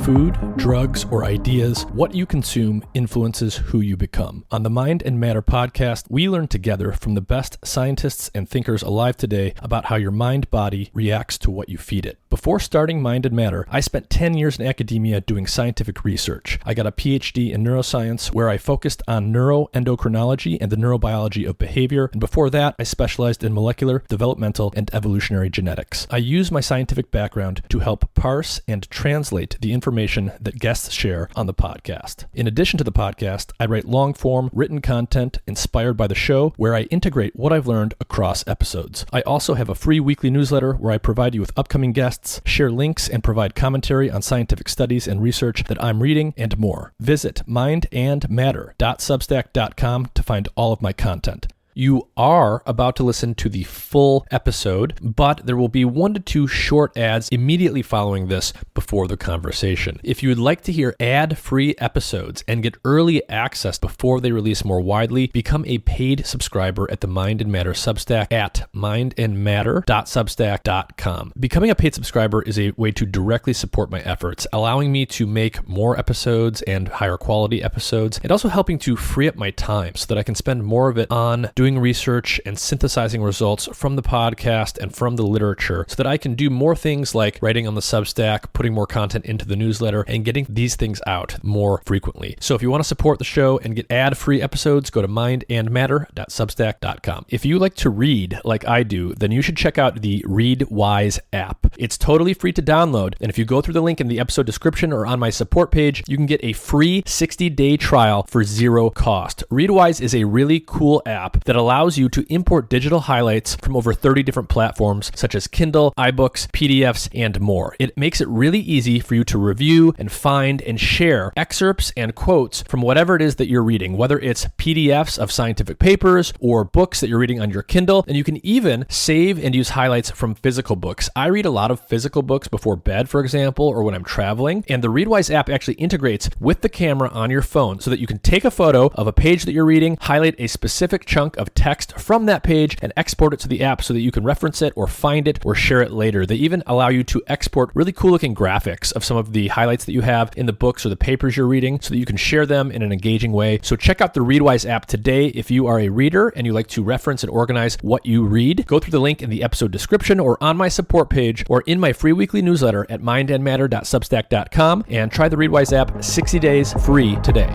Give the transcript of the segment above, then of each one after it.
food, drugs, or ideas, what you consume influences who you become. On the Mind and Matter podcast, we learn together from the best scientists and thinkers alive today about how your mind-body reacts to what you feed it. Before starting Mind and Matter, I spent 10 years in academia doing scientific research. I got a PhD in neuroscience where I focused on neuroendocrinology and the neurobiology of behavior, and before that, I specialized in molecular, developmental, and evolutionary genetics. I use my scientific background to help parse and translate the information that guests share on the podcast. In addition to the podcast, I write long-form written content inspired by the show where I integrate what I've learned across episodes. I also have a free weekly newsletter where I provide you with upcoming guests, share links, and provide commentary on scientific studies and research that I'm reading, and more. Visit mindandmatter.substack.com to find all of my content. You are about to listen to the full episode, but there will be 1 to 2 short ads immediately following this before the conversation. If you would like to hear ad-free episodes and get early access before they release more widely, become a paid subscriber at the Mind and Matter Substack at mindandmatter.substack.com. Becoming a paid subscriber is a way to directly support my efforts, allowing me to make more episodes and higher quality episodes, and also helping to free up my time so that I can spend more of it on doing research and synthesizing results from the podcast and from the literature so that I can do more things like writing on the Substack, putting more content into the newsletter, and getting these things out more frequently. So if you want to support the show and get ad-free episodes, go to mindandmatter.substack.com. If you like to read like I do, then you should check out the ReadWise app. It's totally free to download, and if you go through the link in the episode description or on my support page, you can get a free 60-day trial for zero cost. ReadWise is a really cool app that allows you to import digital highlights from over 30 different platforms such as Kindle, iBooks, PDFs, and more. It makes it really easy for you to review and find and share excerpts and quotes from whatever it is that you're reading, whether it's PDFs of scientific papers or books that you're reading on your Kindle, and you can even save and use highlights from physical books. I read a lot of physical books before bed, for example, or when I'm traveling, and the ReadWise app actually integrates with the camera on your phone so that you can take a photo of a page that you're reading, highlight a specific chunk of text from that page, and export it to the app so that you can reference it or find it or share it later. They even allow you to export really cool looking graphics of some of the highlights that you have in the books or the papers you're reading so that you can share them in an engaging way. So check out the ReadWise app today if you are a reader and you like to reference and organize what you read. Go through the link in the episode description or on my support page or in my free weekly newsletter at mindandmatter.substack.com and try the ReadWise app 60 days free today.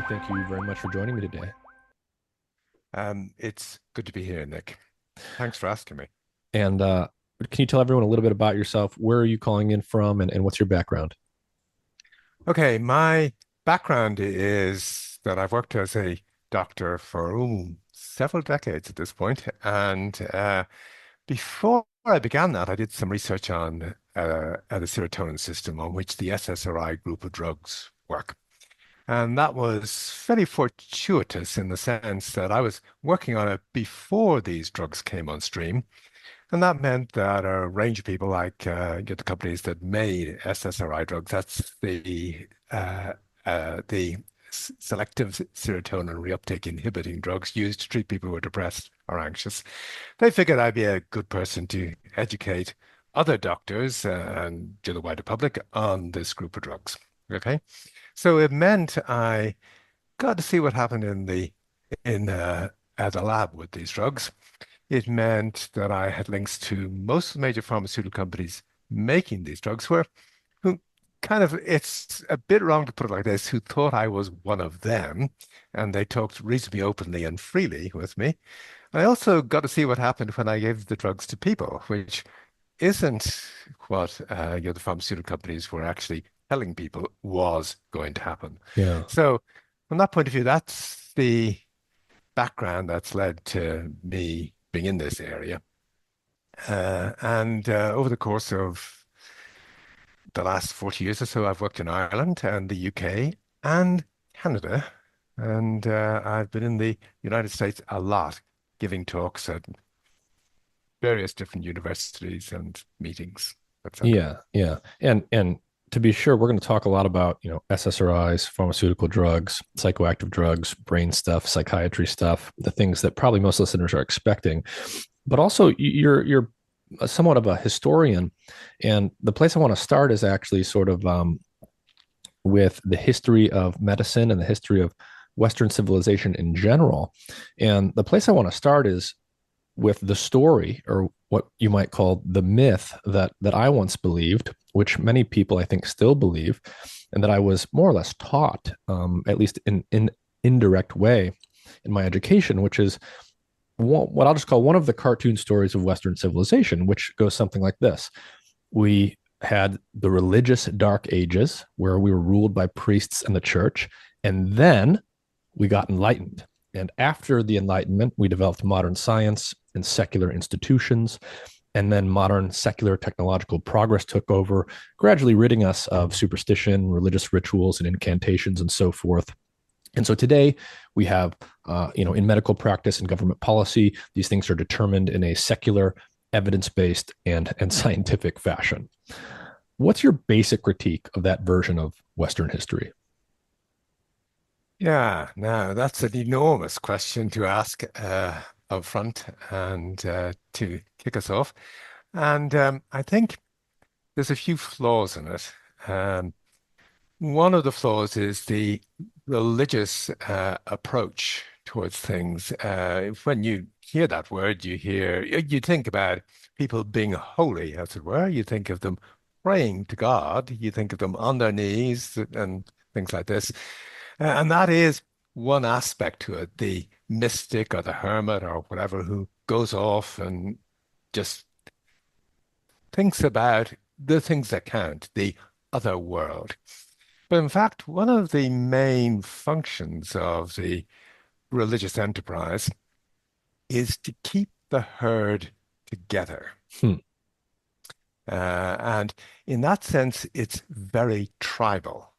Thank you very much for joining me today. It's good to be here, Nick. Thanks for asking me. And can you tell everyone a little bit about yourself? Where are you calling in from, and what's your background? Okay, my background is that I've worked as a doctor for several decades at this point. And before I began that, I did some research on the serotonin system on which the SSRI group of drugs work. And that was very fortuitous in the sense that I was working on it before these drugs came on stream. And that meant that a range of people like the companies that made SSRI drugs, that's the selective serotonin reuptake inhibiting drugs used to treat people who are depressed or anxious. They figured I'd be a good person to educate other doctors and to the wider public on this group of drugs. Okay. So it meant I got to see what happened at the lab with these drugs. It meant that I had links to most of the major pharmaceutical companies making these drugs, who it's a bit wrong to put it like this, who thought I was one of them, and they talked reasonably openly and freely with me. I also got to see what happened when I gave the drugs to people, which isn't what the pharmaceutical companies were actually telling people was going to happen. Yeah. So from that point of view, that's the background that's led to me being in this area. And over the course of the last 40 years or so, I've worked in Ireland and the UK and Canada. And I've been in the United States a lot, giving talks at various different universities and meetings, etc. Yeah. And to be sure, we're going to talk a lot about, SSRIs, pharmaceutical drugs, psychoactive drugs, brain stuff, psychiatry stuff, the things that probably most listeners are expecting. But also, you're somewhat of a historian, and the place I want to start is actually sort of with the history of medicine and the history of Western civilization in general. And the place I want to start is with the story, or what you might call the myth that I once believed, which many people I think still believe, and that I was more or less taught, at least in indirect way in my education, which is what I'll just call one of the cartoon stories of Western civilization, which goes something like this. We had the religious dark ages where we were ruled by priests and the church, and then we got enlightened. And after the Enlightenment, we developed modern science and secular institutions. And then modern secular technological progress took over, gradually ridding us of superstition, religious rituals, and incantations, and so forth. And so today we have, in medical practice and government policy, these things are determined in a secular, evidence-based, and scientific fashion. What's your basic critique of that version of Western history? Yeah, now that's an enormous question to ask up front and to kick us off. And I think there's a few flaws in it. Um, One of the flaws is the religious approach towards things. When you hear that word, you think about people being holy, as it were. You think of them praying to God. You think of them on their knees and things like this. And that is one aspect to it, the mystic or the hermit or whatever who goes off and just thinks about the things that count, the other world. But in fact, one of the main functions of the religious enterprise is to keep the herd together. Hmm. And in that sense, it's very tribal.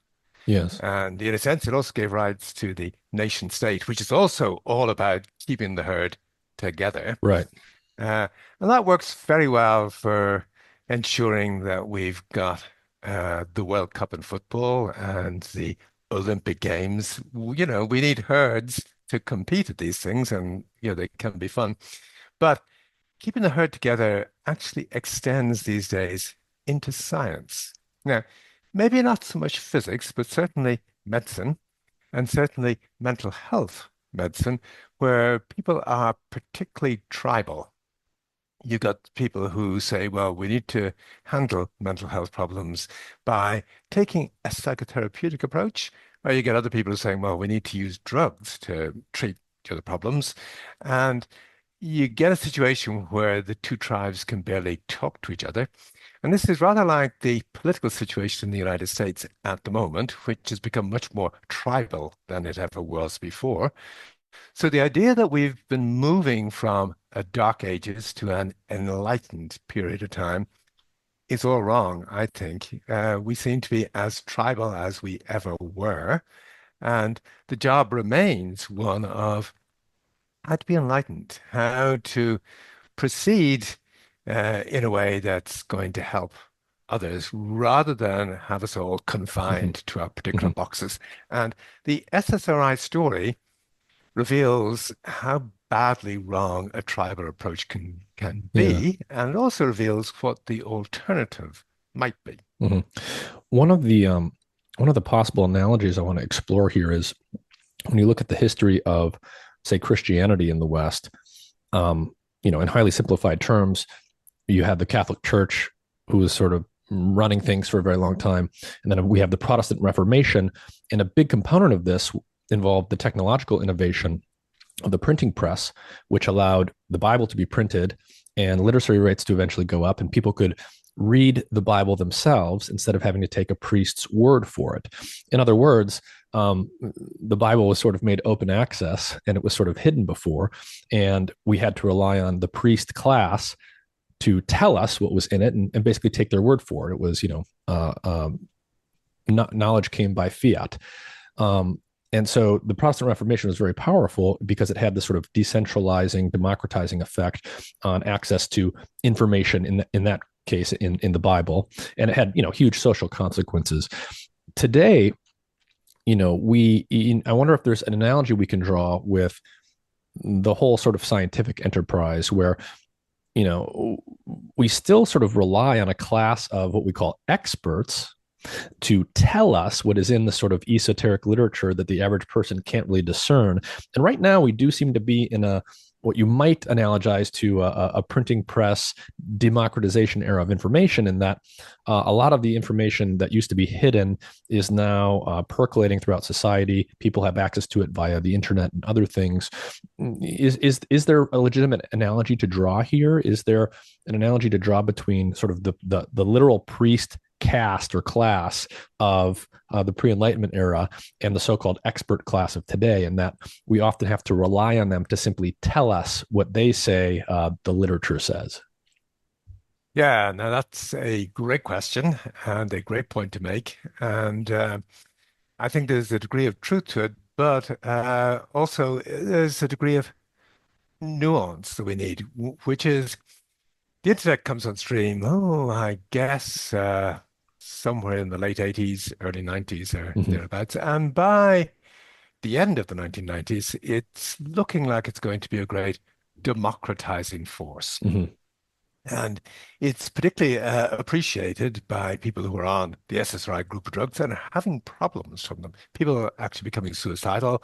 Yes. And in a sense, it also gave rise to the nation state, which is also all about keeping the herd together. Right. Uh, and that works very well for ensuring that we've got the World Cup in football and the Olympic Games. We need herds to compete at these things, and they can be fun. But keeping the herd together actually extends these days into science. Now, maybe not so much physics, but certainly medicine and certainly mental health medicine, where people are particularly tribal. You got people who say, well, we need to handle mental health problems by taking a psychotherapeutic approach, or you get other people saying, well, we need to use drugs to treat the problems. And you get a situation where the two tribes can barely talk to each other. And this is rather like the political situation in the United States at the moment, which has become much more tribal than it ever was before. So the idea that we've been moving from a dark ages to an enlightened period of time is all wrong, I think. We seem to be as tribal as we ever were. And the job remains one of how to be enlightened, how to proceed in a way that's going to help others rather than have us all Hmm. confined to our particular Hmm. boxes. And the SSRI story reveals how badly wrong a tribal approach can Yeah. be, and it also reveals what the alternative might be. Hmm. One of the possible analogies I want to explore here is when you look at the history of, say, Christianity in the West. In highly simplified terms, you have the Catholic Church, who was sort of running things for a very long time, and then we have the Protestant Reformation, and a big component of this involved the technological innovation of the printing press, which allowed the Bible to be printed and literacy rates to eventually go up, and people could read the Bible themselves instead of having to take a priest's word for it. In other words, the Bible was sort of made open access, and it was sort of hidden before, and we had to rely on the priest class to tell us what was in it, and basically take their word for it. It was, knowledge came by fiat. And so the Protestant Reformation was very powerful because it had this sort of decentralizing, democratizing effect on access to information in that case in the Bible, and it had huge social consequences. Today, I wonder if there's an analogy we can draw with the whole sort of scientific enterprise where we still sort of rely on a class of what we call experts to tell us what is in the sort of esoteric literature that the average person can't really discern. And right now, we do seem to be in a what you might analogize to a printing press democratization era of information, in that a lot of the information that used to be hidden is now percolating throughout society. People have access to it via the internet and other things. Is there a legitimate analogy to draw here? Is there an analogy to draw between sort of the literal priest caste or class of the pre-Enlightenment era and the so-called expert class of today, and that we often have to rely on them to simply tell us what they say the literature says? Yeah, now that's a great question and a great point to make. And I think there's a degree of truth to it, but also there's a degree of nuance that we need, which is the internet comes on stream, I guess somewhere in the late 80s, early 90s or Mm-hmm. thereabouts. And by the end of the 1990s, it's looking like it's going to be a great democratizing force. Mm-hmm. And it's particularly appreciated by people who are on the SSRI group of drugs and are having problems from them. People are actually becoming suicidal.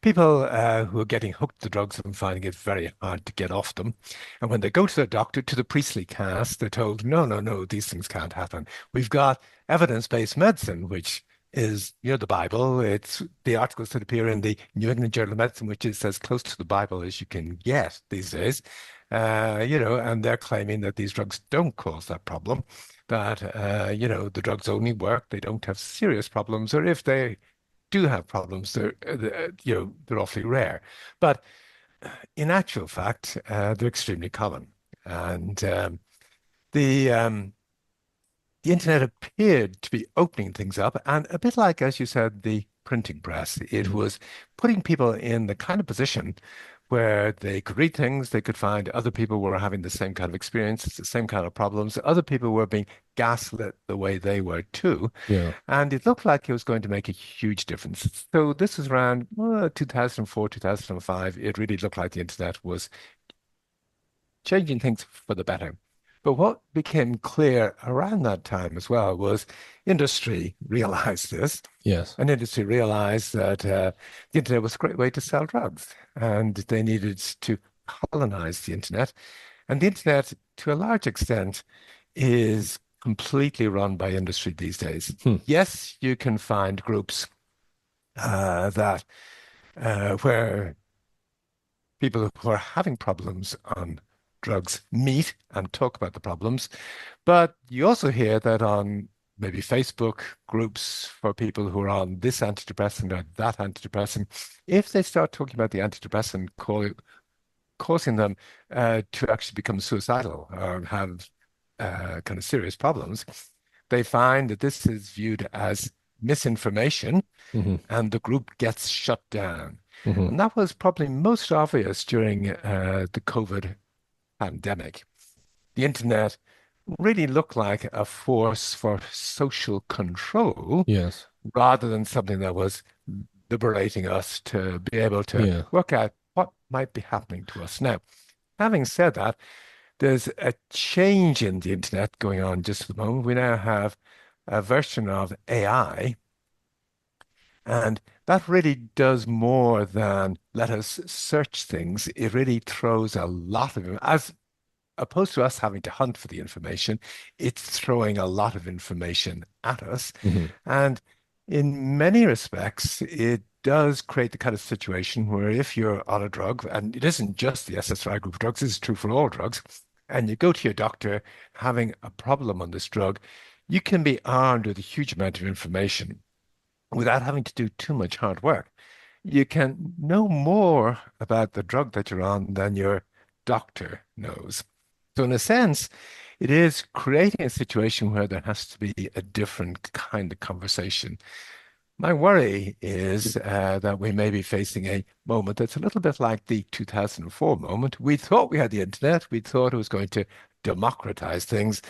People who are getting hooked to drugs and finding it very hard to get off them. And when they go to their doctor, to the priestly caste, they're told, no, no, no, these things can't happen. We've got evidence-based medicine, which is, the Bible. It's the articles that appear in the New England Journal of Medicine, which is as close to the Bible as you can get these days. And they're claiming that these drugs don't cause that problem, that, the drugs only work, they don't have serious problems, or if they do have problems, they're awfully rare. But in actual fact, they're extremely common. And the the internet appeared to be opening things up, and a bit like, as you said, the printing press, it Mm-hmm. was putting people in the kind of position where they could read things, they could find other people were having the same kind of experiences, the same kind of problems, other people were being gaslit the way they were too, Yeah. and it looked like it was going to make a huge difference. So this was around 2004, 2005. It really looked like the internet was changing things for the better. But what became clear around that time as well was industry realized this, Yes. and industry realized that the internet was a great way to sell drugs, and they needed to colonize the internet. And the internet, to a large extent, is completely run by industry these days. Hmm. Yes, you can find groups that where people who are having problems on drugs meet and talk about the problems. But you also hear that on maybe Facebook groups for people who are on this antidepressant or that antidepressant, if they start talking about the antidepressant causing them to actually become suicidal or have kind of serious problems, they find that this is viewed as misinformation Mm-hmm. and the group gets shut down. Mm-hmm. And that was probably most obvious during the COVID pandemic. The internet really looked like a force for social control Yes. rather than something that was liberating us to be able to Yeah. work out what might be happening to us. Now, having said that, there's a change in the internet going on just at the moment. We now have a version of AI, and that really does more than let us search things. It really throws a lot of, as opposed to us having to hunt for the information, it's throwing a lot of information at us. Mm-hmm. And in many respects, it does create the kind of situation where if you're on a drug, and it isn't just the SSRI group of drugs, this is true for all drugs, and you go to your doctor having a problem on this drug, you can be armed with a huge amount of information without having to do too much hard work. You can know more about the drug that you're on than your doctor knows. So in a sense, it is creating a situation where there has to be a different kind of conversation. My worry is that we may be facing a moment that's a little bit like the 2004 moment. We thought we had the internet. We thought it was going to democratize things.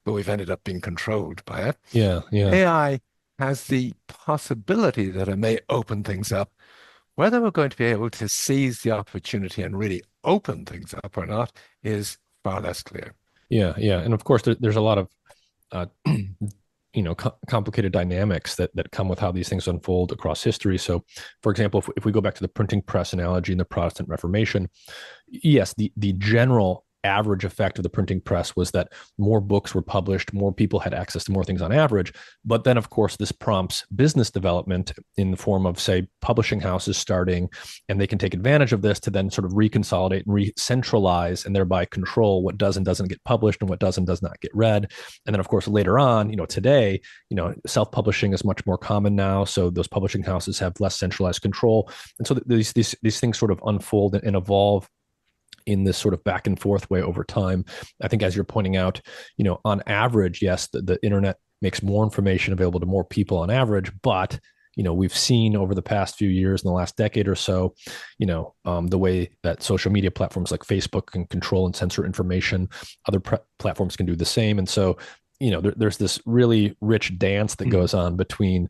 but we've ended up being controlled by it. Yeah, yeah, AI has the possibility that it may open things up. Whether we're going to be able to seize the opportunity and really open things up or not is far less clear. yeah, yeah. And of course, there's a lot of uh, complicated dynamics that come with how these things unfold across history. So, for example, if we go back to the printing press analogy in the Protestant Reformation, yes, the general average effect of the printing press was that more books were published, more people had access to more things on average. But then, of course, this prompts business development in the form of, say, publishing houses starting, and they can take advantage of this to then sort of reconsolidate and re-centralize and thereby control what does and doesn't get published and what does and does not get read. And then, of course, later on, today, self-publishing is much more common now. So those publishing houses have less centralized control. And so these things sort of unfold and evolve in this sort of back and forth way over time. I think, as you're pointing out, on average, yes, the internet makes more information available to more people on average, but we've seen over the past few years, in the last decade or so, the way that social media platforms like Facebook can control and censor information, other platforms can do the same, and so there's this really rich dance that goes on between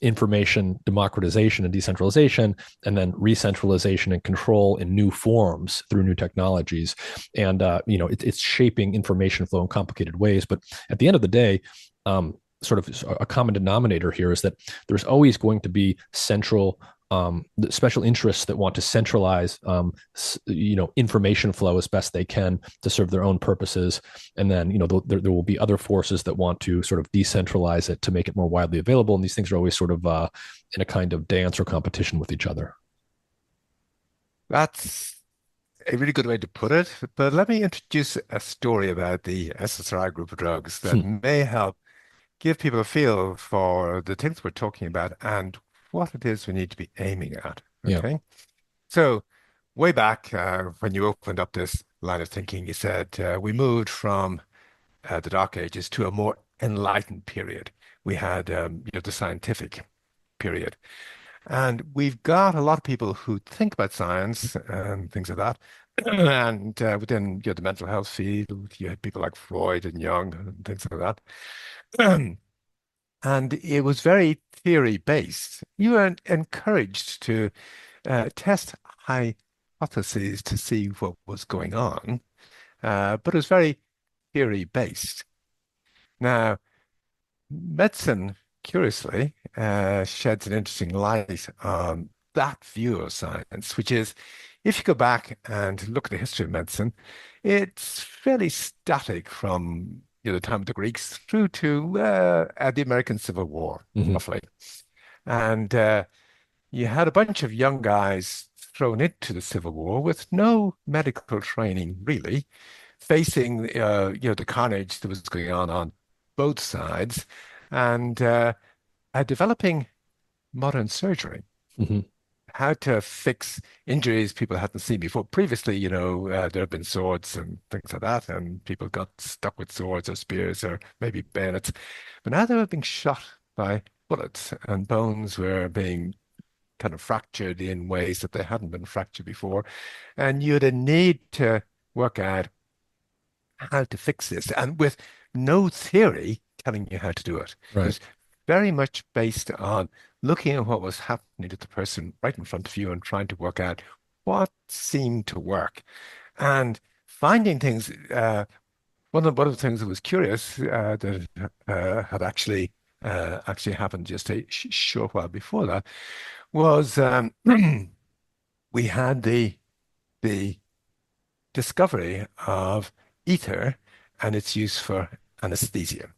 information democratization and decentralization, and then re-centralization and control in new forms through new technologies. And it's shaping information flow in complicated ways. But at the end of the day, sort of a common denominator here is that there's always going to be central special interests that want to centralize, information flow as best they can to serve their own purposes. And then, there will be other forces that want to sort of decentralize it to make it more widely available. And these things are always sort of in a kind of dance or competition with each other. That's a really good way to put it. But let me introduce a story about the SSRI group of drugs that may help give people a feel for the things we're talking about and what it is we need to be aiming at. Yeah. Okay. So way back when you opened up this line of thinking, you said we moved from the Dark Ages to a more enlightened period. We had the scientific period. And we've got a lot of people who think about science and things like that. And within the mental health field, you had people like Freud and Jung and things like that. And it was very theory based. You were encouraged to test hypotheses to see what was going on, but it was very theory based. Now, medicine, curiously, sheds an interesting light on that view of science, which is if you go back and look at the history of medicine, it's fairly static from the time of the Greeks through to the American Civil War, roughly. And you had a bunch of young guys thrown into the Civil War with no medical training, really, facing the carnage that was going on both sides, and developing modern surgery. How to fix injuries people hadn't seen before. Previously, there have been swords and things like that, and people got stuck with swords or spears or maybe bayonets. But now they were being shot by bullets, and bones were being kind of fractured in ways that they hadn't been fractured before. And you'd a need to work out how to fix this, and with no theory telling you how to do it. Right. It was very much based on looking at what was happening to the person right in front of you and trying to work out what seemed to work. And finding things, one of the things that was curious that had actually happened just a short while before that was we had the discovery of ether and its use for anesthesia.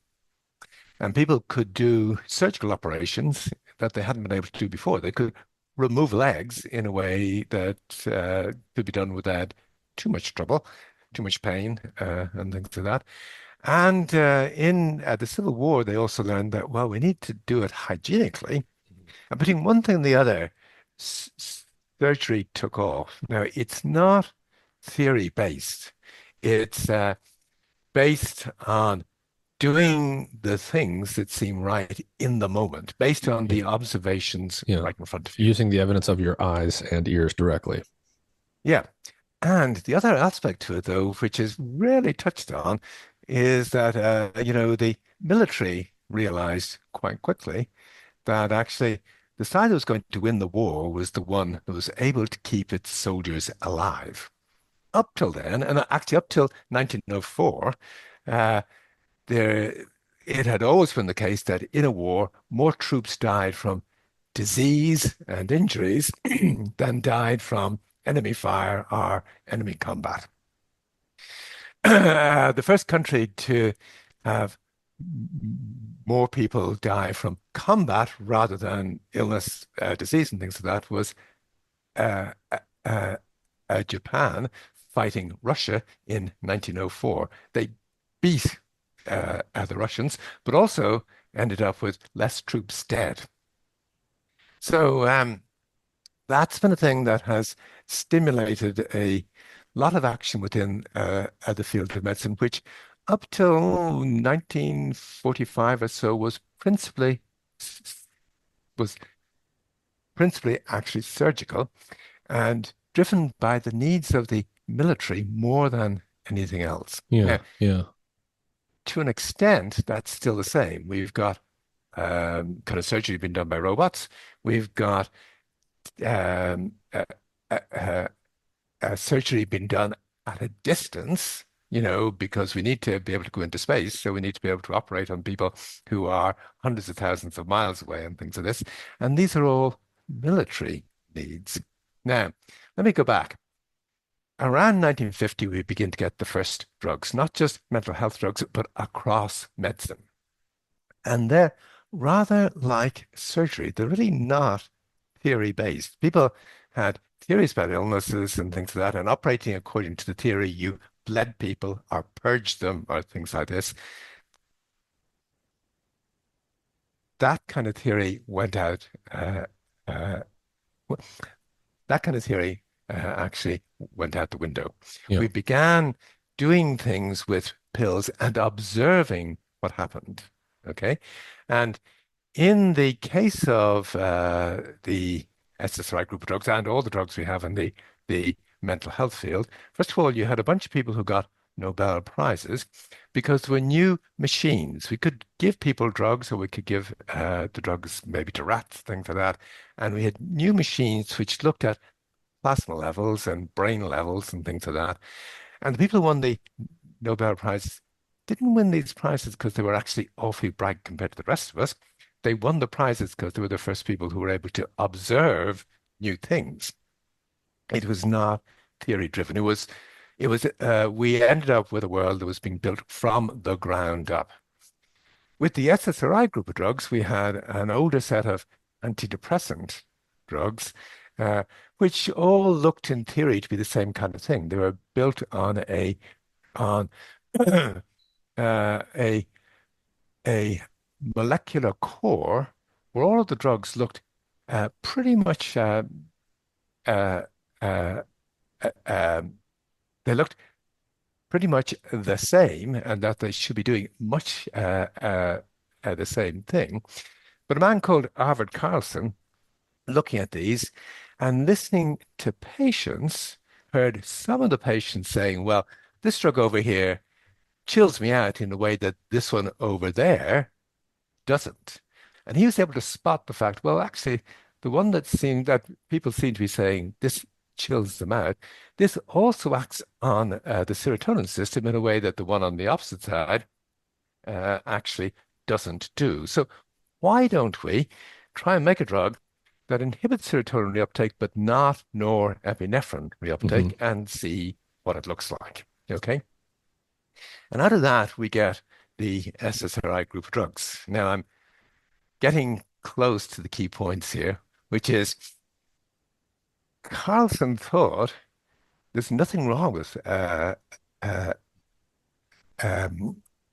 And people could do surgical operations that they hadn't been able to do before. They could remove legs in a way that could be done without too much trouble, too much pain, and things like that. And in the Civil War, they also learned that, well, we need to do it hygienically. And between one thing and the other, surgery took off. Now, it's not theory-based. It's based on doing the things that seem right in the moment, based on the observations right in front of you. Using the evidence of your eyes and ears directly. Yeah. And the other aspect to it, though, which is rarely touched on, is that, the military realized quite quickly that actually the side that was going to win the war was the one that was able to keep its soldiers alive. Up till then, and actually up till 1904, uh, there it had always been the case that in a war, more troops died from disease and injuries than died from enemy fire or enemy combat. The first country to have more people die from combat rather than illness, disease, and things like that was uh, uh, Japan fighting Russia in 1904. They beat the Russians, but also ended up with less troops dead. So that's been a thing that has stimulated a lot of action within the field of medicine, which up till 1945 or so was principally actually surgical and driven by the needs of the military more than anything else. Yeah, Now, yeah, to an extent, that's still the same. We've got kind of surgery being done by robots. We've got um, uh, uh, uh, surgery being done at a distance, because we need to be able to go into space. So we need to be able to operate on people who are hundreds of thousands of miles away and things like this. And these are all military needs. Now, let me go back. Around 1950, we begin to get the first drugs, not just mental health drugs, but across medicine. And they're rather like surgery. They're really not theory-based. People had theories about illnesses and things like that, and operating according to the theory, you bled people or purged them or things like this. That kind of theory went out. Uh, that kind of theory actually went out the window. yeah, We began doing things with pills and observing what happened. Okay. And in the case of the SSRI group of drugs and all the drugs we have in the mental health field, first of all, you had a bunch of people who got Nobel Prizes because there were new machines. We could give people drugs, or we could give the drugs maybe to rats, things like that. And we had new machines which looked at plasma levels and brain levels and things like that. And the people who won the Nobel Prize didn't win these prizes because they were actually awfully bright compared to the rest of us. They won the prizes because they were the first people who were able to observe new things. It was not theory driven. We ended up with a world that was being built from the ground up. With the SSRI group of drugs, we had an older set of antidepressant drugs, which all looked in theory to be the same kind of thing. They were built on on a molecular core where all of the drugs looked pretty much uh, uh, um, they looked pretty much the same, and that they should be doing much the same thing. But a man called Arvid Carlson, looking at these and listening to patients, heard some of the patients saying, "Well, this drug over here chills me out in a way that this one over there doesn't." And he was able to spot the fact, well, actually, the one that people seem to be saying this chills them out, this also acts on the serotonin system in a way that the one on the opposite side actually doesn't do. So why don't we try and make a drug that inhibits serotonin reuptake but not norepinephrine reuptake and see what it looks like? Okay. And out of that, we get the SSRI group of drugs. Now, I'm getting close to the key points here, which is Carlson thought there's nothing wrong with uh, the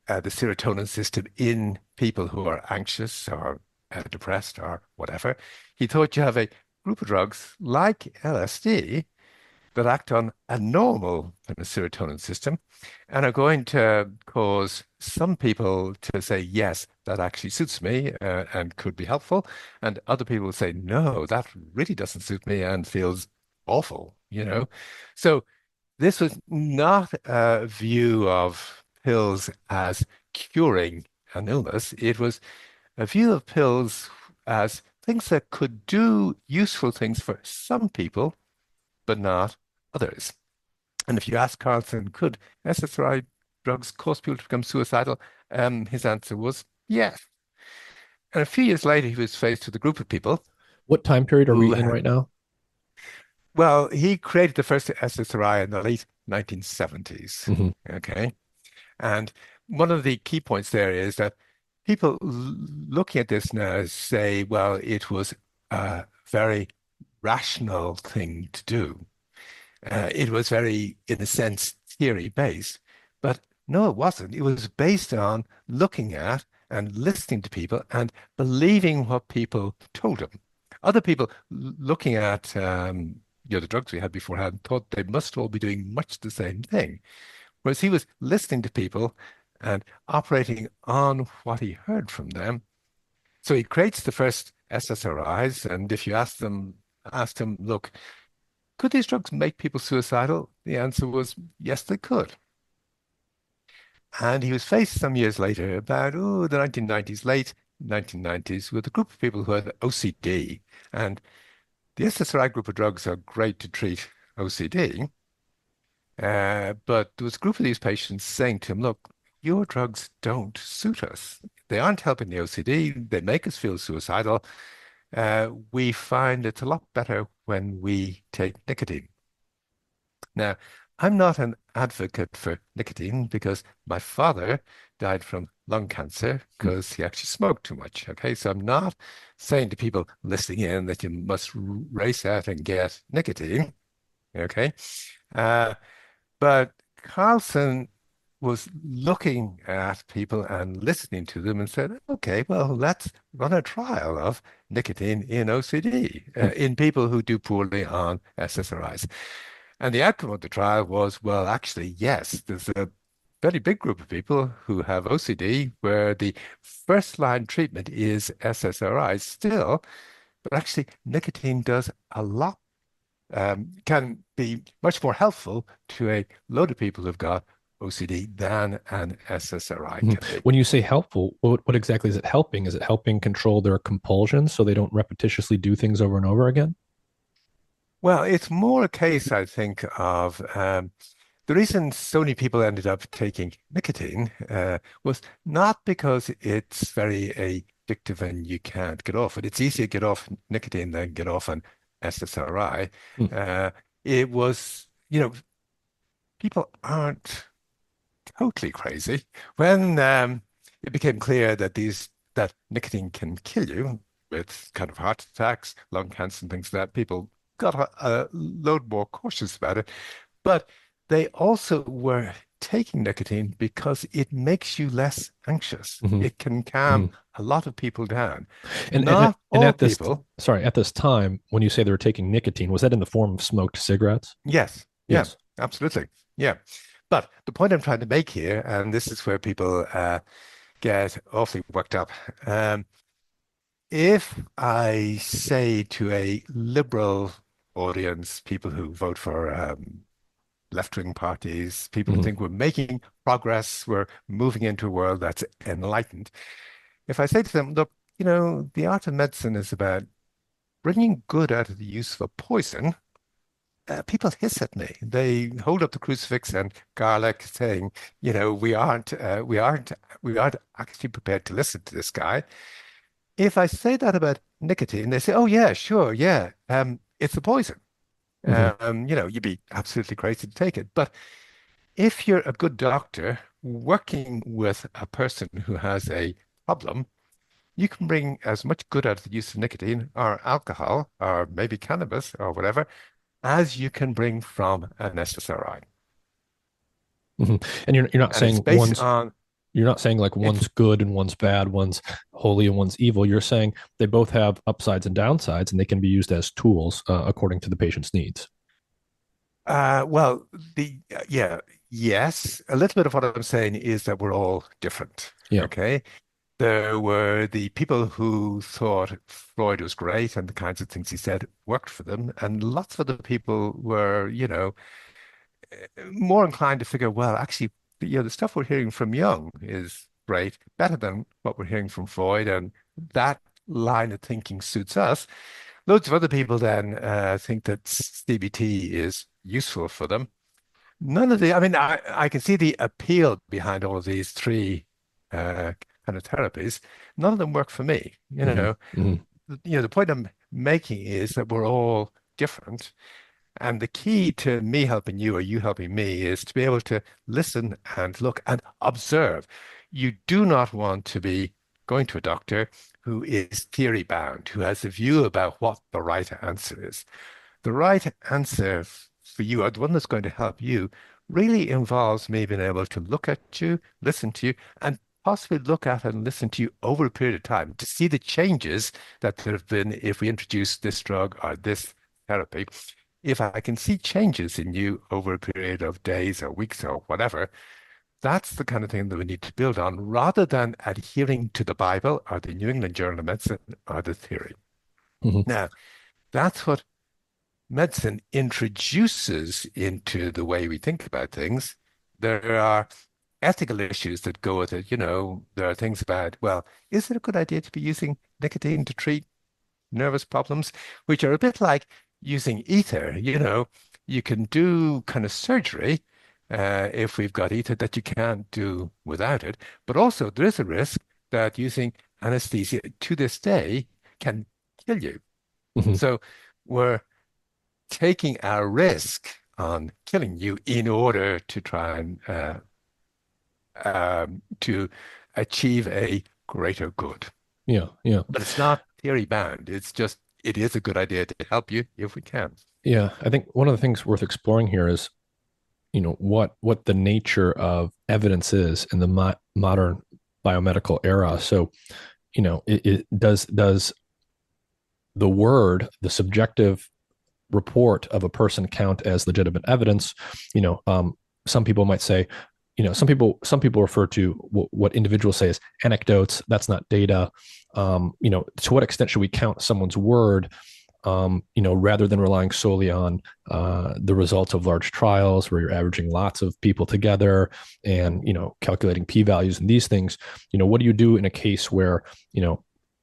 serotonin system in people who are anxious or depressed or whatever. He thought you have a group of drugs like LSD that act on a normal kind of serotonin system and are going to cause some people to say, yes, that actually suits me and could be helpful. And other people say, no, that really doesn't suit me and feels awful. So this was not a view of pills as curing an illness. It was a view of pills as things that could do useful things for some people, but not others. And if you ask Carlson, could SSRI drugs cause people to become suicidal? His answer was yes. And a few years later, he was faced with a group of people What time period are who we in had, right now? well, he created the first SSRI in the late 1970s. Hmm. Okay. And one of the key points there is that people looking at this now say, well, it was a very rational thing to do. It was very, in a sense, theory based. But no, it wasn't. It was based on looking at and listening to people and believing what people told him. Other people looking at the drugs we had beforehand thought they must all be doing much the same thing. Whereas he was listening to people and operating on what he heard from them. So he creates the first SSRIs, and if you asked him, look, could these drugs make people suicidal? The answer was yes, they could. And he was faced some years later, about the 1990s, late 1990s, with a group of people who had OCD. And the SSRI group of drugs are great to treat OCD. But there was a group of these patients saying to him, look, your drugs don't suit us. They aren't helping the OCD. They make us feel suicidal. We find it's a lot better when we take nicotine. Now, I'm not an advocate for nicotine because my father died from lung cancer because he actually smoked too much. Okay, so I'm not saying to people listening in that you must race out and get nicotine. Okay. Uh, but Carlson was looking at people and listening to them and said, okay, well, let's run a trial of nicotine in OCD in people who do poorly on SSRIs. And the outcome of the trial was, well, actually, yes, there's a very big group of people who have OCD where the first line treatment is SSRIs still, but actually nicotine does a lot, can be much more helpful to a load of people who've got OCD than an SSRI Mhm. can be. When you say helpful, what exactly is it helping? Is it helping control their compulsions so they don't repetitiously do things over and over again? Well, it's more a case, I think, of the reason so many people ended up taking nicotine was not because it's very addictive and you can't get off it. It's easier to get off nicotine than get off an SSRI. Mm. Uh, it was, people aren't totally crazy. When it became clear that that nicotine can kill you with kind of heart attacks, lung cancer, and things like that, people got a load more cautious about it. But they also were taking nicotine because it makes you less anxious. Hmm. It can calm Hmm. a lot of people down. And Not and all at this people. sorry, at this time, when you say they were taking nicotine, was that in the form of smoked cigarettes? Yes. Yeah, Yes. absolutely. Yeah. But the point I'm trying to make here, and this is where people get awfully worked up. If I say to a liberal audience, people who vote for left-wing parties, people who Hmm. think we're making progress, we're moving into a world that's enlightened. If I say to them, look, the art of medicine is about bringing good out of the use of a poison, people hiss at me. They hold up the crucifix and garlic, saying, we aren't actually prepared to listen to this guy. If I say that about nicotine, they say, oh yeah, sure, yeah, it's a poison. Hmm. You'd be absolutely crazy to take it. But if you're a good doctor working with a person who has a problem, you can bring as much good out of the use of nicotine or alcohol or maybe cannabis or whatever as you can bring from an SSRI. Hmm. And you're not And it's saying based on you're not saying like it's one's good and one's bad, one's holy and one's evil. You're saying they both have upsides and downsides, and they can be used as tools according to the patient's needs. well the yeah, yes, a little bit of what I'm saying is that we're all different. Yeah. Okay. There were the people who thought Freud was great and the kinds of things he said worked for them, and lots of other people were, more inclined to figure, well, actually, the stuff we're hearing from Jung is great, better than what we're hearing from Freud, and that line of thinking suits us. Loads of other people then think that CBT is useful for them. None of the, I mean, I can see the appeal behind all of these three kind of therapies. None of them work for me. Hmm. Hmm. The point I'm making is that we're all different. And the key to me helping you or you helping me is to be able to listen and look and observe. You do not want to be going to a doctor who is theory bound, who has a view about what the right answer is. The right answer for you, or the one that's going to help you, really involves me being able to look at you, listen to you, and possibly look at and listen to you over a period of time to see the changes that there have been if we introduce this drug or this therapy. If I can see changes in you over a period of days or weeks or whatever, that's the kind of thing that we need to build on rather than adhering to the Bible or the New England Journal of Medicine or the theory. Hmm. Now, that's what medicine introduces into the way we think about things. There are ethical issues that go with it. There are things about, well, is it a good idea to be using nicotine to treat nervous problems, which are a bit like using ether? You can do kind of surgery if we've got ether that you can't do without it. But also, there is a risk that using anesthesia to this day can kill you. Hmm. So we're taking our risk on killing you in order to try and to achieve a greater good. Yeah, yeah, But it's not theory bound. It's just it is a good idea to help you if we can. yeah. I think one of the things worth exploring here is, what the nature of evidence is in the modern biomedical era. So, does the subjective report of a person count as legitimate evidence? You know, some people might say, some people refer to what individuals say as anecdotes. That's not data. To what extent should we count someone's word? Rather than relying solely on the results of large trials where you're averaging lots of people together and calculating p-values and these things. What do you do in a case where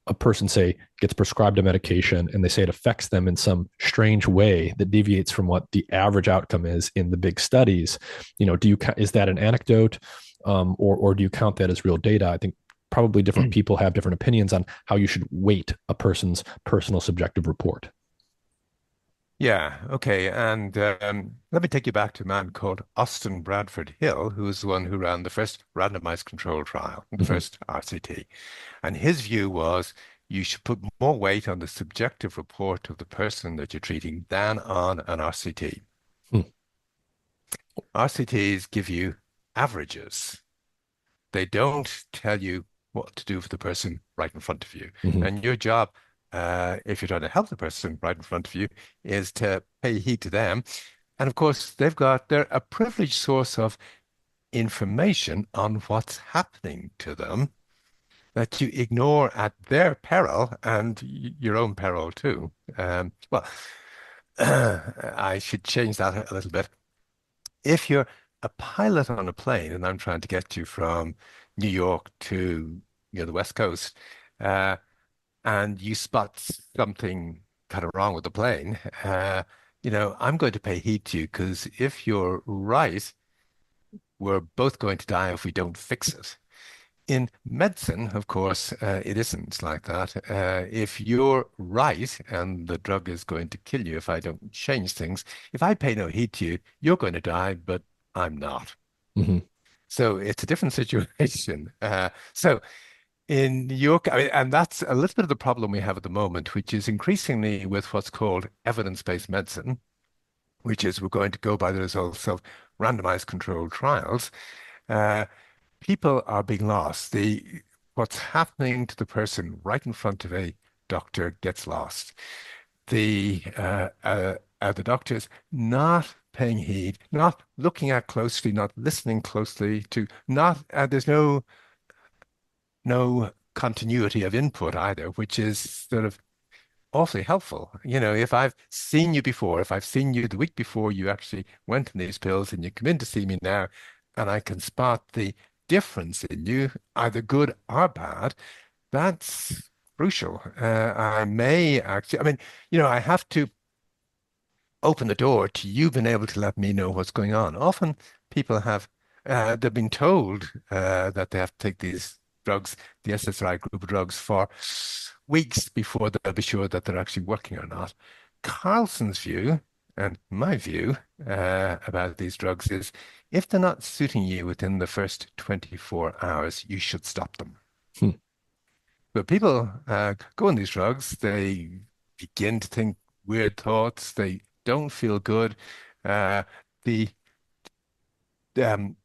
a person, say, gets prescribed a medication and they say it affects them in some strange way that deviates from what the average outcome is in the big studies? Is that an anecdote, or do you count that as real data? I think probably different people have different opinions on how you should weight a person's personal subjective report. Yeah, okay. And let me take you back to a man called Austin Bradford Hill, who was the one who ran the first randomized control trial, the Hmm. first RCT. And his view was you should put more weight on the subjective report of the person that you're treating than on an RCT. Hmm. RCTs give you averages. They don't tell you what to do for the person right in front of you. Hmm. And your job, if you're trying to help the person right in front of you, is to pay heed to them. And of course, they're a privileged source of information on what's happening to them that you ignore at their peril and your own peril too. Well, I should change that a little bit. If you're a pilot on a plane and I'm trying to get you from New York to the West Coast, uh, and you spot something kind of wrong with the plane, I'm going to pay heed to you because if you're right, we're both going to die if we don't fix it. In medicine, of course, it isn't like that. If you're right and the drug is going to kill you if I don't change things, if I pay no heed to you, you're going to die, but I'm not. Hmm. So it's a different situation. So in your, I mean, and that's a little bit of the problem we have at the moment, which is increasingly with what's called evidence-based medicine, which is we're going to go by the results of randomized controlled trials. Uh, People are being lost. What's happening to the person right in front of a doctor gets lost. The doctors not paying heed, not looking at closely, not listening closely to, not there's no continuity of input either, which is sort of awfully helpful. If I've seen you before, if I've seen you the week before you actually went on these pills and you come in to see me now, and I can spot the difference in you, either good or bad, that's crucial. I may actually, I mean, I have to open the door to you being able to let me know what's going on. Often people they've been told that they have to take these drugs, the SSRI group of drugs, for weeks before they'll be sure that they're actually working or not. Carlson's view and my view about these drugs is if they're not suiting you within the first 24 hours, you should stop them. Hmm. But people go on these drugs, they begin to think weird thoughts, they don't feel good. Uh, the um,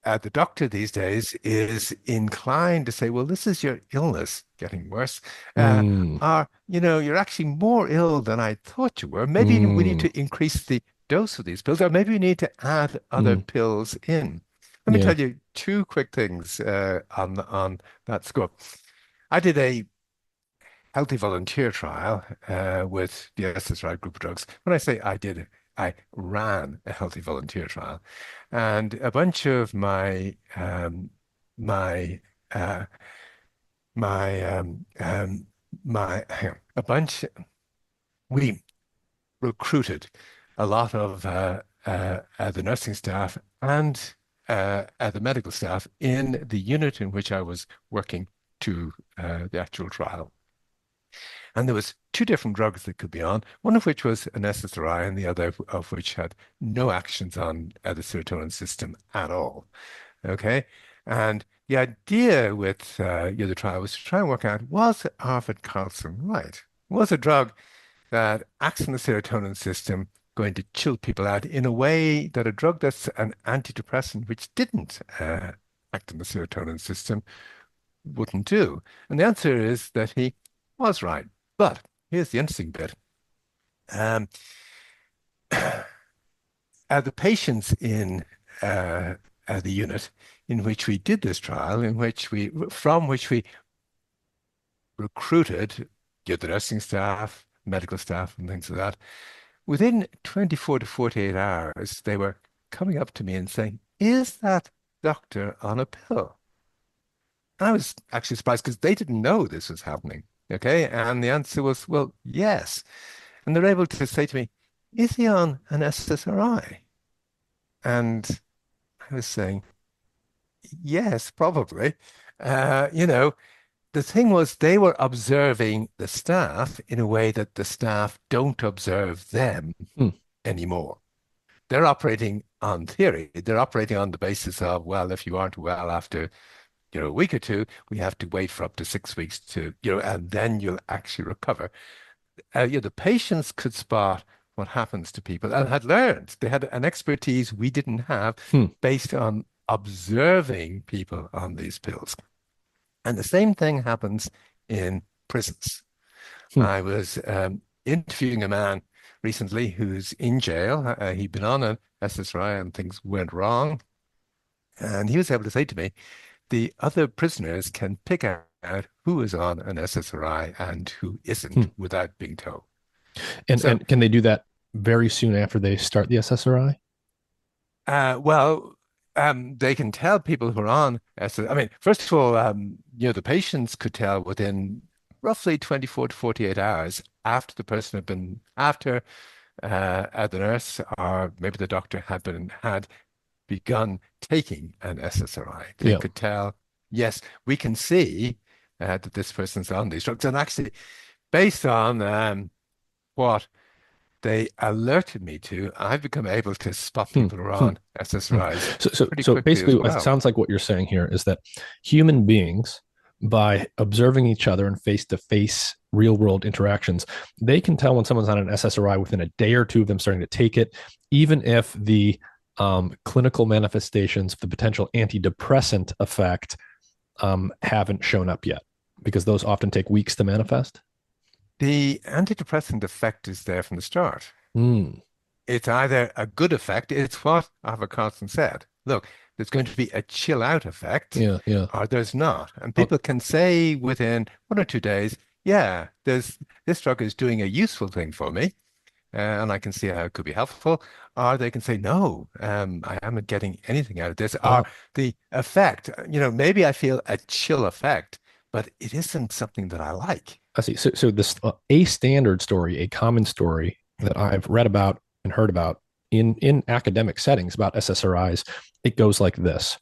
the doctor these days is inclined to say, well, this is your illness getting worse. Mm, Or, you're actually more ill than I thought you were. Maybe we need mm, to increase the dose of these pills, or maybe we need to add other mm. pills in. Let me Yeah. tell you two quick things on that scope. I did a healthy volunteer trial with the SSRI group of drugs. When I say I did, I ran a healthy volunteer trial, and a bunch of my uh, my my a bunch we recruited a lot of the nursing staff and the medical staff in the unit in which I was working to the actual trial. And there was two different drugs that could be on, one of which was an SSRI and the other of which had no actions on the serotonin system at all. Okay. And the idea with the trial was to try and work out, was Arvid Carlson right? Was a drug that acts on the serotonin system going to chill people out in a way that a drug that's an antidepressant, which didn't act on the serotonin system, wouldn't do? And the answer is that he was right. But here's the interesting bit. Um, the patients in the unit in which we did this trial, from which we recruited the nursing staff, medical staff, and things like that, within 24 to 48 hours, they were coming up to me and saying, "Is that doctor on a pill?" And I was actually surprised because they didn't know this was happening. Okay. And the answer was, well, yes. And they're able to say to me, "Is he on an SSRI?" And I was saying, yes, probably. The thing was they were observing the staff in a way that the staff don't observe them Hmm. anymore. They're operating on theory. They're operating on the basis of, well, if you aren't well after, a week or two, we have to wait for up to 6 weeks and then you'll actually recover. The patients could spot what happens to people and had learned. They had an expertise we didn't have Hmm. based on observing people on these pills. And the same thing happens in prisons. Hmm. I was interviewing a man recently who's in jail. He'd been on an SSRI and things went wrong. And he was able to say to me, the other prisoners can pick out who is on an SSRI and who Hmm. isn't without being told. And So, and can they do that very soon after they start the SSRI? well, they can tell people who are on SS. I mean, first of all, the patients could tell within roughly 24 to 48 hours after the person had been, after the nurse or maybe the doctor had begun taking an SSRI. They Yeah. could tell, yes, we can see that this person's on these drugs. And actually, based on what they alerted me to, I've become able to spot Hmm. people who are Hmm. on Hmm. SSRIs pretty So quickly as basically, it well. sounds like what you're saying here is that human beings, by observing each other in face-to-face real-world interactions, they can tell when someone's on an SSRI within a day or two of them starting to take it, even if the clinical manifestations, the potential antidepressant effect, haven't shown up yet, because those often take weeks to manifest. The antidepressant effect is there from the start. Mm. It's either a good effect, it's what Arthur Carlson said. Look, there's going to be a chill out effect, Yeah, yeah. or there's not. And Oh, people can say within 1 or 2 days, yeah, this drug is doing a useful thing for me. and I can see how it could be helpful, or they can say, no, I haven't getting anything out of this, or Uh, the effect, maybe I feel a chill effect, but it isn't something that I like. I see. So this a standard story, a common story that I've read about and heard about in academic settings about SSRIs, it goes like this.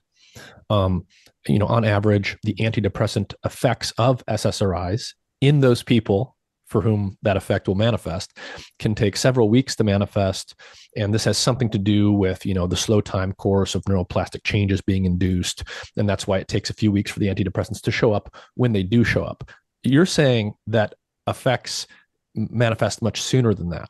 Um, on average, the antidepressant effects of SSRIs in those people for whom that effect will manifest can take several weeks to manifest. And this has something to do with, the slow time course of neuroplastic changes being induced. And that's why it takes a few weeks for the antidepressants to show up when they do show up. You're saying that effects manifest much sooner than that.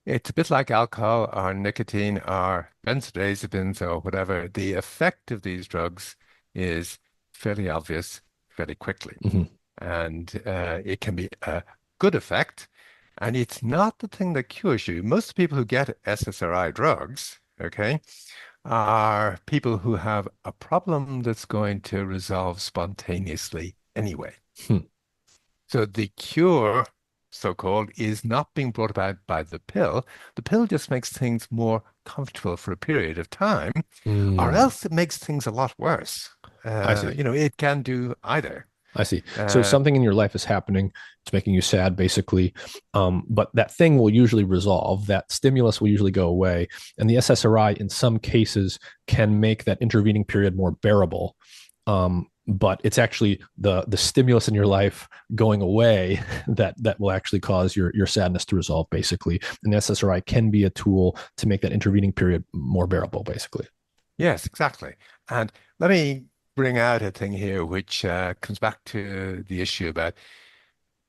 It's a bit like alcohol or nicotine or benzodiazepines or whatever. The effect of these drugs is fairly obvious fairly quickly. Mm-hmm. And it can be a good effect. And it's not the thing that cures you. Most people who get SSRI drugs, okay, are people who have a problem that's going to resolve spontaneously anyway. Hmm. So the cure, so-called, is not being brought about by the pill. The pill just makes things more comfortable for a period of time, or Mm, else it makes things a lot worse. I see. It can do either. I see. So Uh, something in your life is happening. It's making you sad, basically. But that thing will usually resolve. That stimulus will usually go away. And the SSRI, in some cases, can make that intervening period more bearable. But it's actually the stimulus in your life going away that will actually cause your sadness to resolve, basically. And the SSRI can be a tool to make that intervening period more bearable, basically. yes, exactly. And let me bring out a thing here, which comes back to the issue about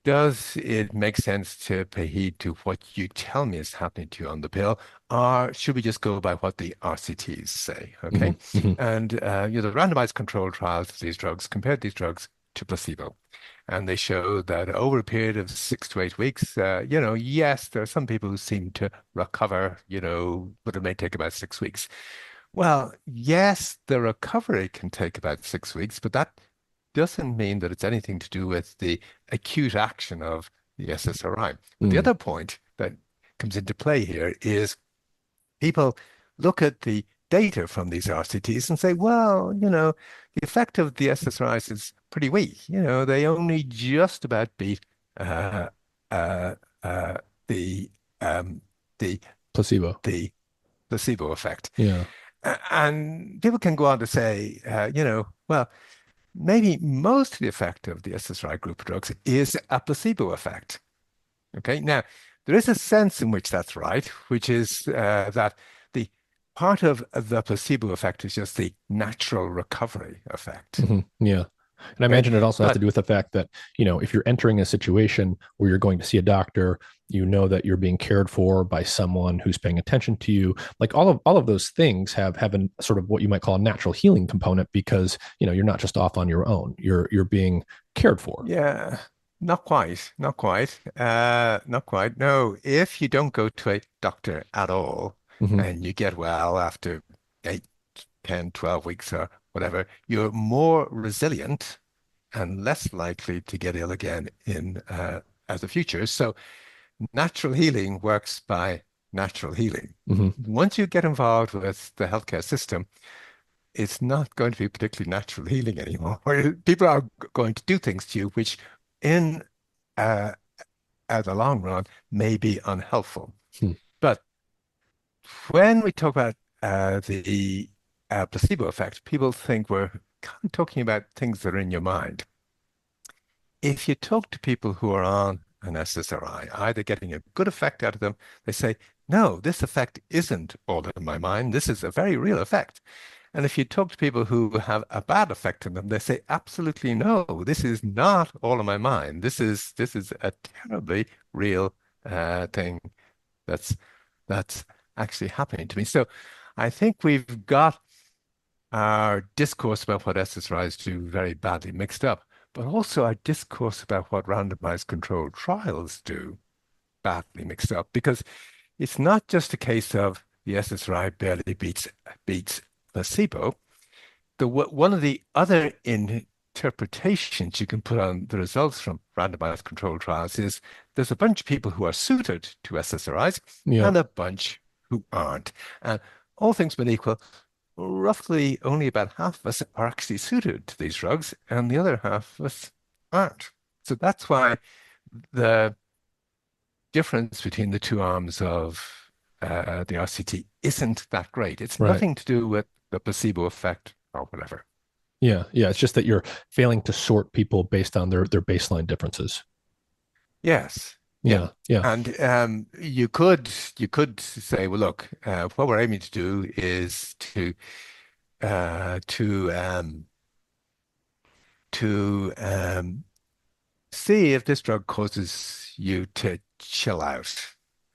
does it make sense to pay heed to what you tell me is happening to you on the pill, or should we just go by what the RCTs say? Mm-hmm, Okay. mm-hmm, And the randomized controlled trials of these drugs compared these drugs to placebo. And they show that over a period of 6 to 8 weeks, yes, there are some people who seem to recover, but it may take about 6 weeks. Well, yes, the recovery can take about 6 weeks, but that doesn't mean that it's anything to do with the acute action of the SSRI. But the mm, other point that comes into play here is people look at the data from these RCTs and say, well, the effect of the SSRIs is pretty weak. They only just about beat uh, uh, uh, the um, the placebo. the placebo effect. Yeah. And people can go on to say, well, maybe most of the effect of the SSRI group of drugs is a placebo effect. Okay, now there is a sense in which that's right, which is that the part of the placebo effect is just the natural recovery effect. Yeah. And I Okay, imagine it also has to but do with the fact that, if you're entering a situation where you're going to see a doctor, you know that you're being cared for by someone who's paying attention to you. Like all of those things have a sort of what you might call a natural healing component because, you're not just off on your own. You're being cared for. yeah, not quite, not quite. No, if you don't go to a doctor at all Hmm. and you get well after 8, 10, 12 weeks or whatever, you're more resilient and less likely to get ill again in the future. So natural healing works by natural healing. Hmm. Once you get involved with the healthcare system, it's not going to be particularly natural healing anymore. People are going to do things to you which in uh, at the long run may be unhelpful. Hmm. But when we talk about the placebo effect, people think we're kind of talking about things that are in your mind. If you talk to people who are on an SSRI, either getting a good effect out of them, they say, no, this effect isn't all in my mind. This is a very real effect. And if you talk to people who have a bad effect on them, they say, absolutely no, this is not all in my mind. This is a terribly real thing that's that's actually happening to me. So I think we've got our discourse about what SSRIs do very badly mixed up, but also our discourse about what randomized controlled trials do badly mixed up because it's not just a case of the SSRI barely beats placebo. One of the other interpretations you can put on the results from randomized controlled trials is there's a bunch of people who are suited to SSRIs Yeah. and a bunch who aren't. And all things being equal, roughly only about half of us are actually suited to these drugs, and the other half of us aren't. So that's why the difference between the two arms of the RCT isn't that great. It's Right. nothing to do with the placebo effect or whatever. Yeah. Yeah. It's just that you're failing to sort people based on their baseline differences. Yes. Yeah. Yeah. Yeah. And you could say, well, look, what we're aiming to do is uh, to um, to see if this drug causes you to chill out.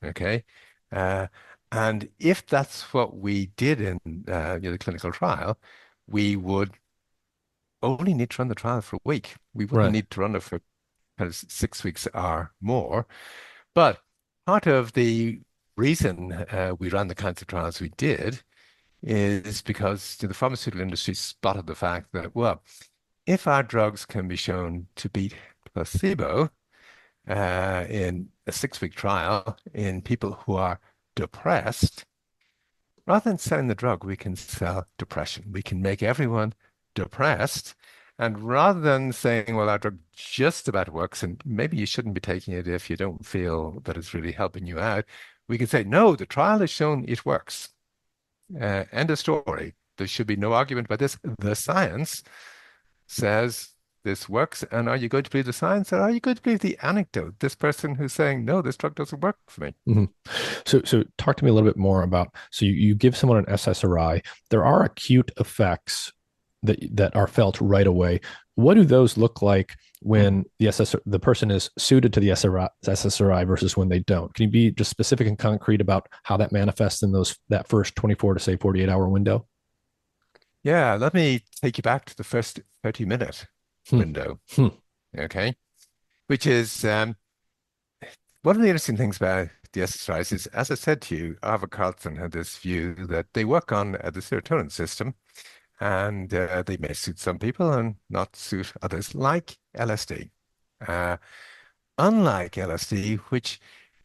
Okay. Uh, and if that's what we did in the clinical trial, we would only need to run the trial for a week. We wouldn't Right. need to run it for kind of 6 weeks or more. But part of the reason we ran the kinds of trials we did is because the pharmaceutical industry spotted the fact that, well, if our drugs can be shown to beat placebo in a 6-week trial in people who are depressed, rather than selling the drug, we can sell depression. We can make everyone depressed. And rather than saying, well, our drug just about works and maybe you shouldn't be taking it if you don't feel that it's really helping you out, we can say, no, the trial has shown it works. End of story. There should be no argument about this. The science says this works. And are you going to believe the science or are you going to believe the anecdote? This person who's saying, no, this drug doesn't work for me. Mhm. So talk to me a little bit more about, so you give someone an SSRI. There are acute effects that are felt right away. What do those look like when the person is suited to the SSRI versus when they don't? Can you be just specific and concrete about how that manifests in that first 24 to say 48-hour window? Yeah, let me take you back to the first 30-minute Hmm. window, Hmm. okay? Which is one of the interesting things about the SSRIs is, as I said to you, Arthur Carlson had this view that they work on the serotonin system, and they may suit some people and not suit others, like LSD. Uh, Unlike LSD, which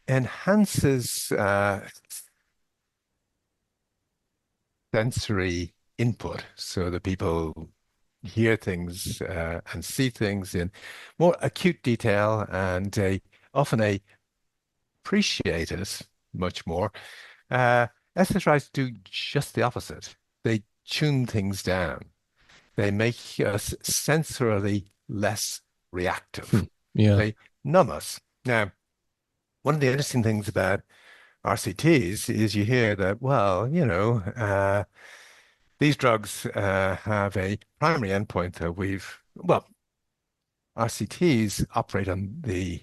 enhances sensory input so that people hear things and see things in more acute detail and often appreciate it much more. Uh, SSRIs do just the opposite. They tune things down. They make us sensorily less Hmm. reactive. Yeah. They numb us. Now, one of the interesting things about RCTs is you hear that, well, these drugs have a primary endpoint that well, RCTs operate on the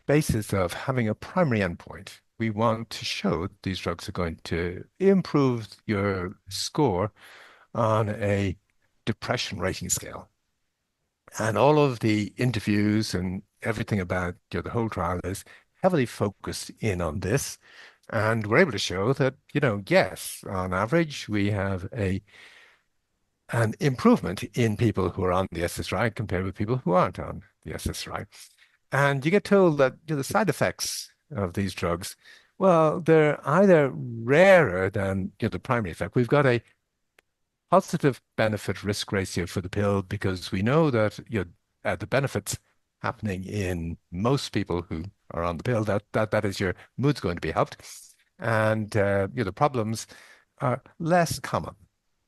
basis of having a primary endpoint. We want to show these drugs are going to improve your score on a depression rating scale. And all of the interviews and everything about the whole trial is heavily focused in on this. And we're able to show that, yes, on average, we have an improvement in people who are on the SSRI compared with people who aren't on the SSRI. And you get told that the side effects of these drugs, well, they're either rarer than the primary effect. We've got a positive benefit risk ratio for the pill because we know that the benefits happening in most people who are on the pill, that is your mood's going to be helped. And the problems are less common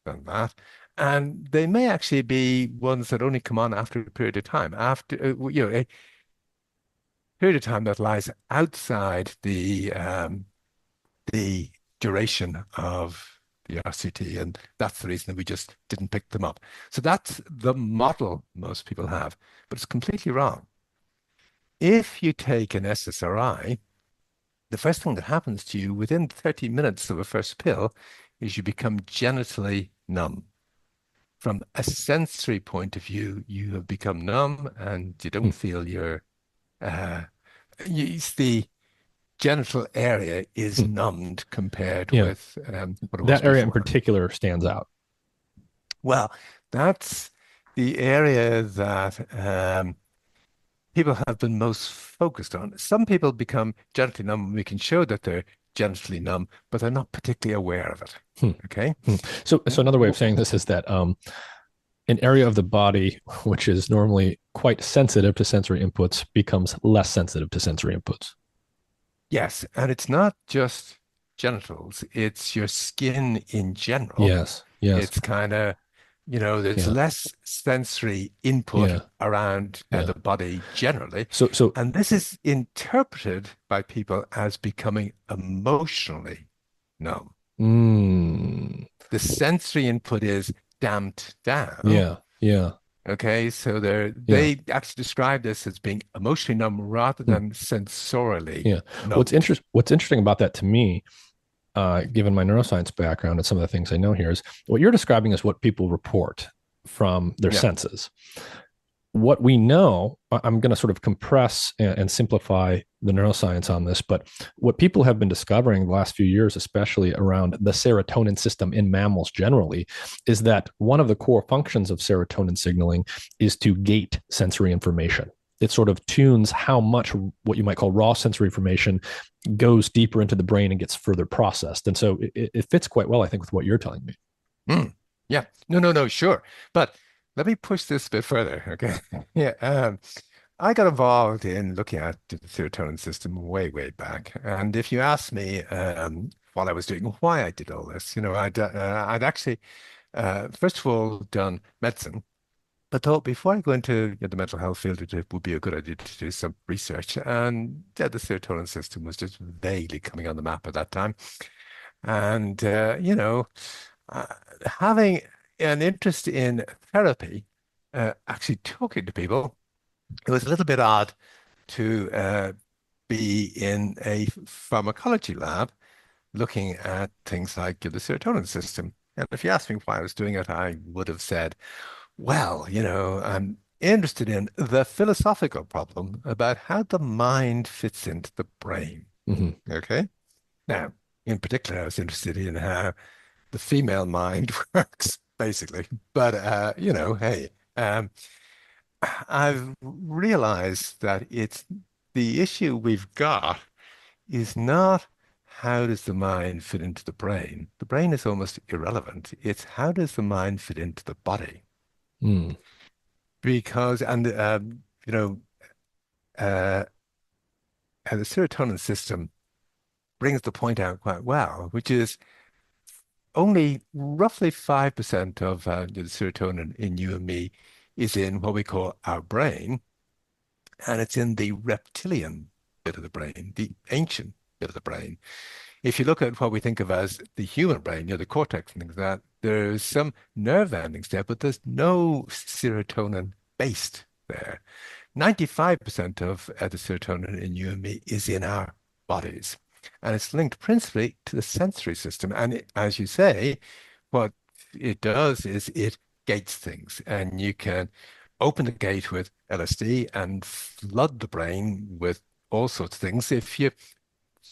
than that. And they may actually be ones that only come on after a period of time, after a period of time that lies outside the duration of the RCT, and that's the reason that we just didn't pick them up. So that's the model most people have, but it's completely wrong. If you take an SSRI, the first thing that happens to you within 30 minutes of a first pill is you become genitally numb. From a sensory point of view, you have become numb and you Hmm. don't feel uh, the genital area is Hmm. numbed compared Yeah. with what it was That area in before. particular stands out. Well, that's the area that people have been most focused on. Some people become genitally numb. We can show that they're genitally numb, but they're not particularly aware of it. Hmm. Okay. Hmm. So another way of saying this is that an area of the body which is normally quite sensitive to sensory inputs becomes less sensitive to sensory inputs. Yes, and it's not just genitals, it's your skin in general. Yes. Yes. It's kind of, there's Yeah. less sensory input Yeah. around Yeah. the body generally. So And this is interpreted by people as becoming emotionally numb. mm, The sensory input is damped down. yeah. Yeah. Okay, so Yeah. they actually describe this as being emotionally numb rather Hmm. than sensorially Yeah. numbed. What's interesting about that to me, given my neuroscience background and some of the things I know here, is what you're describing is what people report from their Yeah. senses. What we know, I'm going to sort of compress and simplify the neuroscience on this, but what people have been discovering the last few years, especially around the serotonin system in mammals generally, is that one of the core functions of serotonin signaling is to gate sensory information. It sort of tunes how much what you might call raw sensory information goes deeper into the brain and gets further processed. And so it fits quite well, I think, with what you're telling me. Mm. Yeah. No, no, no, sure. But let me push this a bit further. Okay. Yeah. I got involved in looking at the serotonin system way, way back. And if you ask me while I was doing why I did all this, I'd actually, first of all, done medicine, but thought before I go into the mental health field, it would be a good idea to do some research. And yeah, the serotonin system was just vaguely coming on the map at that time. And, uh, having an interest in therapy, actually talking to people, it was a little bit odd to be in a pharmacology lab looking at things like the serotonin system. And if you asked me why I was doing it, I would have said, well, I'm interested in the philosophical problem about how the mind fits into the brain. Mm-hmm. Okay. Now, in particular, I was interested in how the female mind works, basically. But hey, I've realized that it's the issue we've got is not how does the mind fit into the brain. The brain is almost irrelevant. It's how does the mind fit into the body? Mm. Because uh, the serotonin system brings the point out quite well, which is only roughly 5% of the serotonin in you and me is in what we call our brain, and it's in the reptilian bit of the brain, the ancient bit of the brain. If you look at what we think of as the human brain, the cortex and things like that, there's some nerve endings there, but there's no serotonin based there. 95% of the serotonin in you and me is in our bodies. And it's linked principally to the sensory system. And as you say, what it does is it gates things. And you can open the gate with LSD and flood the brain with all sorts of things. If you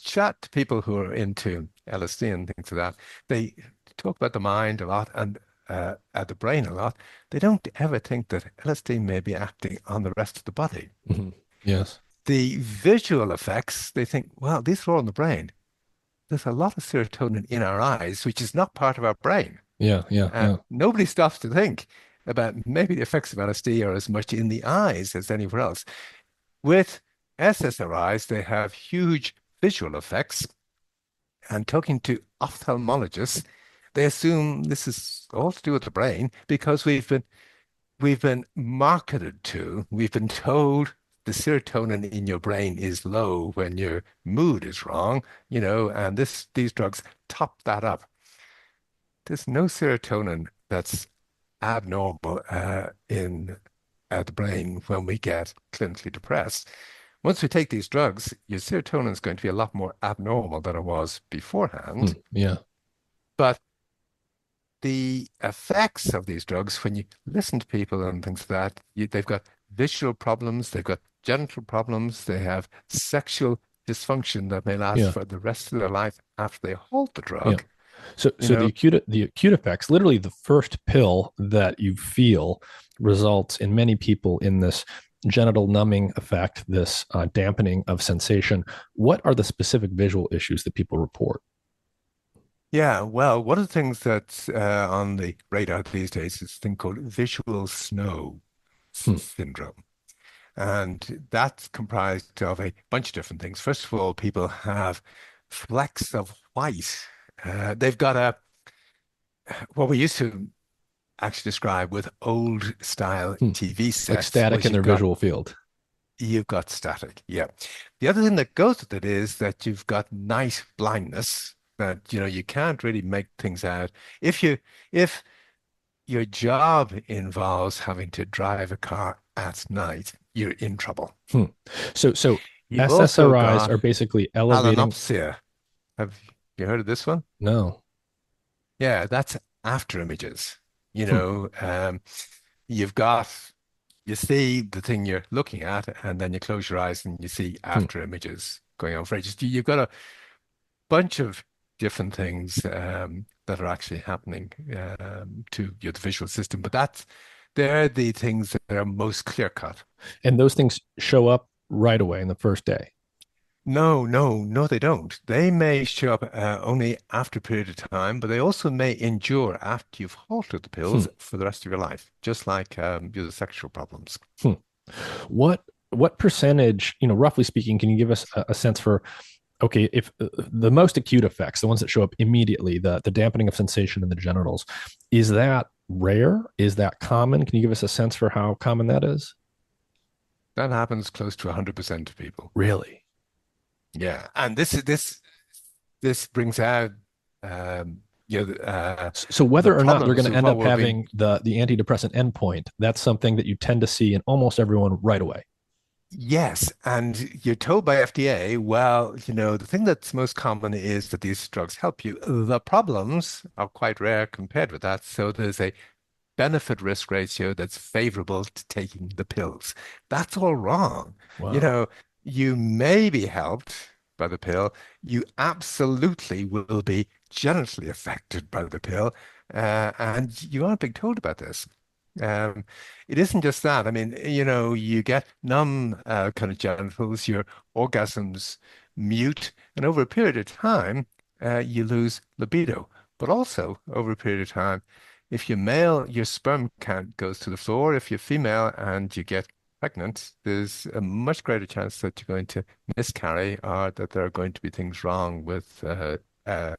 chat to people who are into LSD and things like that, they talk about the mind a lot and at the brain a lot. They don't ever think that LSD may be acting on the rest of the body. Mm-hmm. Yes. The visual effects, they think, well, these are all in the brain. There's a lot of serotonin in our eyes, which is not part of our brain. Yeah. Yeah. Yeah. Nobody stops to think about maybe the effects of LSD are as much in the eyes as anywhere else. With SSRIs, they have huge visual effects. And talking to ophthalmologists, they assume this is all to do with the brain because we've been marketed to, we've been told the serotonin in your brain is low when your mood is wrong, and these drugs top that up. There's no serotonin that's abnormal in the brain when we get clinically depressed. Once we take these drugs, your serotonin is going to be a lot more abnormal than it was beforehand. Mm. Yeah. But the effects of these drugs, when you listen to people and things like that, they've got visual problems, they've got genital problems, they have sexual dysfunction that may last Yeah. for the rest of their life after they halt the Yeah. drug. So you know? the acute effects, literally the first pill that you feel results in many people in this genital numbing effect, this dampening of sensation. What are the specific visual issues that people report? Yeah, well, one of the things that's on the radar these days is a thing called visual snow Hmm. syndrome. And that's comprised of a bunch of different things. First of all, people have flecks of white. They've got what we used to actually describe with old style Hmm. TV Like sets static was in their visual field. you've got static. Yeah. The other thing that goes with it is that you've got night blindness that you can't really make things out. If you if your job involves having to drive a car at night, you're in trouble. Hmm. So You've also SSRIs got are basically elevating. palinopsia. Have you heard of this one? No. Yeah, that's after images. You Hmm. know, um, you've got you see the thing you're looking at, and then you close your eyes and you see Hmm. after images going on for ages. You've got a bunch of different things that are actually happening to your visual system, but they're the things that are most clear cut. And those things show up right away in the first day. No, no, no, they don't. They may show up only after a period of time, but they also may endure after you've halted the Hmm. pills for the rest of your life, just like your sexual problems. Hmm. What what percentage, roughly speaking, can you give us a sense for, okay, if the most acute effects, the ones that show up immediately, the dampening of sensation in the genitals, is that rare? Is that common? Can you give us a sense for how common that is? That happens close to 100% of people. Really? Yeah, and this brings out um, So the whether or not they're going problems to of end what up we're being. having the antidepressant endpoint, that's something that you tend to see in almost everyone right away. Yes, and you're told by FDA, well, the thing that's most common is that these drugs help you. The problems are quite rare compared with that. So there's a benefit risk ratio that's favorable to taking the pills. That's all wrong. You Wow. know, you may be helped by the pill. You absolutely will be genitally affected by the pill. And you aren't being told about this. Um, it isn't just that. I mean, you get numb kind of genitals, your orgasms mute, and over a period of time, you lose libido. But also, over a period of time, if you're male, your sperm count goes to the floor. If you're female and you get pregnant, there's a much greater chance that you're going to miscarry or that there are going to be things wrong with uh, uh,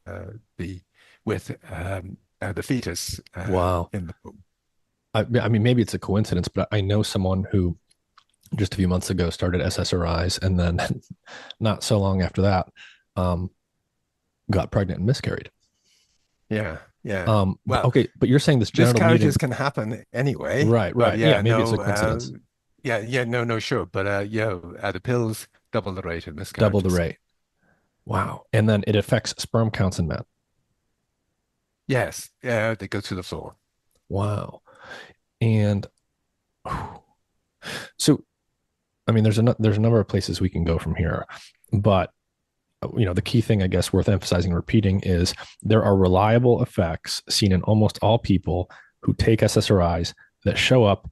the the fetus Wow. in the womb. I mean, maybe it's a coincidence, but I know someone who just a few months ago started SSRIs and then not so long after that um, got pregnant and miscarried. Yeah, yeah. Well, Okay, but you're saying this genital muting, miscarriages can happen anyway, right? but Right. Yeah, yeah, maybe it's a no, coincidence. no, sure, but the pills double the rate of Double the miscarriages. rate. Wow. And then it affects sperm counts in men. Yes, yeah, they go to the floor. Wow. And so, I mean, there's a number of places we can go from here, but the key thing I guess worth emphasizing and repeating is there are reliable effects seen in almost all people who take SSRIs that show up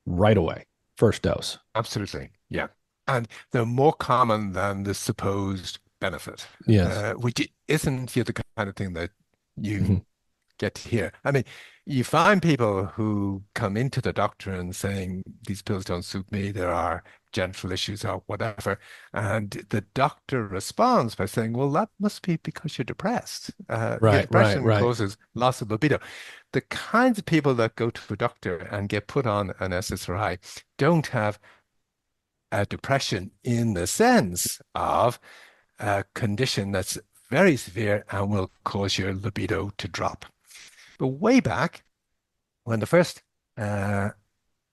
right away, first dose. Absolutely. Yeah. And they're more common than the supposed benefit, Yes. which isn't the kind of thing that you Mm-hmm. get to hear. I mean, you find people who come into the doctor and saying, these pills don't suit me, there are genital issues or whatever. And the doctor responds by saying, well, that must be because you're depressed. Right, right, Depression right. causes loss of libido. The kinds of people that go to a doctor and get put on an SSRI don't have depression in the sense of a condition that's very severe and will cause your libido to drop. But way back when the uh,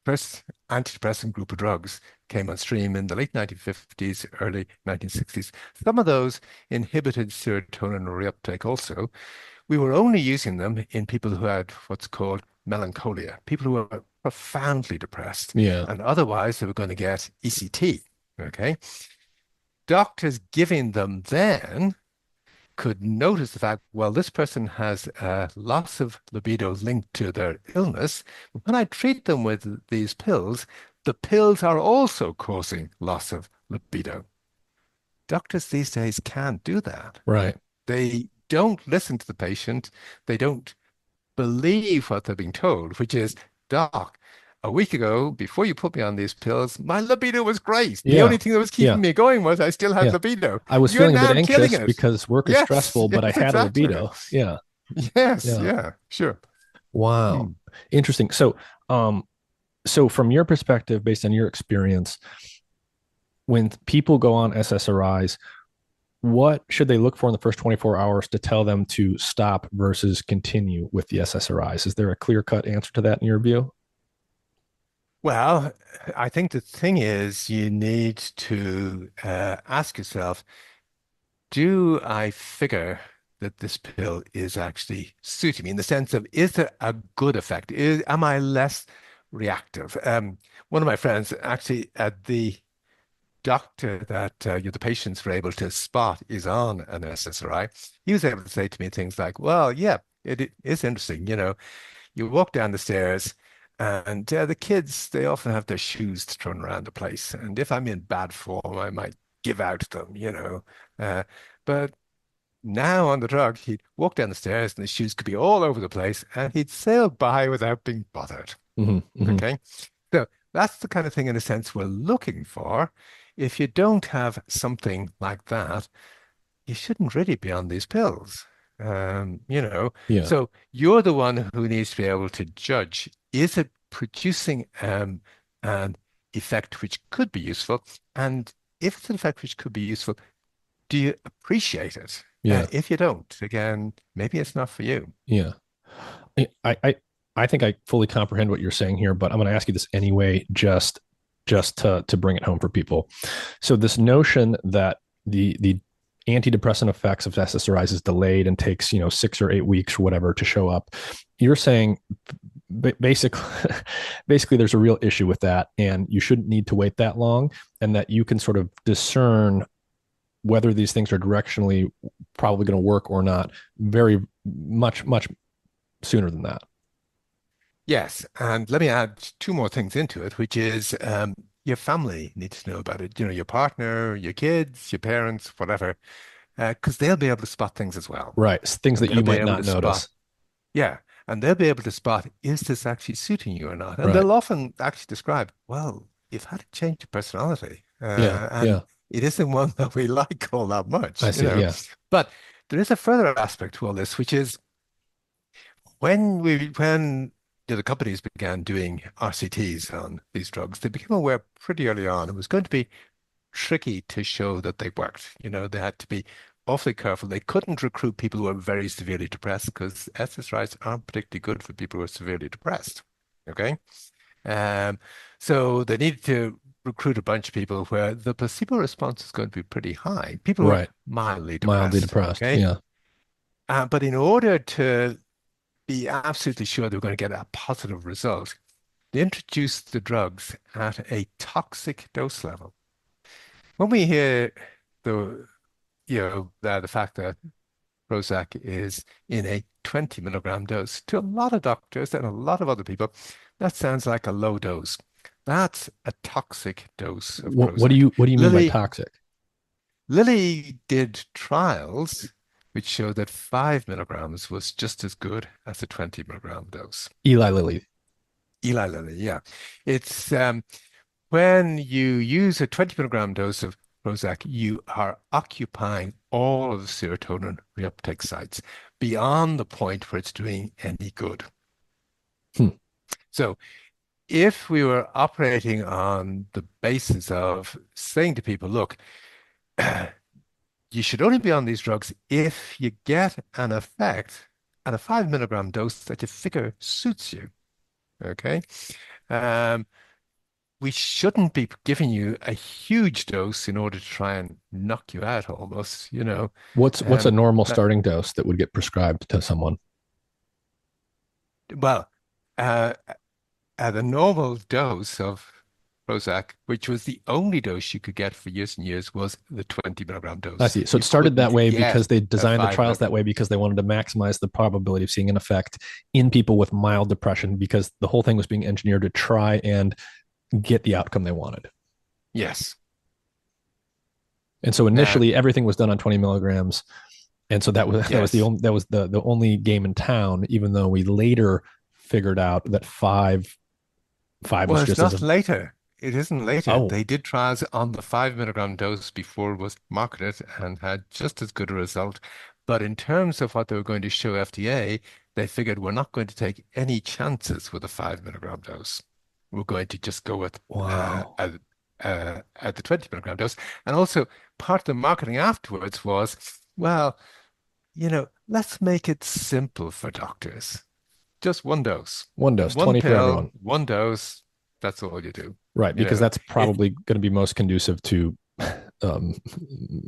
first antidepressant group of drugs came on stream in the late 1950s, early 1960s, some of those inhibited serotonin reuptake also. We were only using them in people who had what's called melancholia, people who were profoundly depressed, Yeah. and otherwise they were going to get ECT. Okay. Doctors giving them then could notice the fact, well, this person has loss of libido linked to their illness. When I treat them with these pills, the pills are also causing loss of libido. Doctors these days can't do that. Right. They don't listen to the patient. They don't believe what they're being told, which is, Doc, a week ago, before you put me on these pills, my libido was great. The Yeah. only thing that was Yeah. keeping me going was I still had Yeah. libido. I was You're feeling a bit now killing anxious it. because work is Yes, stressful, but I yes, had a exactly. libido. Yeah. Yes, Yeah. yeah, sure. Wow. Mm. Interesting. Um, so from your perspective, based on your experience, when people go on SSRIs, what should they look for in the first 24 hours to tell them to stop versus continue with the SSRIs? Is there a clear-cut answer to that in your view? Well, I think the thing is you need to ask yourself, do I figure that this pill is actually suiting me in the sense of, is there a good effect? Am I less reactive? One of my friends actually at the doctor that the patients were able to spot is on an SSRI. He was able to say to me things like, well, yeah, it is interesting. You walk down the stairs and the kids, they often have their shoes thrown around the place. And if I'm in bad form, I might give out to them. Uh, but now on the drug, he'd walk down the stairs and the shoes could be all over the place and he'd sail by without being bothered. Mm-hmm, mm-hmm. Okay. So that's the kind of thing, in a sense, we're looking for. If you don't have something like that, you shouldn't really be on these pills. Yeah. So you're the one who needs to be able to judge, is it producing an effect which could be useful? And if it's an effect which could be useful, do you appreciate it? Yeah. If you don't, again, maybe it's not for you. Yeah. I, I, I think I fully comprehend what you're saying here, but I'm going to ask you this anyway, just to bring it home for people. So this notion that the antidepressant effects of SSRIs is delayed and takes 6 or 8 weeks or whatever to show up. You're saying basically basically there's a real issue with that, and you shouldn't need to wait that long, and that you can sort of discern whether these things are directionally probably going to work or not very much sooner than that. Yes, and let me add two more things into it, which is your family needs to know about it. Your partner, your kids, your parents, whatever, because they'll be able to spot things as well. Right. Things And that they'll you be might able not to spot, notice. yeah, and they'll be able to spot, is this actually suiting you or not? And Right. they'll often actually describe, well, you've had a change of personality, Yeah. and Yeah. it isn't one that we like all that I much. see. Yeah. But there is a further aspect to all this, which is when the companies began doing RCTs on these drugs, they became aware pretty early on it was going to be tricky to show that they worked. They had to be awfully careful. They couldn't recruit people who were very severely depressed because SSRIs aren't particularly good for people who are severely depressed. Okay. Um, so they needed to recruit a bunch of people where the placebo response is going to be pretty high. People who are Right. mildly Mildly depressed. depressed. Okay. Yeah. But in order to be absolutely sure they were going to get a positive result, they introduced the drugs at a toxic dose level. When we hear the fact that Prozac is in a 20 milligram dose, to a lot of doctors and a lot of other people, that sounds like a low dose. That's a toxic dose of What do Prozac. you mean by Lilly toxic? Lilly did trials which showed that 5 milligrams was just as good as a 20 milligram dose. Eli Lilly. Eli Lilly, yeah. It's when you use a 20 milligram dose of Prozac, you are occupying all of the serotonin reuptake sites beyond the point where it's doing any good. Hmm. So if we were operating on the basis of saying to people, look, you should only be on these drugs if you get an effect at a 5 milligram dose that you figure suits you. Okay. Um, we shouldn't be giving you a huge dose in order to try and knock you out almost. What's a Um, normal that, starting dose that would get prescribed to someone? well, uh, at a normal dose of Prozac, which was the only dose you could get for years and years, was the 20 milligram I dose. see. So it You started that couldn't way get because they a designed the 5 trials that milligram. way because they wanted to maximize the probability of seeing an effect in people with mild depression because the whole thing was being engineered to try and get the outcome they wanted. Yes. And so Now, initially everything was done on 20 milligrams. And so yes. that was the only game in town, even though we later figured out that five was Well, it's just as not a later. It isn't later. oh They did trials on the 5 milligram dose before it was marketed and had just as good a result. But in terms of what they were going to show FDA, they figured we're not going to take any chances with a 5 milligram dose. We're going to just go with wow. at the 20 milligram dose. And also, part of the marketing afterwards was, well, let's make it simple for doctors. Just one dose. One dose, One 20 for everyone. pill, one dose. That's all you do. Right, You because know, that's it probably going to be most conducive to um,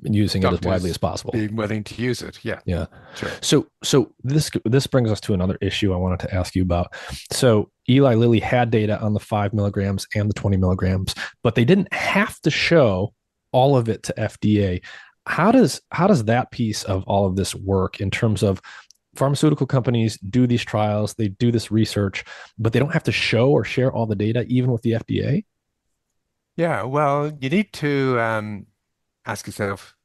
using it as widely as doctors possible. being willing to use it. Yeah, Yeah. sure. So this brings us to another issue I wanted to ask you about. So Eli Lilly had data on the 5 milligrams and the 20 milligrams, but they didn't have to show all of it to FDA. How does that piece of all of this work in terms of pharmaceutical companies do these trials, they do this research, but they don't have to show or share all the data even with the FDA? Yeah, well, you need to ask yourself,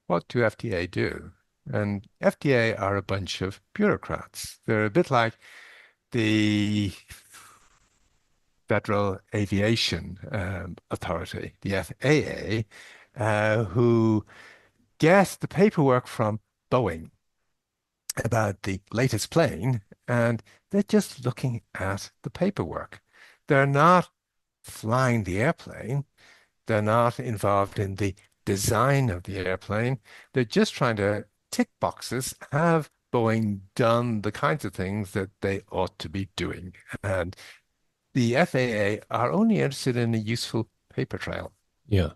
what do FDA do? And FDA are a bunch of bureaucrats. They're a bit like the Federal Aviation Authority, the FAA, who get the paperwork from Boeing about the latest plane, and they're just looking at the paperwork. They're not flying the airplane. They're not involved in the design of the airplane. They're just trying to tick boxes, have Boeing done the kinds of things that they ought to be doing. And the FAA are only interested in a useful paper trail. Yeah.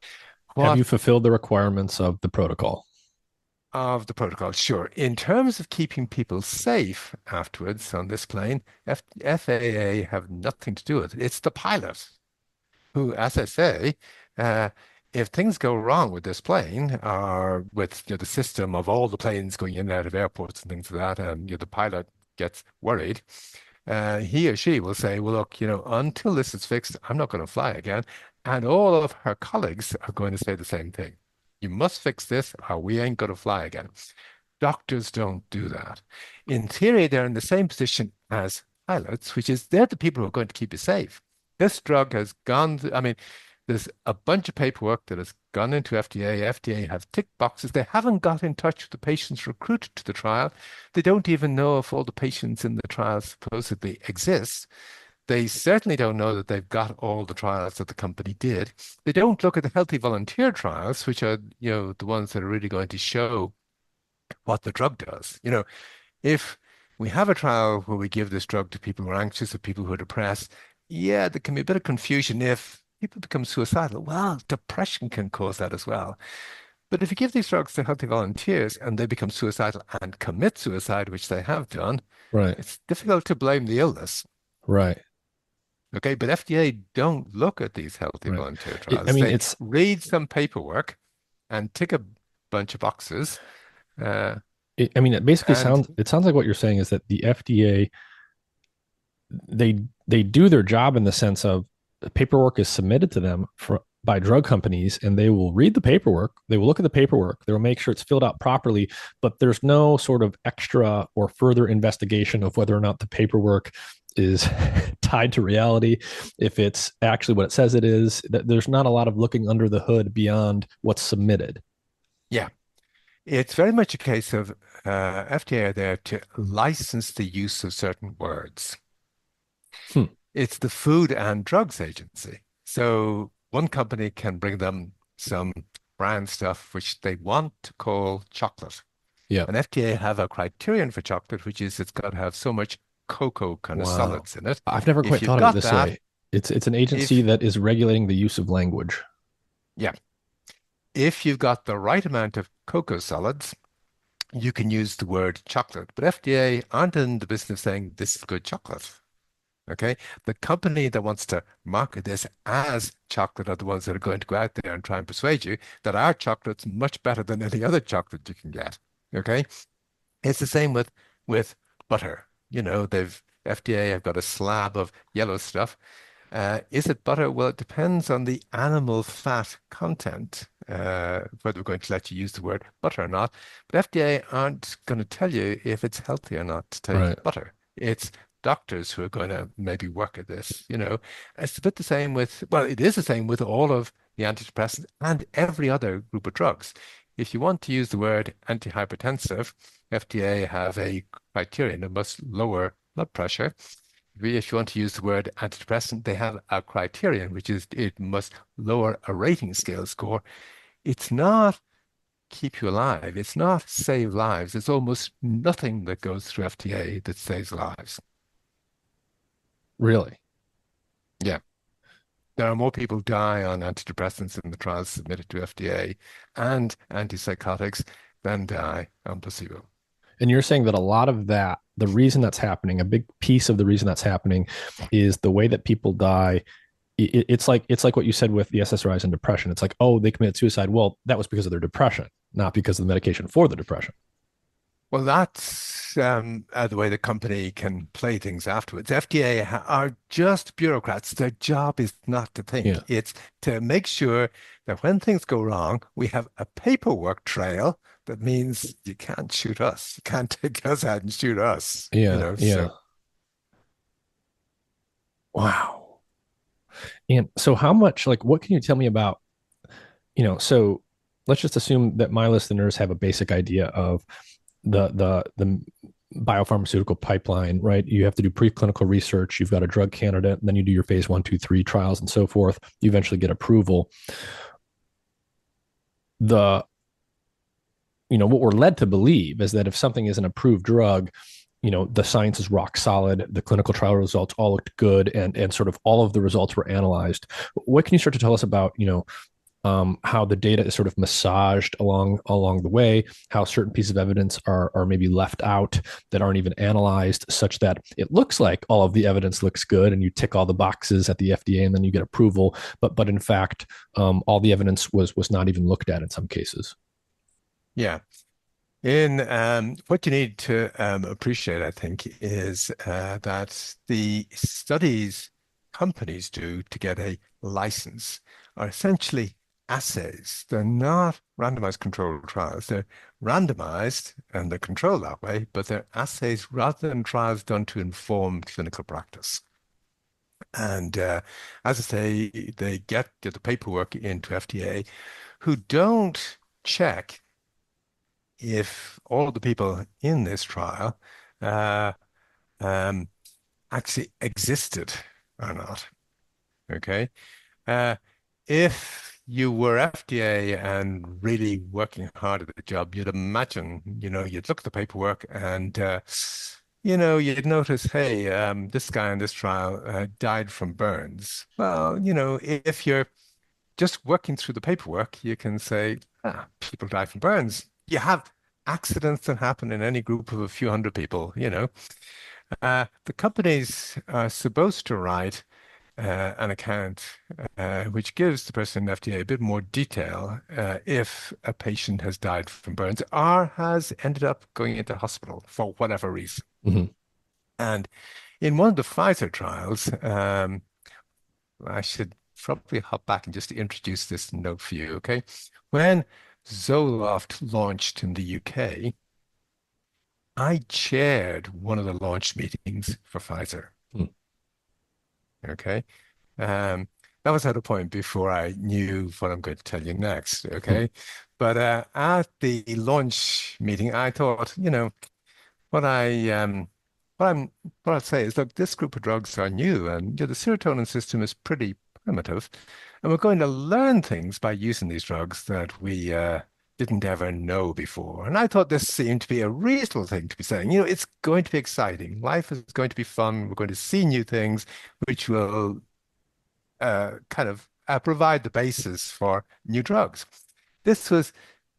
Have you What fulfilled the requirements of the protocol? of the protocol? Sure. In terms of keeping people safe afterwards on this plane, FAA have nothing to do with it. It's the pilot who, as I say, uh, if things go wrong with this plane or with the system of all the planes going in and out of airports and things like that, and the pilot gets worried, he or she will say, well, look, until this is fixed, I'm not going to fly again. And all of her colleagues are going to say the same thing. You must fix this or we ain't going to fly again. Doctors don't do that. In theory, they're in the same position as pilots, which is they're the people who are going to keep you safe. This drug has gone, I mean, there's a bunch of paperwork that has gone into FDA. FDA have ticked boxes. They haven't got in touch with the patients recruited to the trial. They don't even know if all the patients in the trial supposedly exist. They certainly don't know that they've got all the trials that the company did. They don't look at the healthy volunteer trials, which are, the ones that are really going to show what the drug does. If we have a trial where we give this drug to people who are anxious or people who are depressed, yeah, there can be a bit of confusion if people become suicidal. Well, depression can cause that as well. But if you give these drugs to healthy volunteers and they become suicidal and commit suicide, which they have done, Right. it's difficult to blame the illness. Right. Okay, but FDA don't look at these healthy Right. volunteer I trials. mean, They it's read some paperwork and tick a bunch of boxes. Uh, I mean, it basically and sounds like what you're saying is that the FDA they do their job in the sense of the paperwork is submitted to them by drug companies and they will read the paperwork, they will look at the paperwork, they will make sure it's filled out properly, but there's no sort of extra or further investigation of whether or not the paperwork is tied to reality, if it's actually what it says it is. There's not a lot of looking under the hood beyond what's submitted. yeah, it's very much a case of FDA are there to license the use of certain words. Hmm. It's the Food and Drugs Agency. So one company can bring them some brand stuff which they want to call chocolate. Yeah. And FDA have a criterion for chocolate, which is it's got to have so much cocoa kind of Wow. solids in it. I've never If quite you've thought of it got this that, way. It's an agency if that is regulating the use of language. yeah, if you've got the right amount of cocoa solids, you can use the word chocolate. But FDA aren't in the business of saying this is good chocolate. Okay. The company that wants to market this as chocolate are the ones that are going to go out there and try and persuade you that our chocolate's much better than any other chocolate you can get. Okay. It's the same with butter. They've FDA have got a slab of yellow stuff. Is it butter? Well, it depends on the animal fat content, whether we're going to let you use the word butter or not. But FDA aren't going to tell you if it's healthy or not to take Right. butter. It's doctors who are going to maybe work at this. It's a bit the same with, well, it is the same with all of the antidepressants and every other group of drugs. If you want to use the word antihypertensive, FDA have a criterion. It must lower blood pressure. If you want to use the word antidepressant, they have a criterion, which is it must lower a rating scale score. It's not keep you alive. It's not save lives. It's almost nothing that goes through FDA that saves lives. Really. Yeah. There are more people die on antidepressants in the trials submitted to FDA and antipsychotics than die on placebo. And you're saying that a lot of that, the reason that's happening, a big piece of the reason that's happening is the way that people die. It's like what you said with the SSRIs and depression. It's like, oh, they committed suicide. Well, that was because of their depression, not because of the medication for the depression. Well, that's the way the company can play things afterwards. FDA are just bureaucrats. Their job is not to think. Yeah. It's to make sure that when things go wrong, we have a paperwork trail that means you can't shoot us. You can't take us out and shoot us, Yeah. Yeah. so Wow. And so how much, like, what can you tell me about, so let's just assume that my listeners have a basic idea of the biopharmaceutical pipeline, right? You have to do preclinical research, you've got a drug candidate, then you do your phase 1, 2, 3 trials and so forth. You eventually get approval. The what we're led to believe is that if something is an approved drug, the science is rock solid, the clinical trial results all looked good, and sort of all of the results were analyzed. What can you start to tell us about how the data is sort of massaged along the way, how certain pieces of evidence are maybe left out that aren't even analyzed, such that it looks like all of the evidence looks good and you tick all the boxes at the FDA and then you get approval, but in fact, all the evidence was not even looked at in some cases. yeah. In what you need to appreciate, I think, is that the studies companies do to get a license are essentially assays. They're not randomized controlled trials. They're randomized and they're controlled that way, but they're assays rather than trials done to inform clinical practice. And as I say, they get the paperwork into FDA who don't check if all of the people in this trial uh, um, actually existed or not. Okay. Uh, if you were FDA and really working hard at the job, you'd imagine, you'd look at the paperwork and, you'd notice, hey, this guy in this trial died from burns. Well, if you're just working through the paperwork, you can say, people die from burns. You have accidents that happen in any group of a few hundred people. The companies are supposed to write an account which gives the person in FDA a bit more detail if a patient has died from burns or has ended up going into hospital for whatever reason. Mm-hmm. And in one of the Pfizer trials, I should probably hop back and just introduce this note for you, okay? When Zoloft launched in the UK, I chaired one of the launch meetings for Pfizer. Okay. Um, that was at a point before I knew what I'm going to tell you next. Mm-hmm. Okay. But at the launch meeting, I thought, what I what I'm what I'd say is, look, this group of drugs are new, and the serotonin system is pretty primitive, and we're going to learn things by using these drugs that we didn't ever know before. And I thought this seemed to be a reasonable thing to be saying. It's going to be exciting. Life is going to be fun. We're going to see new things, which will kind of provide the basis for new drugs. This was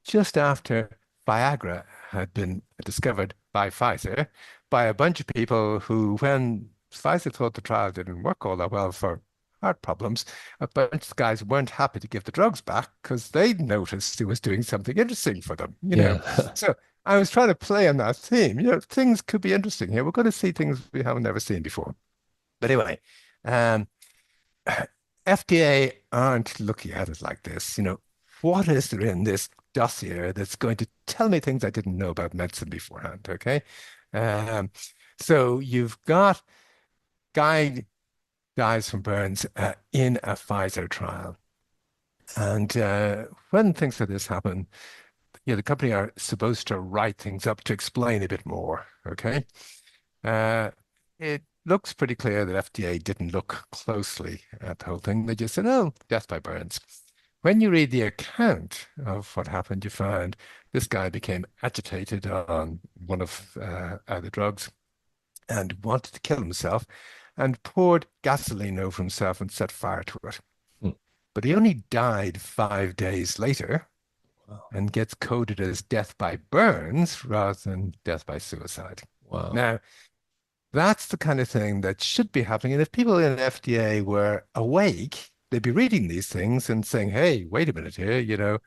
just after Viagra had been discovered by Pfizer by a bunch of people who, when Pfizer thought the trial didn't work all that well for heart problems. A bunch of guys weren't happy to give the drugs back because they'd noticed it was doing something interesting for them, you know. Yeah. So I was trying to play on that theme. You know, things could be interesting here. We're going to see things we haven't ever seen before. But anyway, um, FDA aren't looking at it like this. You know, what is there in this dossier that's going to tell me things I didn't know about medicine beforehand? Okay. Um, so you've got guy dies from burns in a Pfizer trial. And when things like this happen, you know, the company are supposed to write things up to explain a bit more. Okay. Uh, it looks pretty clear that FDA didn't look closely at the whole thing. They just said, oh, death by burns. When you read the account of what happened, you find this guy became agitated on one of the drugs and wanted to kill himself and poured gasoline over himself and set fire to it. Hmm. But he only died 5 days later Wow. and gets coded as death by burns rather than death by suicide. Wow. Now, that's the kind of thing that should be happening. And if people in FDA were awake, they'd be reading these things and saying, hey, wait a minute here, you know,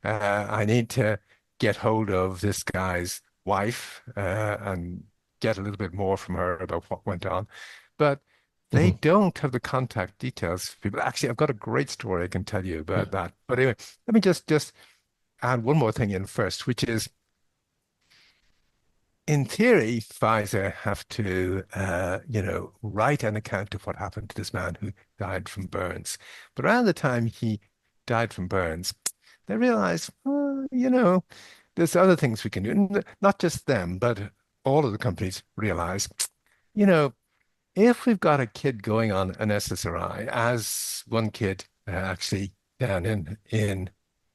I need to get hold of this guy's wife and get a little bit more from her about what went on. But they Hmm. don't have the contact details for people. Actually, I've got a great story I can tell you Yeah. about that. But anyway, let me just add one more thing in first, which is in theory, Pfizer have to, you know, write an account of what happened to this man who died from burns. But around the time he died from burns, they realized, oh, you know, there's other things we can do. And not just them, but all of the companies realize, you know, if we've got a kid going on an SSRI, as one kid actually down in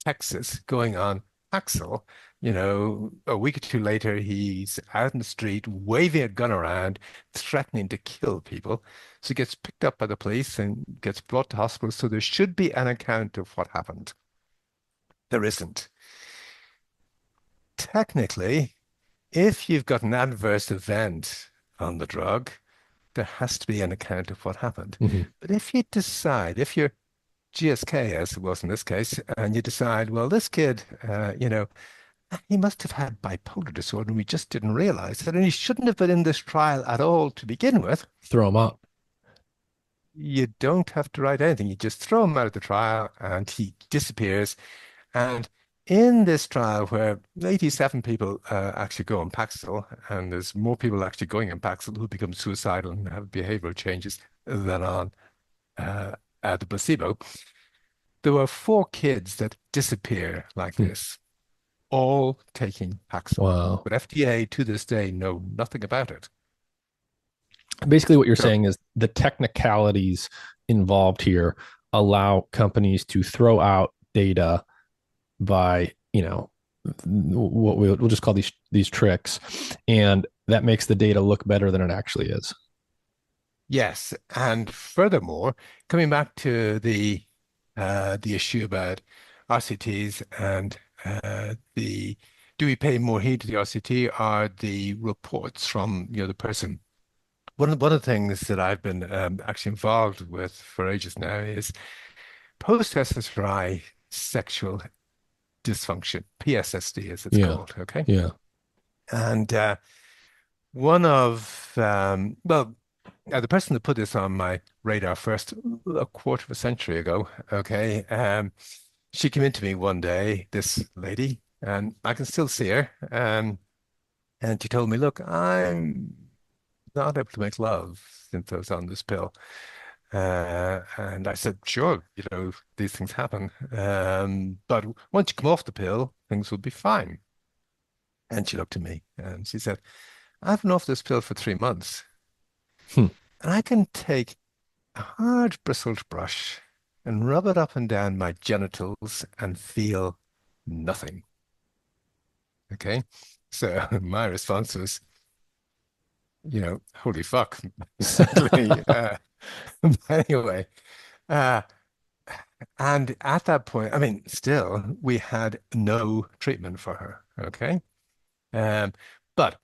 Texas going on Paxil, you know, a week or two later, he's out in the street waving a gun around, threatening to kill people. So he gets picked up by the police and gets brought to hospital. So there should be an account of what happened. There isn't. Technically, if you've got an adverse event on the drug, there has to be an account of what happened. Hmm. But if you decide, if you're GSK, as it was in this case, and you decide, well, this kid, you know, he must have had bipolar disorder and we just didn't realize it, and he shouldn't have been in this trial at all to begin with, Throw them out. you don't have to write anything. You just throw him out of the trial and he disappears. And in this trial, where 87 people actually go on Paxil, and there's more people actually going on Paxil who become suicidal and have behavioral changes than on uh, the placebo, there were 4 kids that disappear like Hmm. this, all taking Paxil. Wow. But FDA to this day know nothing about it. Basically, what you're So saying is the technicalities involved here allow companies to throw out data by, you know, what we'll just call these tricks, and that makes the data look better than it actually is. yes, and furthermore, coming back to the issue about RCTs and the do we pay more heed to the RCT are the reports from the person. One of the things that I've been actually involved with for ages now is post-SSRI sexual dysfunction, PSSD as it's Yeah. called. Okay, Yeah. and one of the person that put this on my radar first a quarter of a century ago. Okay, she came into me one day, this lady, and I can still see her. And she told me, "Look, I'm not able to make love since I was on this pill." And I said, "Sure, these things happen. But once you come off the pill, things will be fine." And she looked at me and she said, "I've been off this pill for 3 months, Hmm. and I can take a hard bristled brush and rub it up and down my genitals and feel nothing." Okay. So my response was, holy fuck, basically. Anyway, uh, and at that point, I mean, still, we had no treatment for her. Okay. Um, but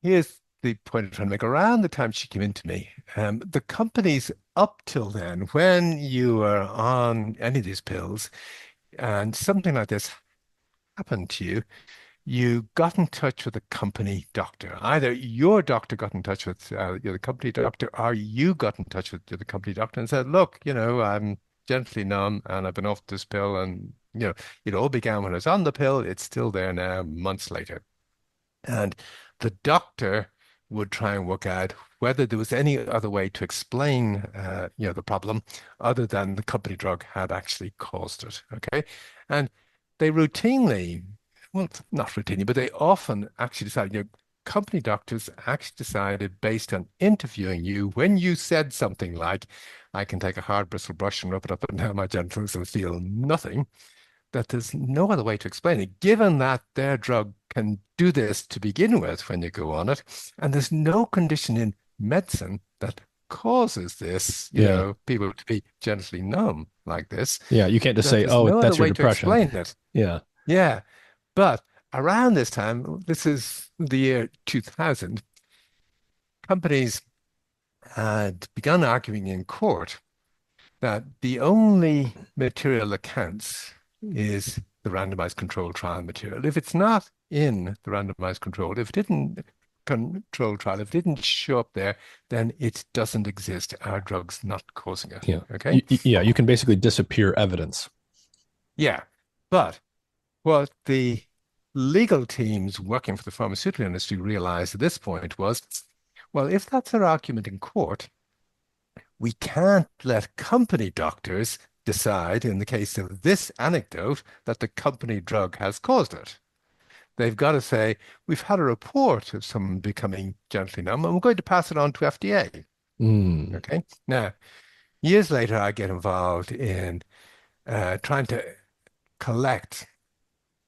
here's the point I'm trying to make. Around the time she came into me, the companies up till then, when you were on any of these pills and something like this happened to you, you got in touch with a company doctor. Either your doctor got in touch with the company doctor, or you got in touch with the company doctor and said, "Look, I'm gently numb and I've been off this pill, and it all began when I was on the pill. It's still there now, months later." And the doctor would try and work out whether there was any other way to explain, the problem other than the company drug had actually caused it. Okay. And they routinely, well, not routinely, but they often actually decided, company doctors actually decided based on interviewing you when you said something like, "I can take a hard bristle brush and rub it up and down my genitals and feel nothing," that there's no other way to explain it, given that their drug can do this to begin with when you go on it, and there's no condition in medicine that causes this, Yeah. people to be gently numb like this, Yeah. You can't just that say, there's oh, no other that's your way to depression. explain it. Yeah. Yeah. But around this time, this is the year 2000, companies had begun arguing in court that the only material that counts is the randomized controlled trial material. If it's not in the randomized control, if it didn't control trial, if it didn't show up there, then it doesn't exist. Our drug's not causing it. Yeah. Okay. Yeah. You can basically disappear evidence. Yeah. But what the legal teams working for the pharmaceutical industry realized at this point was, well, if that's our argument in court, we can't let company doctors decide, in the case of this anecdote, that the company drug has caused it. They've got to say, we've had a report of someone becoming gently numb, and we're going to pass it on to FDA. Mm. Okay. Now, years later, I get involved in trying to collect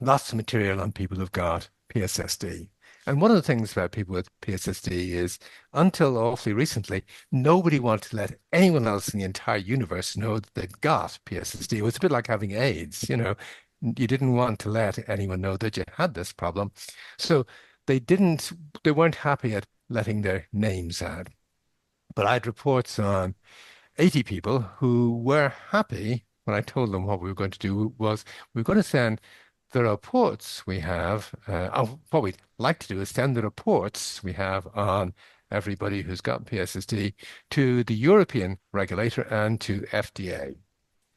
lots of material on people who've got PSSD. And one of the things about people with PSSD is, until awfully recently, nobody wanted to let anyone else in the entire universe know that they'd got PSSD. It was a bit like having AIDS, You didn't want to let anyone know that you had this problem. So they weren't happy at letting their names out. But I had reports on 80 people who were happy when I told them what we were going to do was we were going to send the reports we have. What we'd like to do is send the reports we have on everybody who's got PSSD to the European regulator and to FDA.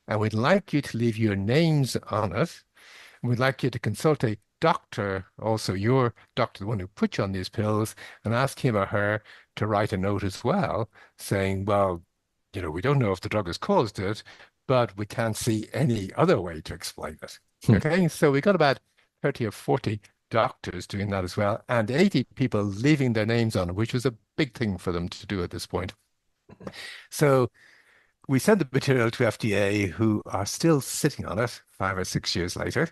And we'd like you to leave your names on it. And we'd like you to consult a doctor, also your doctor, the one who put you on these pills, and ask him or her to write a note as well, saying, well, we don't know if the drug has caused it, but we can't see any other way to explain it. Okay, so we got about 30 or 40 doctors doing that as well, and 80 people leaving their names on it, which was a big thing for them to do at this point. So we sent the material to FDA, who are still sitting on it 5 or 6 years later.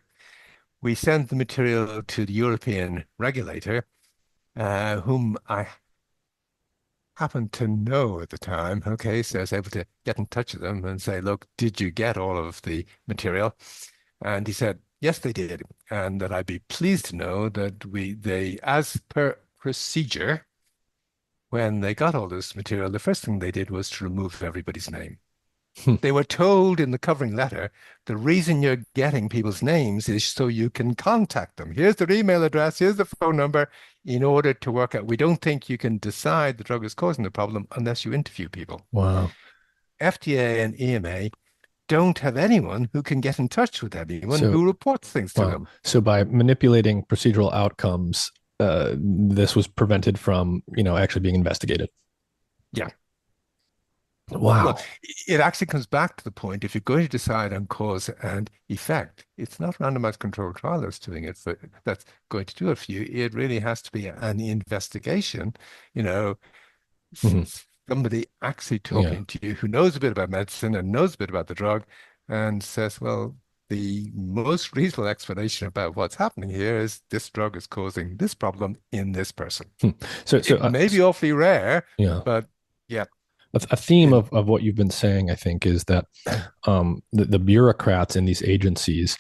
We sent the material to the European regulator, whom I happened to know at the time. Okay, so I was able to get in touch with them and say, look, did you get all of the material? And he said, yes, they did. And that I'd be pleased to know that they, as per procedure, when they got all this material, the first thing they did was to remove everybody's name. They were told in the covering letter, the reason you're getting people's names is so you can contact them. Here's their email address, here's the phone number, in order to work out. We don't think you can decide the drug is causing the problem unless you interview people. Wow. FDA and EMA don't have anyone who can get in touch with anyone who reports things to them. So by manipulating procedural outcomes, this was prevented from, actually being investigated. Yeah. Wow. Well, it actually comes back to the point, if you're going to decide on cause and effect, it's not randomized controlled trial that's doing it that's going to do it for you. It really has to be an investigation, somebody actually talking to you who knows a bit about medicine and knows a bit about the drug and says, well, the most reasonable explanation about what's happening here is this drug is causing this problem in this person. So it may be awfully rare, but yeah. A theme of what you've been saying, I think, is that the bureaucrats in these agencies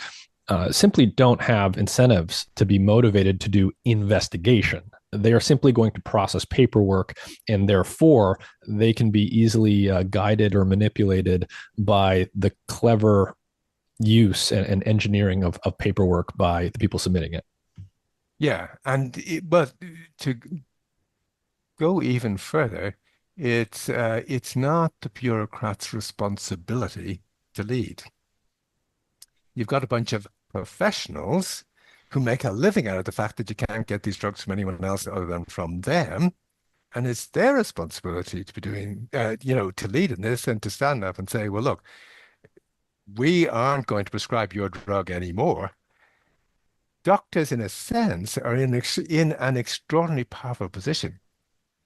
simply don't have incentives to be motivated to do investigation. they are simply going to process paperwork, and therefore they can be easily guided or manipulated by the clever use and engineering of paperwork by the people submitting it. Yeah, but to go even further, it's not the bureaucrat's responsibility to lead. You've got a bunch of professionals who make a living out of the fact that you can't get these drugs from anyone else other than from them. And it's their responsibility to be doing, to lead in this and to stand up and say, well, look, we aren't going to prescribe your drug anymore. Doctors, in a sense, are in an extraordinarily powerful position.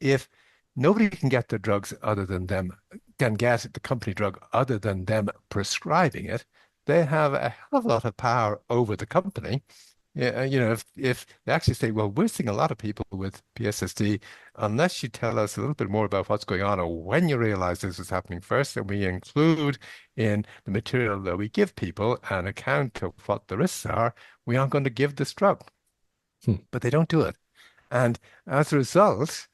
If nobody can get the drugs other than them, can get the company drug other than them prescribing it, they have a hell of a lot of power over the company. Yeah, if they actually say, well, we're seeing a lot of people with PSSD, unless you tell us a little bit more about what's going on or when you realize this is happening first, and we include in the material that we give people an account of what the risks are, we aren't going to give this drug. But they don't do it. And as a result,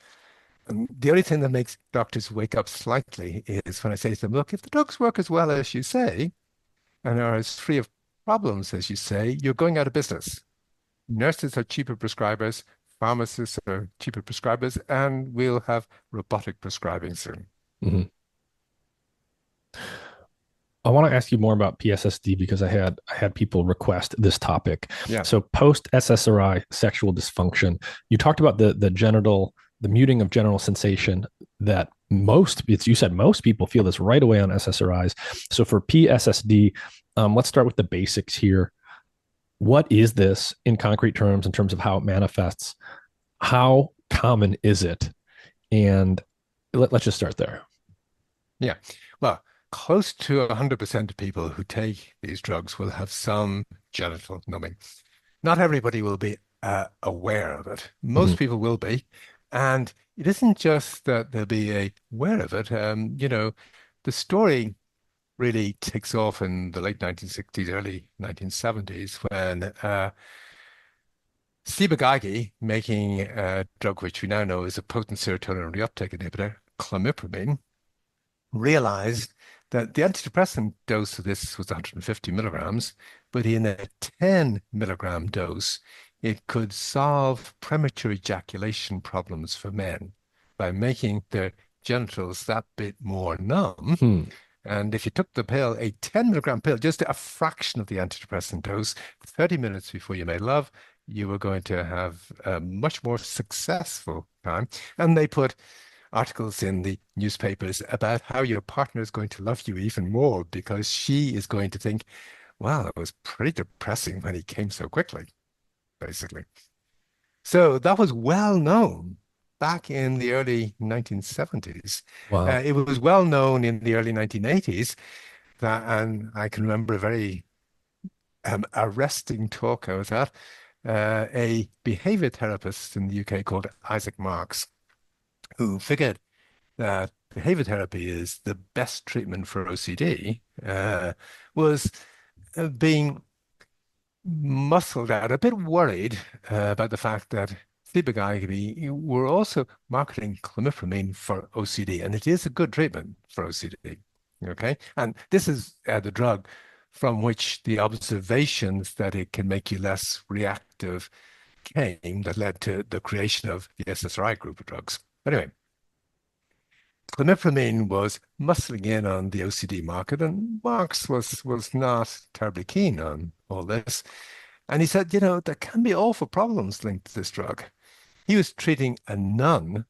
the only thing that makes doctors wake up slightly is when I say to them, look, if the drugs work as well as you say and are as free of problems as you say, you're going out of business. Nurses are cheaper prescribers, pharmacists are cheaper prescribers, and we'll have robotic prescribing soon. Mm-hmm. I want to ask you more about PSSD because I had people request this topic. Yeah. So post SSRI sexual dysfunction, you talked about the muting of general sensation that you said most people feel this right away on SSRIs. So for PSSD, let's start with the basics here. What is this in concrete terms, in terms of how it manifests? How common is it? And let's just start there. Yeah. Well, close to 100% of people who take these drugs will have some genital numbing. Not everybody will be aware of it. Most people will be. And it isn't just that they'll be aware of it. The story really takes off in the late 1960s, early 1970s, when Ciba-Geigy, making a drug which we now know is a potent serotonin reuptake inhibitor, clomipramine, realized that the antidepressant dose of this was 150 milligrams, but in a 10 milligram dose, it could solve premature ejaculation problems for men by making their genitals that bit more numb. And if you took the pill, a 10 milligram pill, just a fraction of the antidepressant dose, 30 minutes before you made love, you were going to have a much more successful time. And they put articles in the newspapers about how your partner is going to love you even more because she is going to think, wow, it was pretty depressing when he came so quickly, basically. So that was well known back in the early 1970s. Wow. It was well known in the early 1980s and I can remember a very arresting talk I was at, a behavior therapist in the UK called Isaac Marks, who figured that behavior therapy is the best treatment for OCD, was being muscled out, a bit worried about the fact that Ciba-Geigy were also marketing clomipramine for OCD, and it is a good treatment for OCD. Okay, and this is the drug from which the observations that it can make you less reactive came that led to the creation of the SSRI group of drugs. Anyway, clomipramine was muscling in on the OCD market, and Marx was not terribly keen on all this. And he said, there can be awful problems linked to this drug. He was treating a nun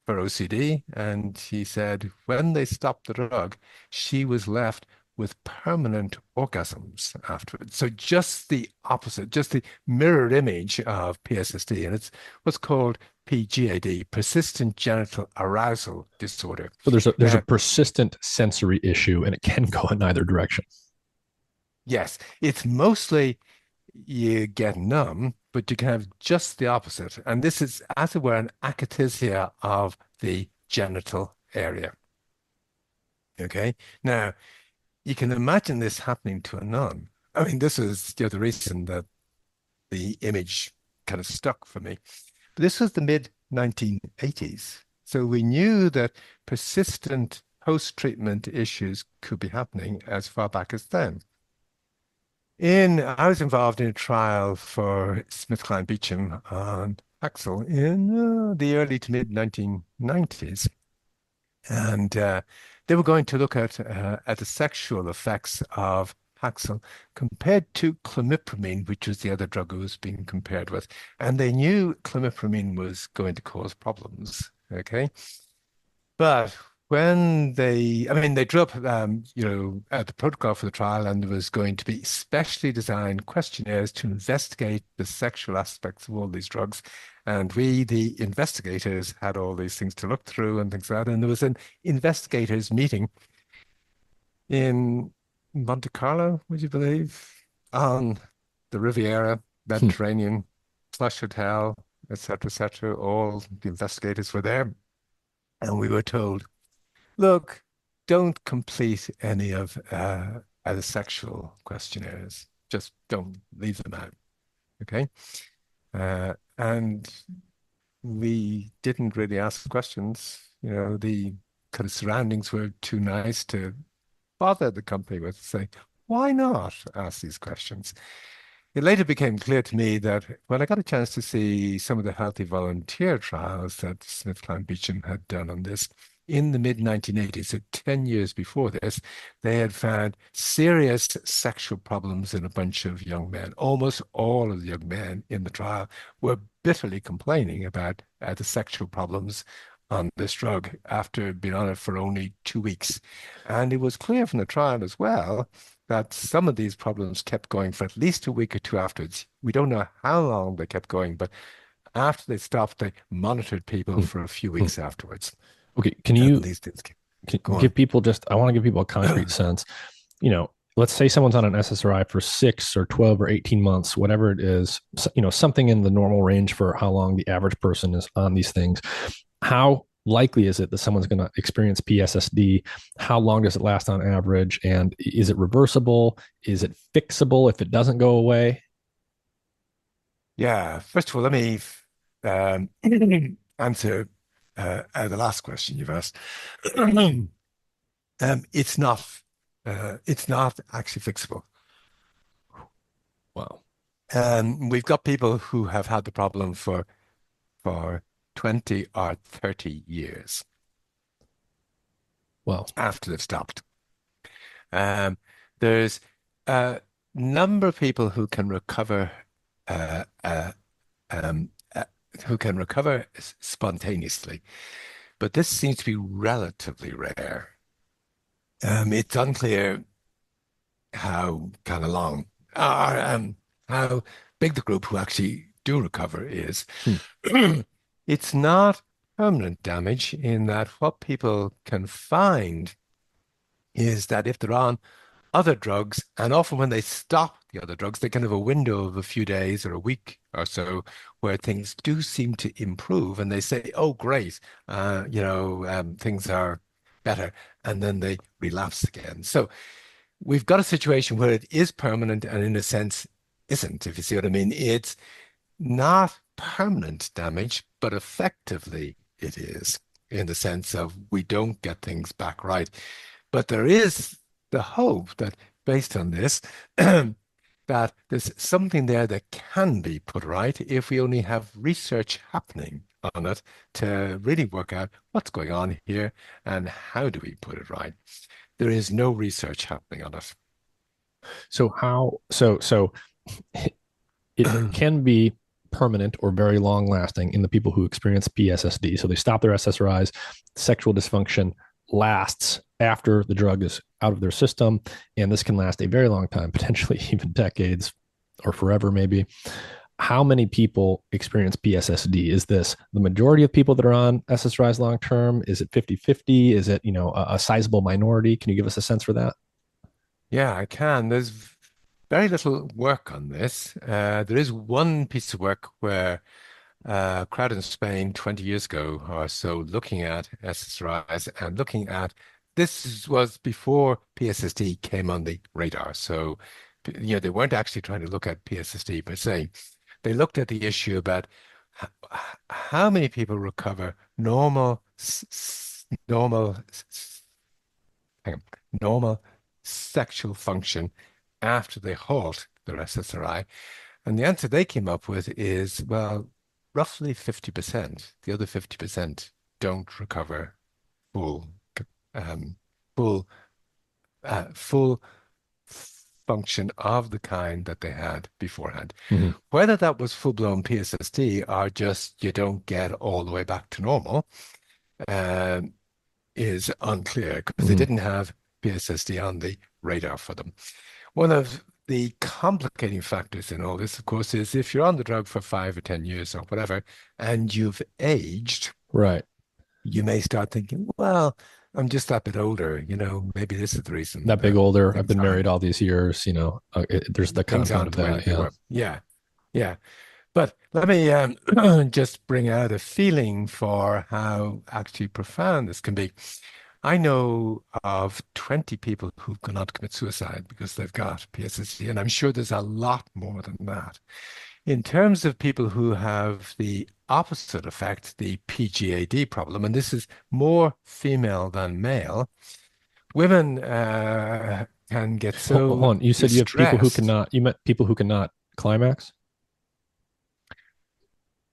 for OCD, and he said when they stopped the drug, she was left with permanent orgasms afterwards. So just the opposite, just the mirror image of PSSD, and it's what's called PGAD, persistent genital arousal disorder. So there's a persistent sensory issue, and it can go in either direction. Yes, it's mostly you get numb, but you can have just the opposite. And this is, as it were, an akathisia of the genital area. Okay. Now, you can imagine this happening to a nun. This is the reason that the image kind of stuck for me. But this was the mid 1980s. So we knew that persistent post-treatment issues could be happening as far back as then. I was involved in a trial for SmithKline Beecham on Paxil in the early to mid 1990s. And they were going to look at the sexual effects of Paxil compared to clomipramine, which was the other drug it was being compared with. And they knew clomipramine was going to cause problems. Okay. But they drew up, the protocol for the trial, and there was going to be specially designed questionnaires to investigate the sexual aspects of all these drugs. And we, the investigators, had all these things to look through and things like that. And there was an investigators meeting in Monte Carlo, would you believe, on the Riviera, Mediterranean, plush hotel, etc., etc. All the investigators were there. And we were told, look, don't complete any of the sexual questionnaires. Just don't leave them out. Okay. And we didn't really ask questions. The kind of surroundings were too nice to bother the company with. Say, why not ask these questions? It later became clear to me that when I got a chance to see some of the healthy volunteer trials that SmithKline Beecham had done on this in the mid 1980s, so 10 years before this, they had found serious sexual problems in a bunch of young men. Almost all of the young men in the trial were bitterly complaining about the sexual problems on this drug after being on it for only 2 weeks. And it was clear from the trial as well that some of these problems kept going for at least a week or two afterwards. We don't know how long they kept going, but after they stopped, they monitored people for a few weeks afterwards. Okay, And these things give people I want to give people a concrete sense. Let's say someone's on an SSRI for 6 or 12 or 18 months, whatever it is, something in the normal range for how long the average person is on these things. How likely is it that someone's going to experience PSSD? How long does it last on average? And is it reversible? Is it fixable if it doesn't go away? Yeah, first of all, let me answer the last question you've asked. It's not actually fixable. Wow. We've got people who have had the problem for 20 or 30 years. Well, after they've stopped. There's a number of people who can recover uh, uh, um, uh, spontaneously, but this seems to be relatively rare. It's unclear how kind of long, how big the group who actually do recover is. It's not permanent damage in that what people can find is that if they're on other drugs, and often when they stop the other drugs, they kind of have a window of a few days or a week or so where things do seem to improve, and they say, "Oh, great, things are better," and then they relapse again. So we've got a situation where it is permanent, and in a sense, isn't. If you see what I mean, it's not permanent damage, but effectively it is in the sense of we don't get things back right. But there is the hope that based on this, that there's something there that can be put right if we only have research happening on it to really work out what's going on here and how do we put it right. There is no research happening on it. So it can be permanent or very long lasting in the people who experience PSSD. So they stop their SSRIs, sexual dysfunction lasts after the drug is out of their system, and this can last a very long time, potentially even decades or forever maybe. How many people experience PSSD? Is this the majority of people that are on SSRIs long term? Is it 50-50? Is it, a sizable minority? Can you give us a sense for that? Yeah, I can. There's very little work on this. There is one piece of work where crowd in Spain 20 years ago or so looking at SSRIs and looking at this was before PSSD came on the radar. So, they weren't actually trying to look at PSSD per se. They looked at the issue about how many people recover normal hang on, normal sexual function after they halt their SSRI? And the answer they came up with is, well, roughly 50%. The other 50% don't recover full um, full full function of the kind that they had beforehand. Mhm. Whether that was full-blown PSSD or just you don't get all the way back to normal um, is unclear because they Mhm. didn't have PSSD on the radar for them. One of the complicating factors in all this, of course, is if you're on the drug for 5 or 10 years or whatever, and you've aged, Right. you may start thinking, well, I'm just that bit older, maybe this is the reason That big that older. I've things been married aren't all these years. There's the things compound aren't of the way that. that they Yeah. were. Yeah, yeah. But let me just bring out a feeling for how actually profound this can be. I know of 20 people who've gone on to commit suicide because they've got PSSD, and I'm sure there's a lot more than that. In terms of people who have the opposite effect, the PGAD problem, and this is more female than male, women can get Hold so on. You said you have people who distressed. cannot. You met people who cannot climax.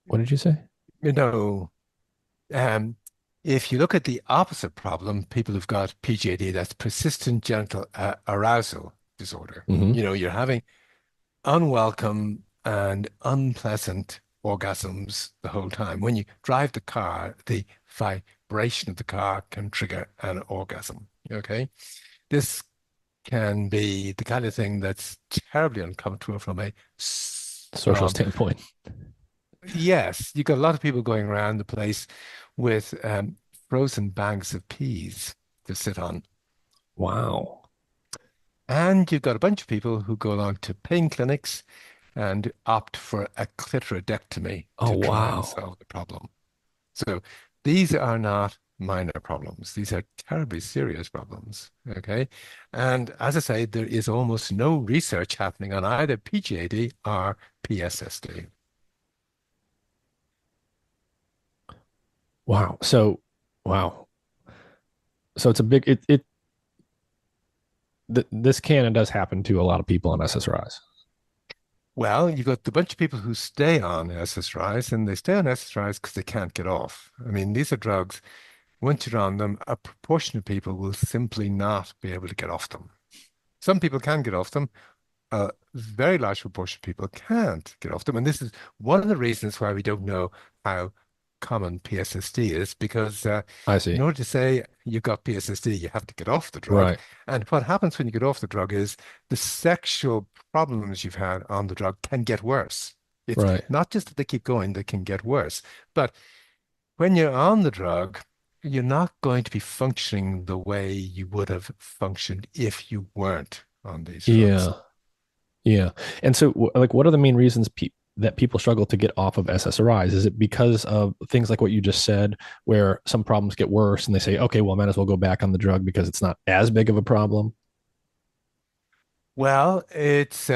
What did you say? You know, um, if you look at the opposite problem, people who've got PGAD, that's persistent genital arousal disorder. Hmm. You're having unwelcome and unpleasant orgasms the whole time. When you drive the car, the vibration of the car can trigger an orgasm. Okay. This can be the kind of thing that's terribly uncomfortable from Social from standpoint. yes, you got a lot of people going around the place with frozen bags of peas to sit on. Wow. And you've got a bunch of people who go along to pain clinics and opt for a clitoridectomy Oh, to try and wow. solve the problem. So these are not minor problems. These are terribly serious problems. Okay. And as I say, there is almost no research happening on either PGAD or PSSD. Wow. Wow. So it's a big, this can and does happen to a lot of people on SSRIs. Well, you've got the bunch of people who stay on SSRIs, and they stay on SSRIs because they can't get off. I mean, these are drugs, once you're on them, a proportion of people will simply not be able to get off them. Some people can get off them, a very large proportion of people can't get off them. And this is one of the reasons why we don't know how common PSSD is, because I in see. order to say you've got PSSD, you have to get off the drug. Right. And what happens when you get off the drug is the sexual problems you've had on the drug can get worse. It's Right. not just that they keep going, they can get worse. But when you're on the drug, you're not going to be functioning the way you would have functioned if you weren't on these drugs. Yeah. Yeah. And so, like, what are the main reasons that people struggle to get off of SSRIs? Is it because of things like what you just said, where some problems get worse and they say, okay, well, I might as well go back on the drug because it's not as big of a problem? Well, it's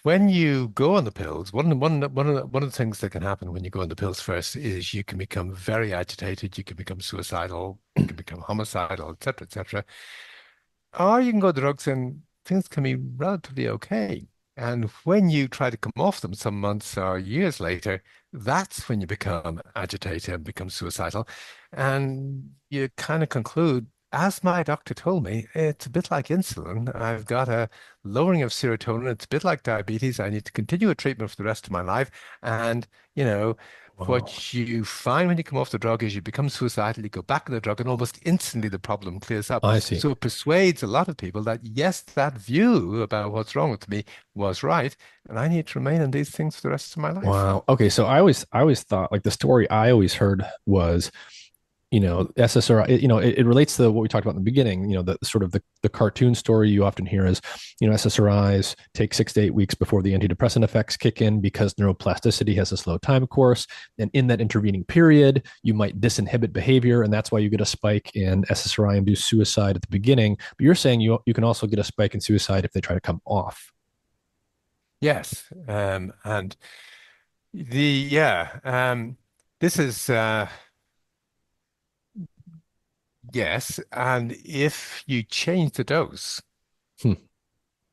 when you go on the pills, one of the things that can happen when you go on the pills first is you can become very agitated, you can become suicidal, you can become homicidal, etc., etc. Or you can go drugs and things can be relatively okay. And when you try to come off them some months or years later, that's when you become agitated and become suicidal. And you kind of conclude, as my doctor told me, it's a bit like insulin. I've got a lowering of serotonin. It's a bit like diabetes. I need to continue a treatment for the rest of my life. And, you know, Wow. what you find when you come off the drug is you become suicidal, you go back on the drug, and almost instantly the problem clears up. I see. So it persuades a lot of people that, yes, that view about what's wrong with me was right, and I need to remain on these things for the rest of my life. Wow. Okay. So I always thought like the story I always heard was SSRI, it relates to what we talked about in the beginning, the sort of the cartoon story you often hear is, SSRIs take 6 to 8 weeks before the antidepressant effects kick in because neuroplasticity has a slow time course. And in that intervening period, you might disinhibit behavior. And that's why you get a spike in SSRI-induced suicide at the beginning. But you're saying you can also get a spike in suicide if they try to come off. Yes, and Yeah, this is yes, and if you change the dose, Hmm.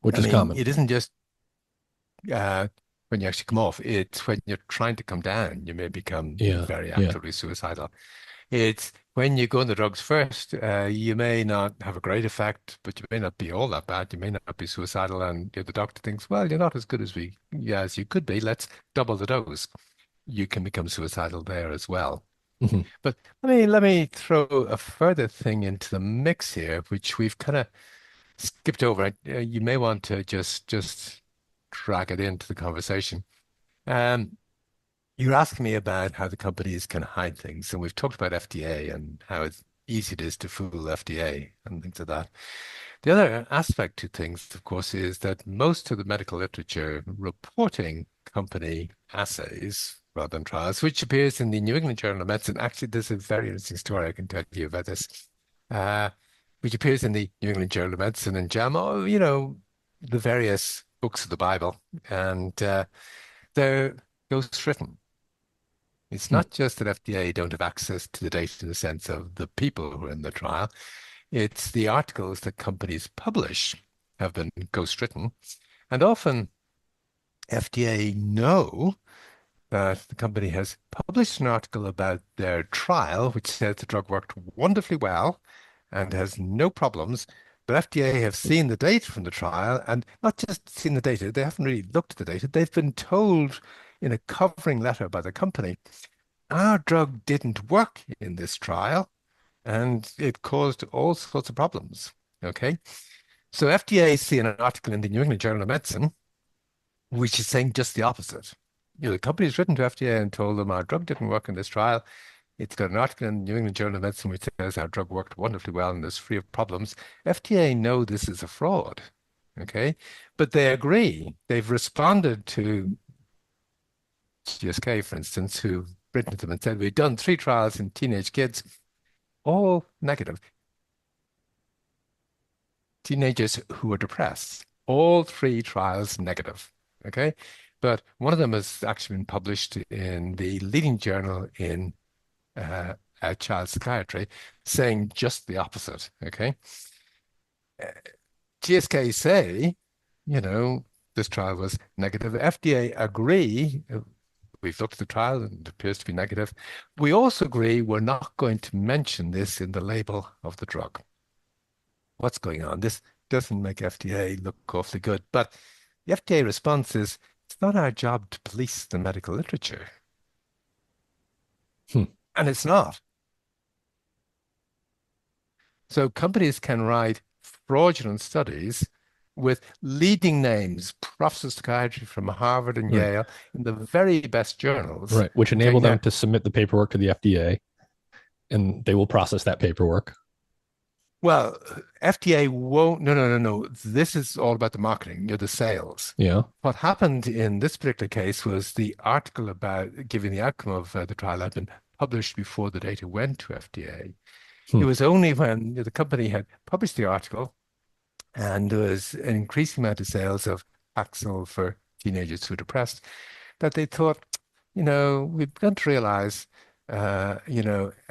Which I is mean, common. it isn't just uh, when you actually come off, it's when you're trying to come down, you may become Yeah. very Yeah. actively suicidal. It's when you go on the drugs first, you may not have a great effect, but you may not be all that bad. You may not be suicidal, and the doctor thinks, well, you're not as good as as you could be. Let's double the dose. You can become suicidal there as well. Hmm. But let me throw a further thing into the mix here, which we've kind of skipped over. You may want to just drag it into the conversation. Um, you're asking me about how the companies can hide things, and we've talked about FDA and how easy it is to fool FDA and things like that. The other aspect to things, of course, is that most of the medical literature reporting company assays rather than trials, which appears in the New England Journal of Medicine. Actually, there's a very interesting story I can tell you about this, uh, which appears in the New England Journal of Medicine and JAMA, the various books of the Bible, and they're ghostwritten. It's Hmm. not just that FDA don't have access to the data in the sense of the people who are in the trial. It's the articles that companies publish have been ghostwritten. And often FDA know that the company has published an article about their trial, which says the drug worked wonderfully well and has no problems. But FDA have seen the data from the trial and not just seen the data, they haven't really looked at the data. They've been told in a covering letter by the company, our drug didn't work in this trial and it caused all sorts of problems. Okay. So FDA see an article in the New England Journal of Medicine, which is saying just the opposite. The company's written to FDA and told them our drug didn't work in this trial. It's got an article in the New England Journal of Medicine which says our drug worked wonderfully well and is free of problems. FDA know this is a fraud. Okay. But they agree. They've responded to GSK, for instance, who've written to them and said, we've done 3 trials in teenage kids, all negative. Teenagers who were depressed. All 3 trials negative. Okay. But one of them has actually been published in the leading journal in uh, child psychiatry, saying just the opposite. Okay. GSK say, you know, this trial was negative. FDA agree. We've looked at the trial and it appears to be negative. We also agree we're not going to mention this in the label of the drug. What's going on? This doesn't make FDA look awfully good. But the FDA response is it's not our job to police the medical literature. Hmm. And it's not. So companies can write fraudulent studies with leading names, professors of psychiatry from Harvard and Right. Yale, in the very best journals. Right. Which Okay, enable them now, to submit the paperwork to the FDA, and they will process that paperwork. well, FDA won't, no, no, no, no. This is all about the marketing, the sales. Yeah. What happened in this particular case was the article about giving the outcome of the trial had been published before the data went to FDA. It Hmm. was only when the company had published the article and there was an increasing amount of sales of Paxil for teenagers who are depressed that they thought, we've begun to realize,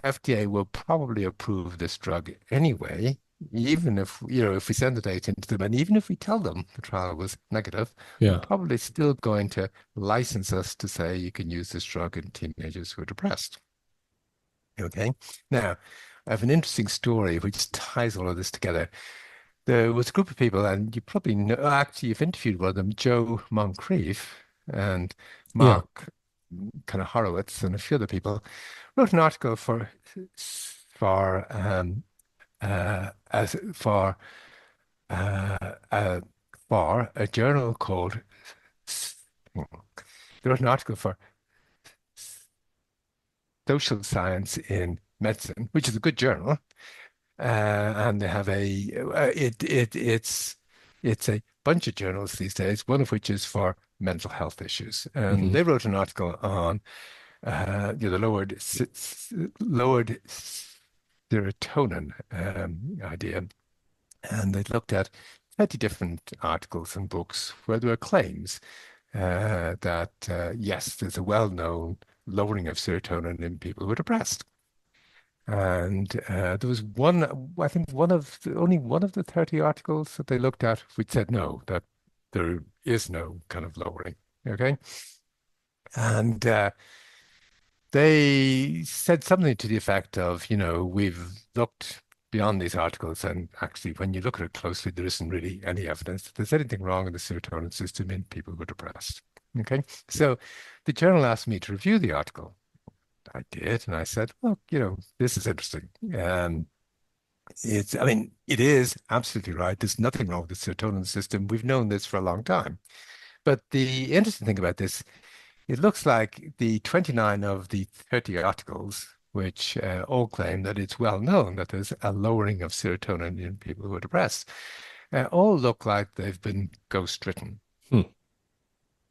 FDA will probably approve this drug anyway, even if we send the data into them, and even if we tell them the trial was negative, they're Yeah. probably still going to license us to say you can use this drug in teenagers who are depressed. Okay. Now, I have an interesting story which ties all of this together. There was a group of people, and you probably know, actually, you've interviewed one of them, Joe Moncrief and Yeah. Mark kind of Horowitz and a few other people, wrote an article for as uh, uh, for a journal called. They wrote an article for Social Science in Medicine, which is a good journal, and they have it's a bunch of journals these days, one of which is for mental health issues, and Hmm. they wrote an article on the lowered serotonin idea, and they looked at 30 different articles and books where there were claims that yes, there's a well-known lowering of serotonin in people who are depressed. And there was one, I think only one of the 30 articles that they looked at which said no, that there is no kind of lowering. Okay. And they said something to the effect of, we've looked beyond these articles, and actually, when you look at it closely, there isn't really any evidence that there's anything wrong in the serotonin system in people who are depressed. Okay. So the journal asked me to review the article. I did, and I said, well, this is interesting. I mean, it is absolutely right. There's nothing wrong with the serotonin system. We've known this for a long time. But the interesting thing about this, it looks like the 29 of the 30 articles, which all claim that it's well known that there's a lowering of serotonin in people who are depressed, all look like they've been ghost-written. Hmm.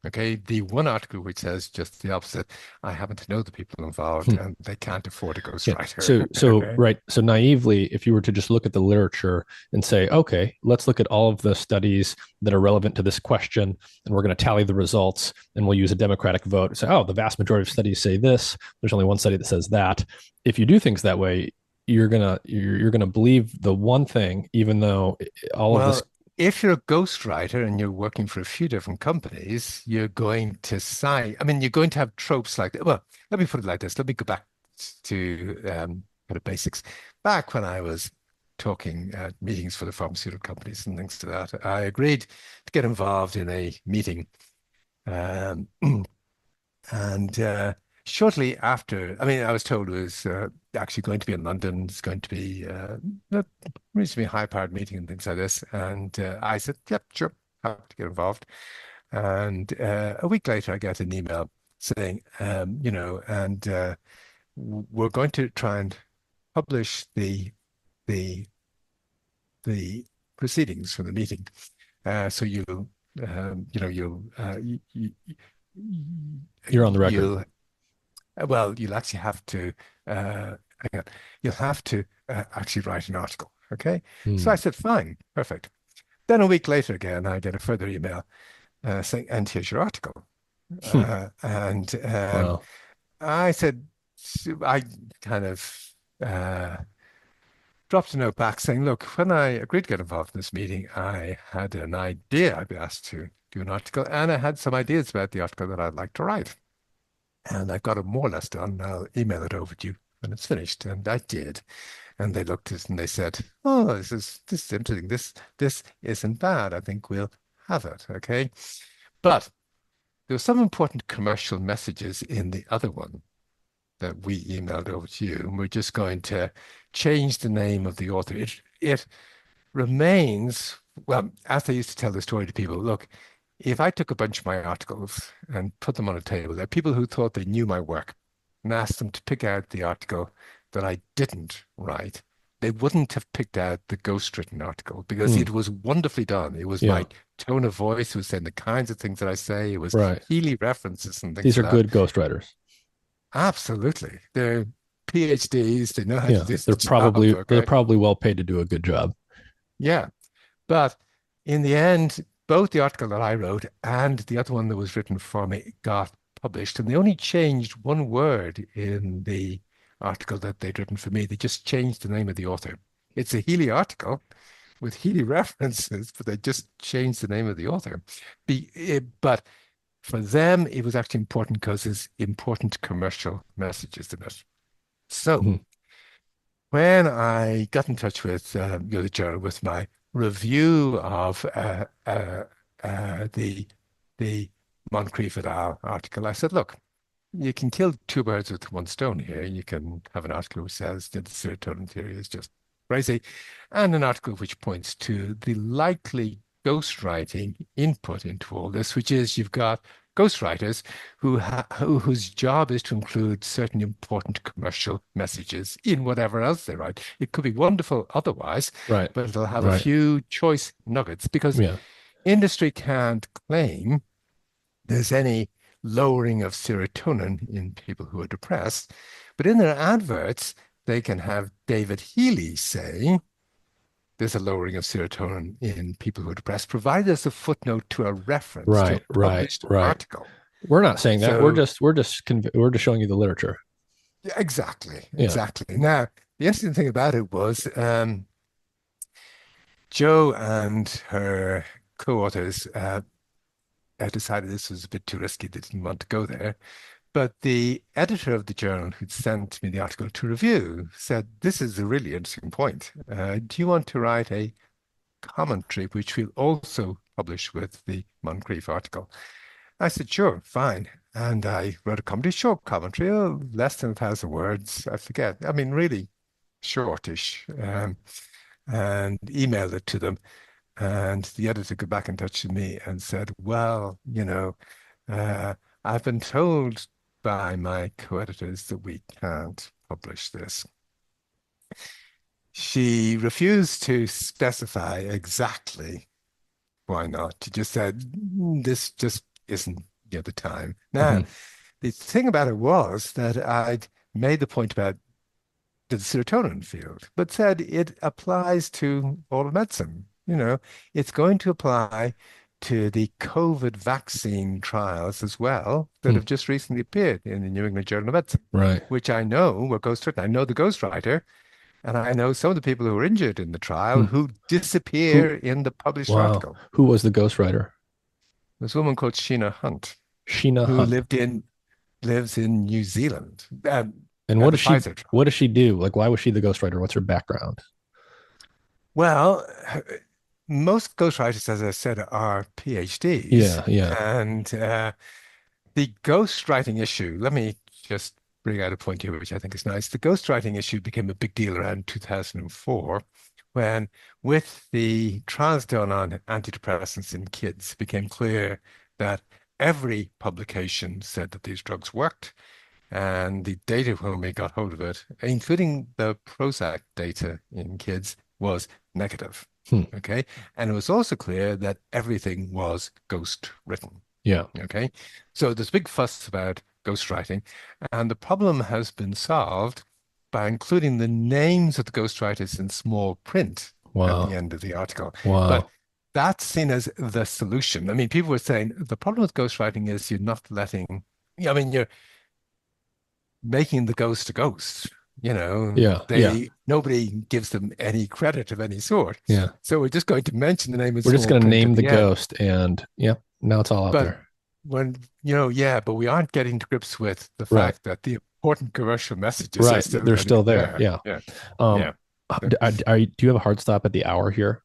Okay, the one article which says just the opposite, I happen to know the people involved and they can't afford a Yeah. ghostwriter. So Okay. right. So naively, if you were to just look at the literature and say, okay, let's look at all of the studies that are relevant to this question, and we're going to tally the results, and we'll use a democratic vote. Say, oh, the vast majority of studies say this. There's only one study that says that. If you do things that way, you're gonna believe the one thing, even though all of this. Well, if you're a ghostwriter and you're working for a few different companies, you're going to sign. I mean, you're going to have tropes like that. Well, let me put it like this. Let me go back to kind of basics. Back when I was talking at meetings for the pharmaceutical companies and things to that, I agreed to get involved in a meeting. Um, and shortly after, I mean, I was told it was actually going to be in London. It's going to be a reasonably high-powered meeting and things like this. And I said, yep, sure, happy to get involved. And a week later, I get an email saying, and we're going to try and publish the the proceedings from the meeting. So You're on the record. you'll you'll actually have to hang on. You'll have to actually write an article. Okay. So I Hmm. said, fine, perfect. Then a week later again, I get a further email saying, and here's your article. Hmm. And Wow. I said, I kind of uh, dropped a note back saying, look, when I agreed to get involved in this meeting, I had an idea I'd be asked to do an article, and I had some ideas about the article that I'd like to write. And I've got it more or less done. I'll email it over to you when it's finished. And I did. And they looked at it and they said, oh, this is interesting. This isn't bad. I think we'll have it. Okay. But there were some important commercial messages in the other one that we emailed over to you. And we're just going to change the name of the author. It remains, well, as I used to tell the story to people, look, if I took a bunch of my articles and put them on a table, there are people who thought they knew my work and asked them to pick out the article that I didn't write. They wouldn't have picked out the ghostwritten article because Hmm. it was wonderfully done. It was Yeah. my tone of voice, it was saying the kinds of things that I say, it was Right. Healy references and things These are like that. good ghostwriters. Absolutely. They're PhDs, they know how to Yeah. do the They're job, probably they're okay? probably well paid to do a good job. Yeah. But in the end, both the article that I wrote and the other one that was written for me got published. And they only changed one word in the article that they'd written for me. They just changed the name of the author. It's a Healy article with Healy references, but they just changed the name of the author. But for them, it was actually important because there's important commercial messages in it. So Hmm. when I got in touch with the journal with my review of the Moncrief et al. Article, I said, look, you can kill two birds with one stone here. You can have an article which says that the serotonin theory is just crazy, and an article which points to the likely ghostwriting input into all this, which is you've got ghostwriters whose job is to include certain important commercial messages in whatever else they write. It could be wonderful otherwise, Right. but it'll have a Right. few choice nuggets because Yeah. industry can't claim there's any lowering of serotonin in people who are depressed. But in their adverts, they can have David Healy say, there's a lowering of serotonin in people who are depressed, provided there's a footnote to a reference to a Right, right, published right. article. We're not saying that. So, We're just showing you the literature. yeah, exactly, Yeah. exactly. Now, the interesting thing about it was Joe and her co-authors decided this was a bit too risky. They didn't want to go there. But the editor of the journal who'd sent me the article to review said, this is a really interesting point. Do you want to write a commentary, which we'll also publish with the Moncrief article? I said, sure, fine. And I wrote a comedy short commentary, less than 1,000 words. I forget. I mean, really shortish, and emailed it to them. And the editor got back in touch with me and said, well, I've been told by my co-editors that we can't publish this. She refused to specify exactly why not. She just said, this just isn't the time. Now, Hmm. the thing about it was that I'd made the point about the serotonin field, but said it applies to all of medicine. It's going to apply to the COVID vaccine trials as well that Hmm. have just recently appeared in the New England Journal of Medicine, Right. which I know were ghostwritten. I know the ghostwriter, and I know some of the people who were injured in the trial Hmm. who Who? disappear in the published Wow. article. Who was the ghostwriter? There's a woman called Sheena Hunt Sheena who Hunt. lives in New Zealand And at the Pfizer trial. what does she do? Like, why was she the ghostwriter? What's her background? Well, most ghostwriters, as I said, are Yeah, PhDs. yeah. And the ghostwriting issue, let me just bring out a point here, which I think is nice. The ghostwriting issue became a big deal around 2004 when, with the trials done on antidepressants in kids, it became clear that every publication said that these drugs worked. And the data when we got hold of it, including the Prozac data in kids, was negative. Hmm. Okay. And it was also clear that everything was ghost written. Yeah. Okay. So there's a big fuss about ghostwriting, and the problem has been solved by including the names of the ghostwriters in small print at the Wow. end of the article. But Wow. that's seen as the solution. I mean, people were saying the problem with ghostwriting is you're not letting, I mean, you're making the ghost a ghost. Yeah, yeah, Nobody gives them any credit of any sort. yeah. So we're just going to mention the name in We're just small gonna print name at the the end. ghost and yep, now it's all out But there. yeah, but we aren't getting to grips with the Right. fact that the important commercial messages are Right. still They're going to still be there. there. Yeah. Yeah, Um, yeah. So, do you have a hard stop at the hour here?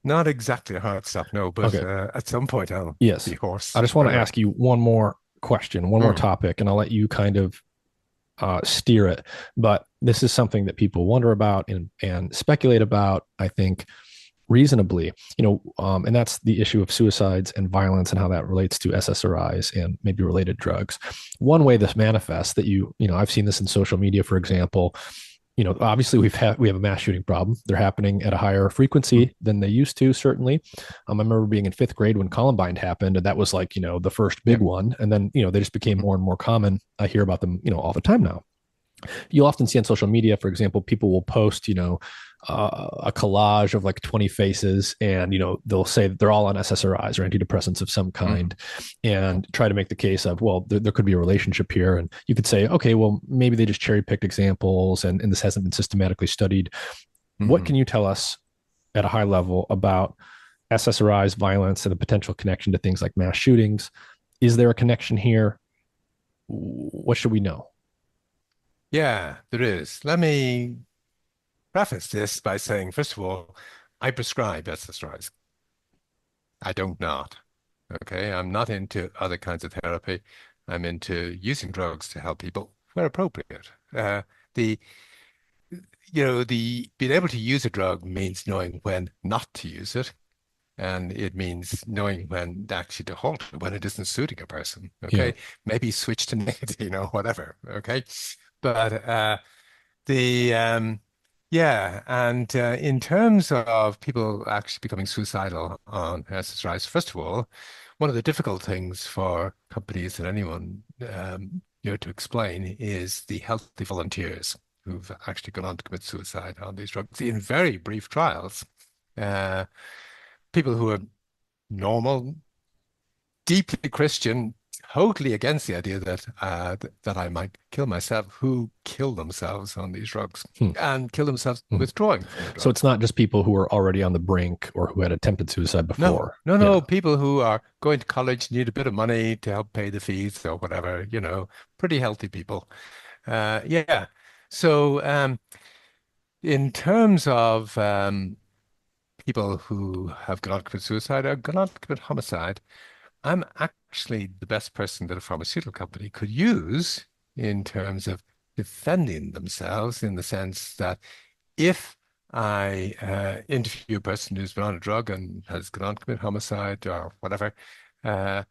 not exactly a hard stop, no, but Okay. at some point I'll be Yes. I hoarse. just want to Whatever. ask you one more question, one more Mm, topic, and I'll let you kind of steer it. But this is something that people wonder about and speculate about, I think, reasonably, and that's the issue of suicides and violence and how that relates to SSRIs and maybe related drugs. One way this manifests that I've seen this in social media, for example. Obviously we have a mass shooting problem. They're happening at a higher mm, frequency than they used to, certainly. I remember being in fifth grade when Columbine happened, and that was like, the first big yep. one. And then, they just became Mhm, more and more common. I hear about them, all the time now. You'll often see on social media, for example, people will post, a collage of like 20 faces, and they'll say that they're all on SSRIs or antidepressants of some mhm, kind, and try to make the case of, well, there could be a relationship here. And you could say, okay, well, maybe they just cherry picked examples, and this hasn't been systematically studied. What mhm. can you tell us at a high level about SSRIs, violence, and the potential connection to things like mass shootings? Is there a connection here? What should we know? Yeah, there is. Let me preface this by saying, first of all, I prescribe SSRIs. I don't not. Okay, I'm not into other kinds of therapy. I'm into using drugs to help people where appropriate. The the being able to use a drug means knowing when not to use it, and it means knowing when actually to halt it when it isn't suiting a person. Yeah. Okay, maybe switch to nicotine or whatever. Okay, but the yeah, and in terms of people actually becoming suicidal on SSRIs, first of all, one of the difficult things for companies and anyone to explain is the healthy volunteers. who've actually gone on to commit suicide on these drugs in very brief trials. Uh, People who are normal, deeply Christian, totally against the idea that that I might kill myself, who kill themselves on these drugs Hmm. and kill themselves Hmm. withdrawing from the So it's drugs. not just people who are already on the brink or who had attempted suicide No, before. no, Yeah. no. People who are going to college need a bit of money to help pay the fees or whatever, pretty healthy people. Yeah. So, in terms of people who have gone on to commit suicide or gone on to commit homicide, I'm actually the best person that a pharmaceutical company could use in terms of defending themselves, in the sense that if I interview a person who's been on a drug and has gone on to commit homicide or whatever, uh,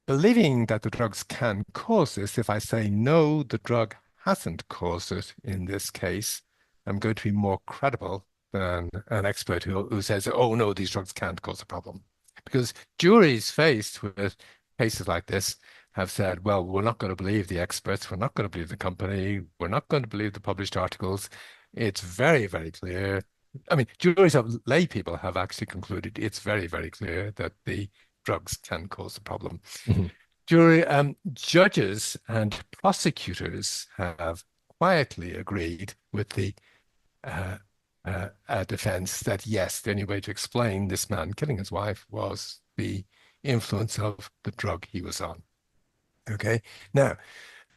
believing that the drugs can cause this, if I say no, the drug hasn't caused it in this case, I'm going to be more credible than an expert who says, oh, no, these drugs can't cause a problem. Because juries faced with cases like this have said, well, we're not going to believe the experts, we're not going to believe the company, we're not going to believe the published articles. It's very, very clear. I mean, juries of lay people have actually concluded it's very, very clear that the drugs can cause a problem. Mhm. Judges and prosecutors have quietly agreed with the uh, defense that yes, the only way to explain this man killing his wife was the influence of the drug he was on. Okay. Now,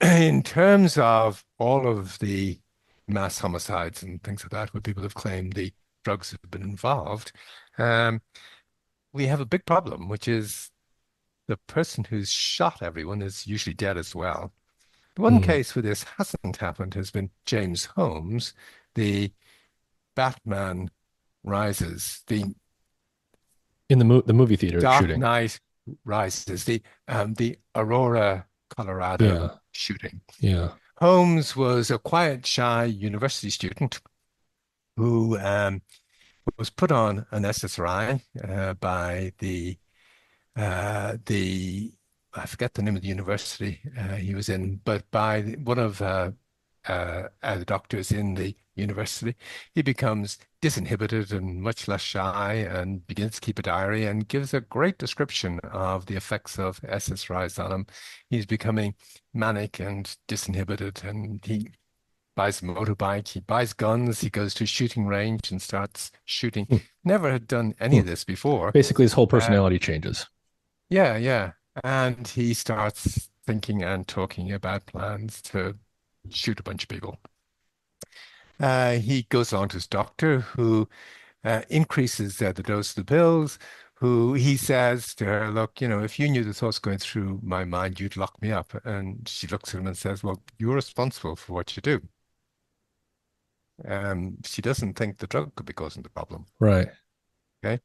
in terms of all of the mass homicides and things like that, where people have claimed the drugs have been involved, um, we have a big problem, which is the person who's shot everyone is usually dead as well. The one Mm. case where this hasn't happened has been James Holmes, the Batman Rises, the In the movie theater Dark shooting. Knight Rises, the Aurora, Colorado Yeah. shooting. Yeah. Holmes was a quiet, shy university student who was put on an SSRI by the I forget the name of the university he was in, but by one of the doctors in the university, he becomes disinhibited and much less shy and begins to keep a diary and gives a great description of the effects of SSRIs on him. He's becoming manic and disinhibited, and he buys a motorbike, he buys guns, he goes to a shooting range and starts shooting. Hmm. Never had done any Hmm. of this before. Basically, his whole Uh, personality changes. yeah, yeah. And he starts thinking and talking about plans to shoot a bunch of people. He goes on to his doctor, who increases the dose of the pills, who he says to her, look, if you knew the thoughts going through my mind, you'd lock me up. And she looks at him and says, well, you're responsible for what you do. She doesn't think the drug could be causing the problem. Right. Okay.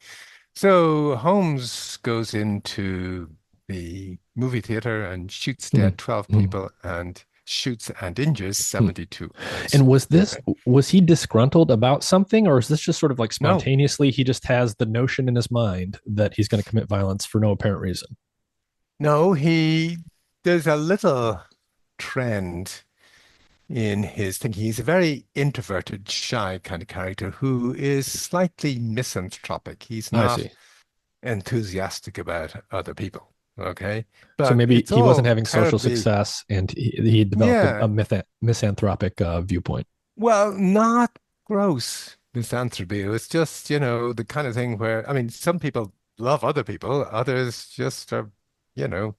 So Holmes goes into the movie theater and shoots Hmm. dead 12 Hmm. people and shoots and injures Hmm. 72 others. And Okay. was he disgruntled about something, or is this just sort of like No, spontaneously he just has the notion in his mind that he's going to commit violence for no apparent reason? no, there's a little trend in his thinking. He's a very introverted, shy kind of character who is slightly misanthropic. He's I not see. enthusiastic about other people. Okay. So But maybe it's he wasn't all having social terribly, success, and he developed yeah, a misanthropic viewpoint. well, not gross misanthropy. It was just, the kind of thing where, I mean, some people love other people, others just are,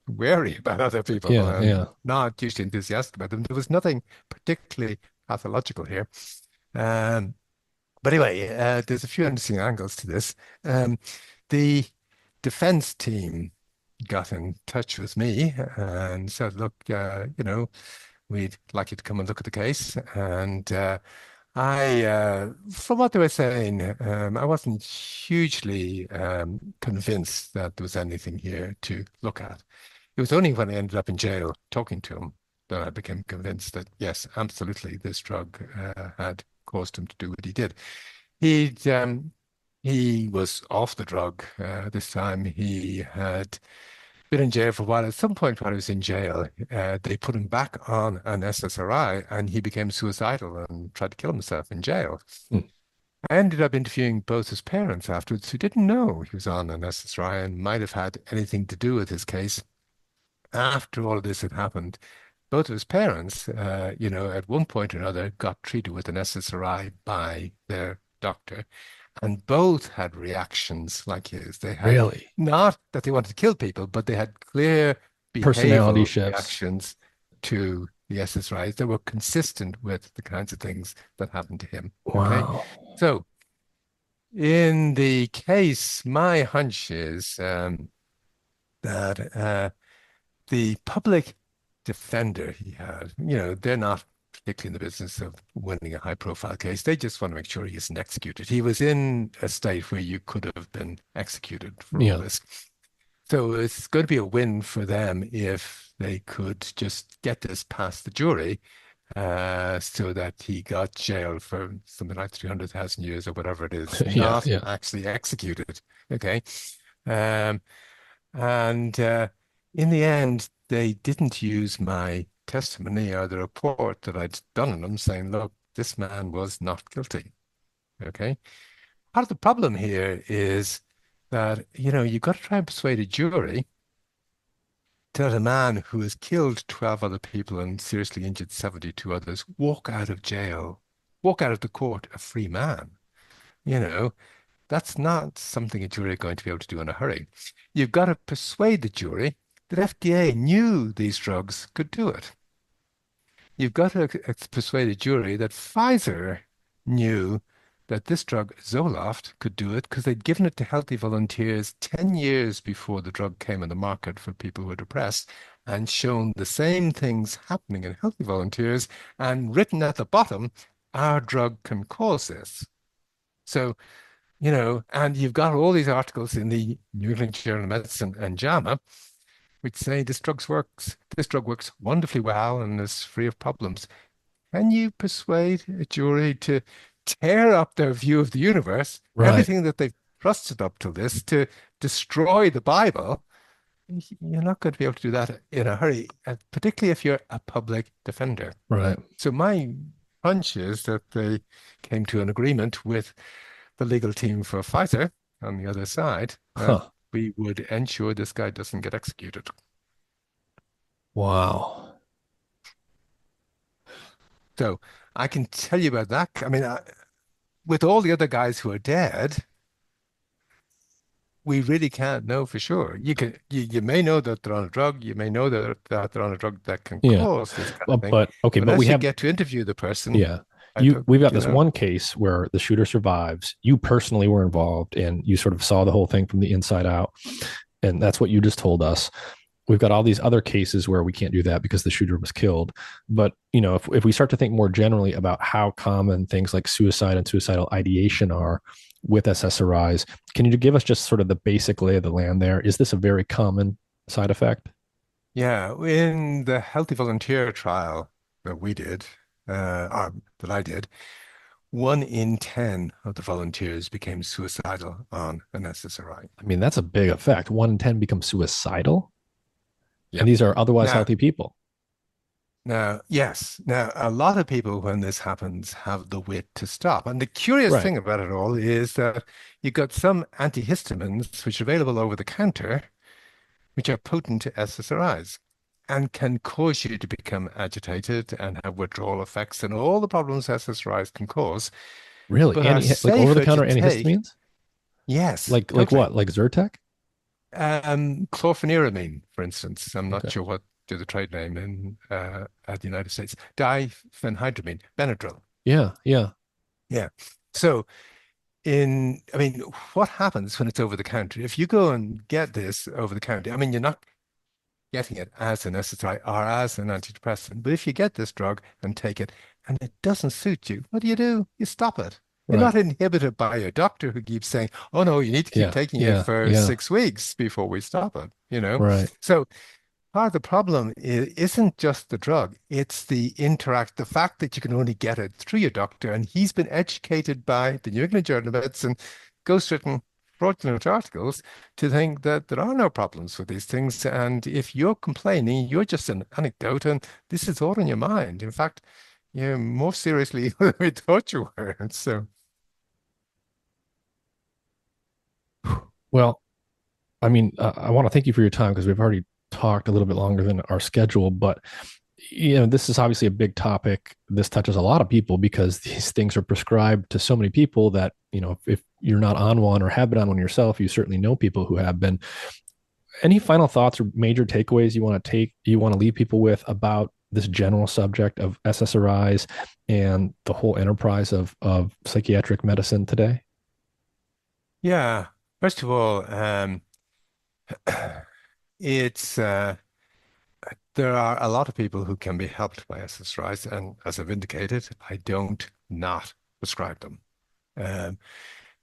wary about other people Yeah, and yeah. not usually enthusiastic about them. There was nothing particularly pathological here. Um, but anyway, there's a few interesting angles to this. The defense team got in touch with me and said, look, we'd like you to come and look at the case. And from what they were saying, I wasn't hugely convinced that there was anything here to look at. It was only when I ended up in jail talking to him that I became convinced that, yes, absolutely, this drug had caused him to do what he did. He'd he was off the drug this time. He had been in jail for a while. At some point while he was in jail, they put him back on an SSRI and he became suicidal and tried to kill himself in jail. Hmm. I ended up interviewing both his parents afterwards who didn't know he was on an SSRI and might have had anything to do with his case. After all of this had happened, both of his parents, at one point or another, got treated with an SSRI by their doctor, and both had reactions like his. They had Really? not that they wanted to kill people, but they had clear Personality behavioral shifts. reactions to the SSRIs that were consistent with the kinds of things that happened to him. Okay. Wow. So in the case, my hunch is that the public defender he had, they're not particularly in the business of winning a high profile case. They just want to make sure he isn't executed. He was in a state where you could have been executed for all Yeah. this. So it's going to be a win for them if they could just get this past the jury, so that he got jailed for something like 300,000 years or whatever it is, Yeah. not Yeah. actually executed. Okay. Um, and in the end, they didn't use my testimony or the report that I'd done on them saying, look, this man was not guilty. Okay. Part of the problem here is that, you've got to try and persuade a jury to let a man who has killed 12 other people and seriously injured 72 others walk out of jail, walk out of the court a free man. You know, that's not something a jury are going to be able to do in a hurry. You've got to persuade the jury that FDA knew these drugs could do it. You've got to persuade a jury that Pfizer knew that this drug, Zoloft, could do it because they'd given it to healthy volunteers 10 years before the drug came on the market for people who were depressed and shown the same things happening in healthy volunteers and written at the bottom, our drug can cause this. So, and you've got all these articles in the New England Journal of Medicine and JAMA, which say this drug works wonderfully well and is free of problems. Can you persuade a jury to tear up their view of the universe, Right. everything that they've trusted up to this, to destroy the Bible? You're not going to be able to do that in a hurry, particularly if you're a public defender. Right. So my hunch is that they came to an agreement with the legal team for Pfizer on the other side that Huh. we would ensure this guy doesn't get executed. Wow. So I can tell you about that. I mean, with all the other guys who are dead, we really can't know for sure. You may know that they're on a drug, you may know that they're on a drug that can Yeah. cause this kind of But, thing. but okay, But but we unless you have get to interview the person, yeah. I don't, We've got you this know. one case where the shooter survives. You personally were involved and you sort of saw the whole thing from the inside out. And that's what you just told us. We've got all these other cases where we can't do that because the shooter was killed. But, if we start to think more generally about how common things like suicide and suicidal ideation are with SSRIs, can you give us just sort of the basic lay of the land there? Is this a very common side effect? Yeah, in the healthy volunteer trial that we did, that I did, 1 in 10 of the volunteers became suicidal on an SSRI. I mean, that's a big effect. 1 in 10 become suicidal. And Yep. these are otherwise Now, healthy people. yes. Now, a lot of people, when this happens, have the wit to stop. And the curious Right. thing about it all is that you've got some antihistamines which are available over the counter, which are potent SSRIs and can cause you to become agitated and have withdrawal effects and all the problems SSRIs can cause, Really? but are Like over the safer to counter take. antihistamines? Yes, Like totally. what? Like Zyrtec? Chlorpheniramine, for instance. I'm not Okay. sure what the trade name in at the United States. Diphenhydramine, Benadryl. Yeah. Yeah. Yeah. So I mean, what happens when it's over the counter? If you go and get this over the counter, I mean, you're not getting it as an SSRI or as an antidepressant, but if you get this drug and take it and it doesn't suit you, what do? You stop it. You're Right. not inhibited by your doctor who keeps saying, oh no, you need to keep Yeah. taking it Yeah. for Yeah. 6 weeks before we stop it. Right. So part of the problem isn't just the drug, it's the fact that you can only get it through your doctor, and he's been educated by the New England Journal of Medicine, ghostwritten. fraudulent articles to think that there are no problems with these things. And if you're complaining, you're just an anecdote, and this is all in your mind. In fact, you're more seriously than we thought you were. So, Well, I mean, I want to thank you for your time because we've already talked a little bit longer than our schedule, but this is obviously a big topic. This touches a lot of people because these things are prescribed to so many people that, if you're not on one or have been on one yourself, you certainly know people who have been. Any final thoughts or major takeaways you want to leave people with about this general subject of SSRIs and the whole enterprise of psychiatric medicine today? yeah, first of all, it's there are a lot of people who can be helped by SSRIs, and as I've indicated, I don't not prescribe them.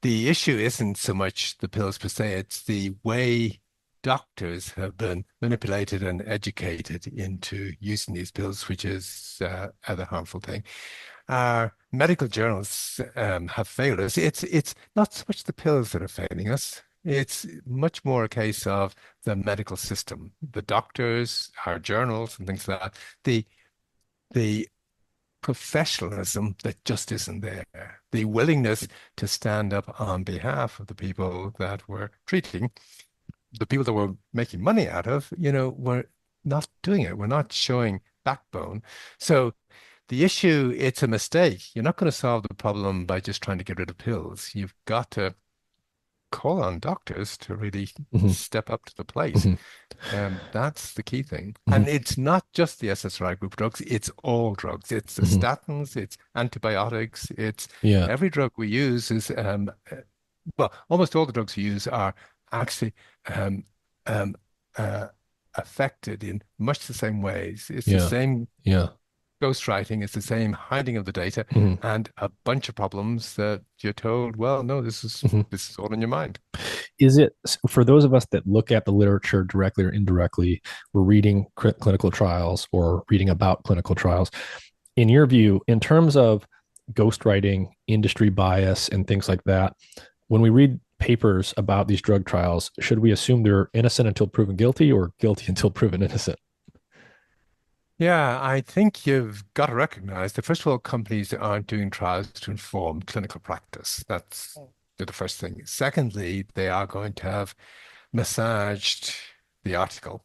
The issue isn't so much the pills per se, it's the way doctors have been manipulated and educated into using these pills, which is the harmful thing. Our medical journals have failed us. It's not so much the pills that are failing us. It's much more a case of the medical system, the doctors, our journals, and things like that. The professionalism that just isn't there. The willingness to stand up on behalf of the people that we're treating, the people that we're making money out of, we're not doing it. We're not showing backbone. So the issue, it's a mistake. You're not going to solve the problem by just trying to get rid of pills. You've got to call on doctors to really step up to the plate. That's the key thing. And it's not just the SSRI group drugs, it's all drugs. It's the statins, it's antibiotics, it's every drug we use is, almost all the drugs we use are actually affected in much the same ways. It's the same ghostwriting, it's the same hiding of the data, and a bunch of problems that you're told, well, no, this is all in your mind. Is it, for those of us that look at the literature directly or indirectly, we're reading clinical trials or reading about clinical trials, in your view, in terms of ghostwriting, industry bias, and things like that, when we read papers about these drug trials, should we assume they're innocent until proven guilty or guilty until proven innocent? Yeah, I think you've got to recognize that, first of all, companies aren't doing trials to inform clinical practice. That's the first thing. Secondly, they are going to have massaged the article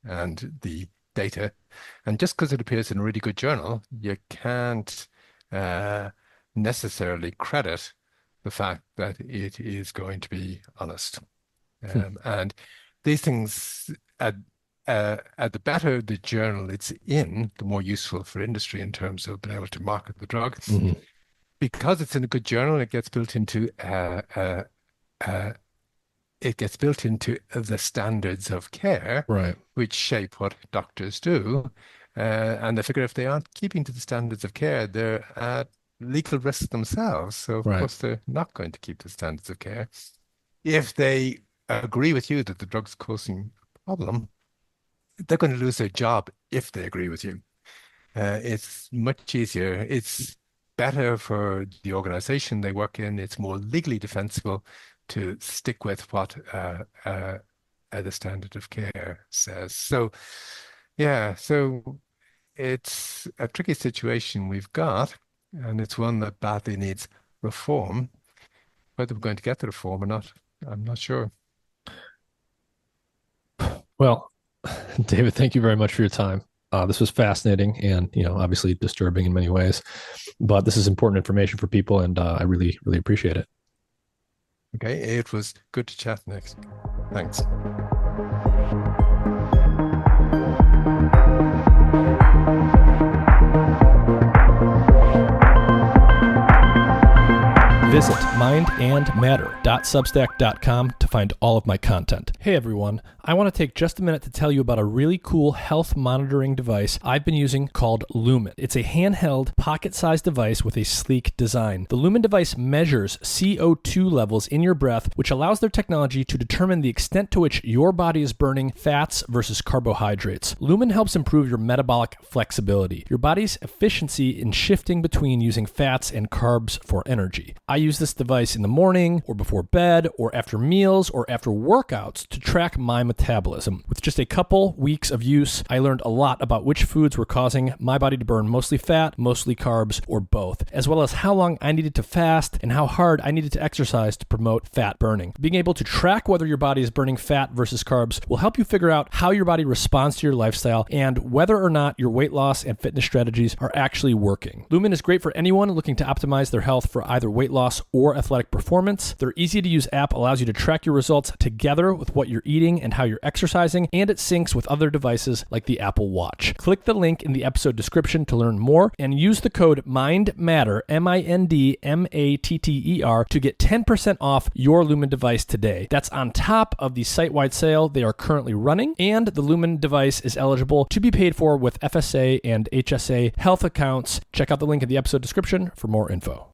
and the data. And just because it appears in a really good journal, you can't necessarily credit the fact that it is going to be honest. And these things, the better the journal it's in, the more useful for industry in terms of being able to market the drug. Because it's in a good journal, it gets built into the standards of care, Right. which shape what doctors do. And they figure if they aren't keeping to the standards of care, they're at legal risk themselves. So of course they're not going to keep the standards of care. If they agree with you that the drug's causing a problem, they're going to lose their job if they agree with you. It's much easier. It's better for the organization they work in. It's more legally defensible to stick with what the standard of care says. So, so it's a tricky situation we've got, and it's one that badly needs reform. Whether we're going to get the reform or not, I'm not sure. Well, David, thank you very much for your time. This was fascinating and, obviously disturbing in many ways, but this is important information for people, and I really, really appreciate it. Okay, it was good to chat, Nick. Thanks. Visit mindandmatter.substack.com to find all of my content. Hey everyone, I want to take just a minute to tell you about a really cool health monitoring device I've been using called Lumen. It's a handheld, pocket-sized device with a sleek design. The Lumen device measures CO2 levels in your breath, which allows their technology to determine the extent to which your body is burning fats versus carbohydrates. Lumen helps improve your metabolic flexibility, your body's efficiency in shifting between using fats and carbs for energy. I use this device in the morning or before bed or after meals or after workouts to track my metabolism. With just a couple weeks of use, I learned a lot about which foods were causing my body to burn mostly fat, mostly carbs, or both, as well as how long I needed to fast and how hard I needed to exercise to promote fat burning. Being able to track whether your body is burning fat versus carbs will help you figure out how your body responds to your lifestyle and whether or not your weight loss and fitness strategies are actually working. Lumen is great for anyone looking to optimize their health for either weight loss or athletic performance. Their easy-to-use app allows you to track your results together with what you're eating and how you're exercising, and it syncs with other devices like the Apple Watch. Click the link in the episode description to learn more and use the code MINDMATTER, MINDMATTER, to get 10% off your Lumen device today. That's on top of the site-wide sale they are currently running, and the Lumen device is eligible to be paid for with FSA and HSA health accounts. Check out the link in the episode description for more info.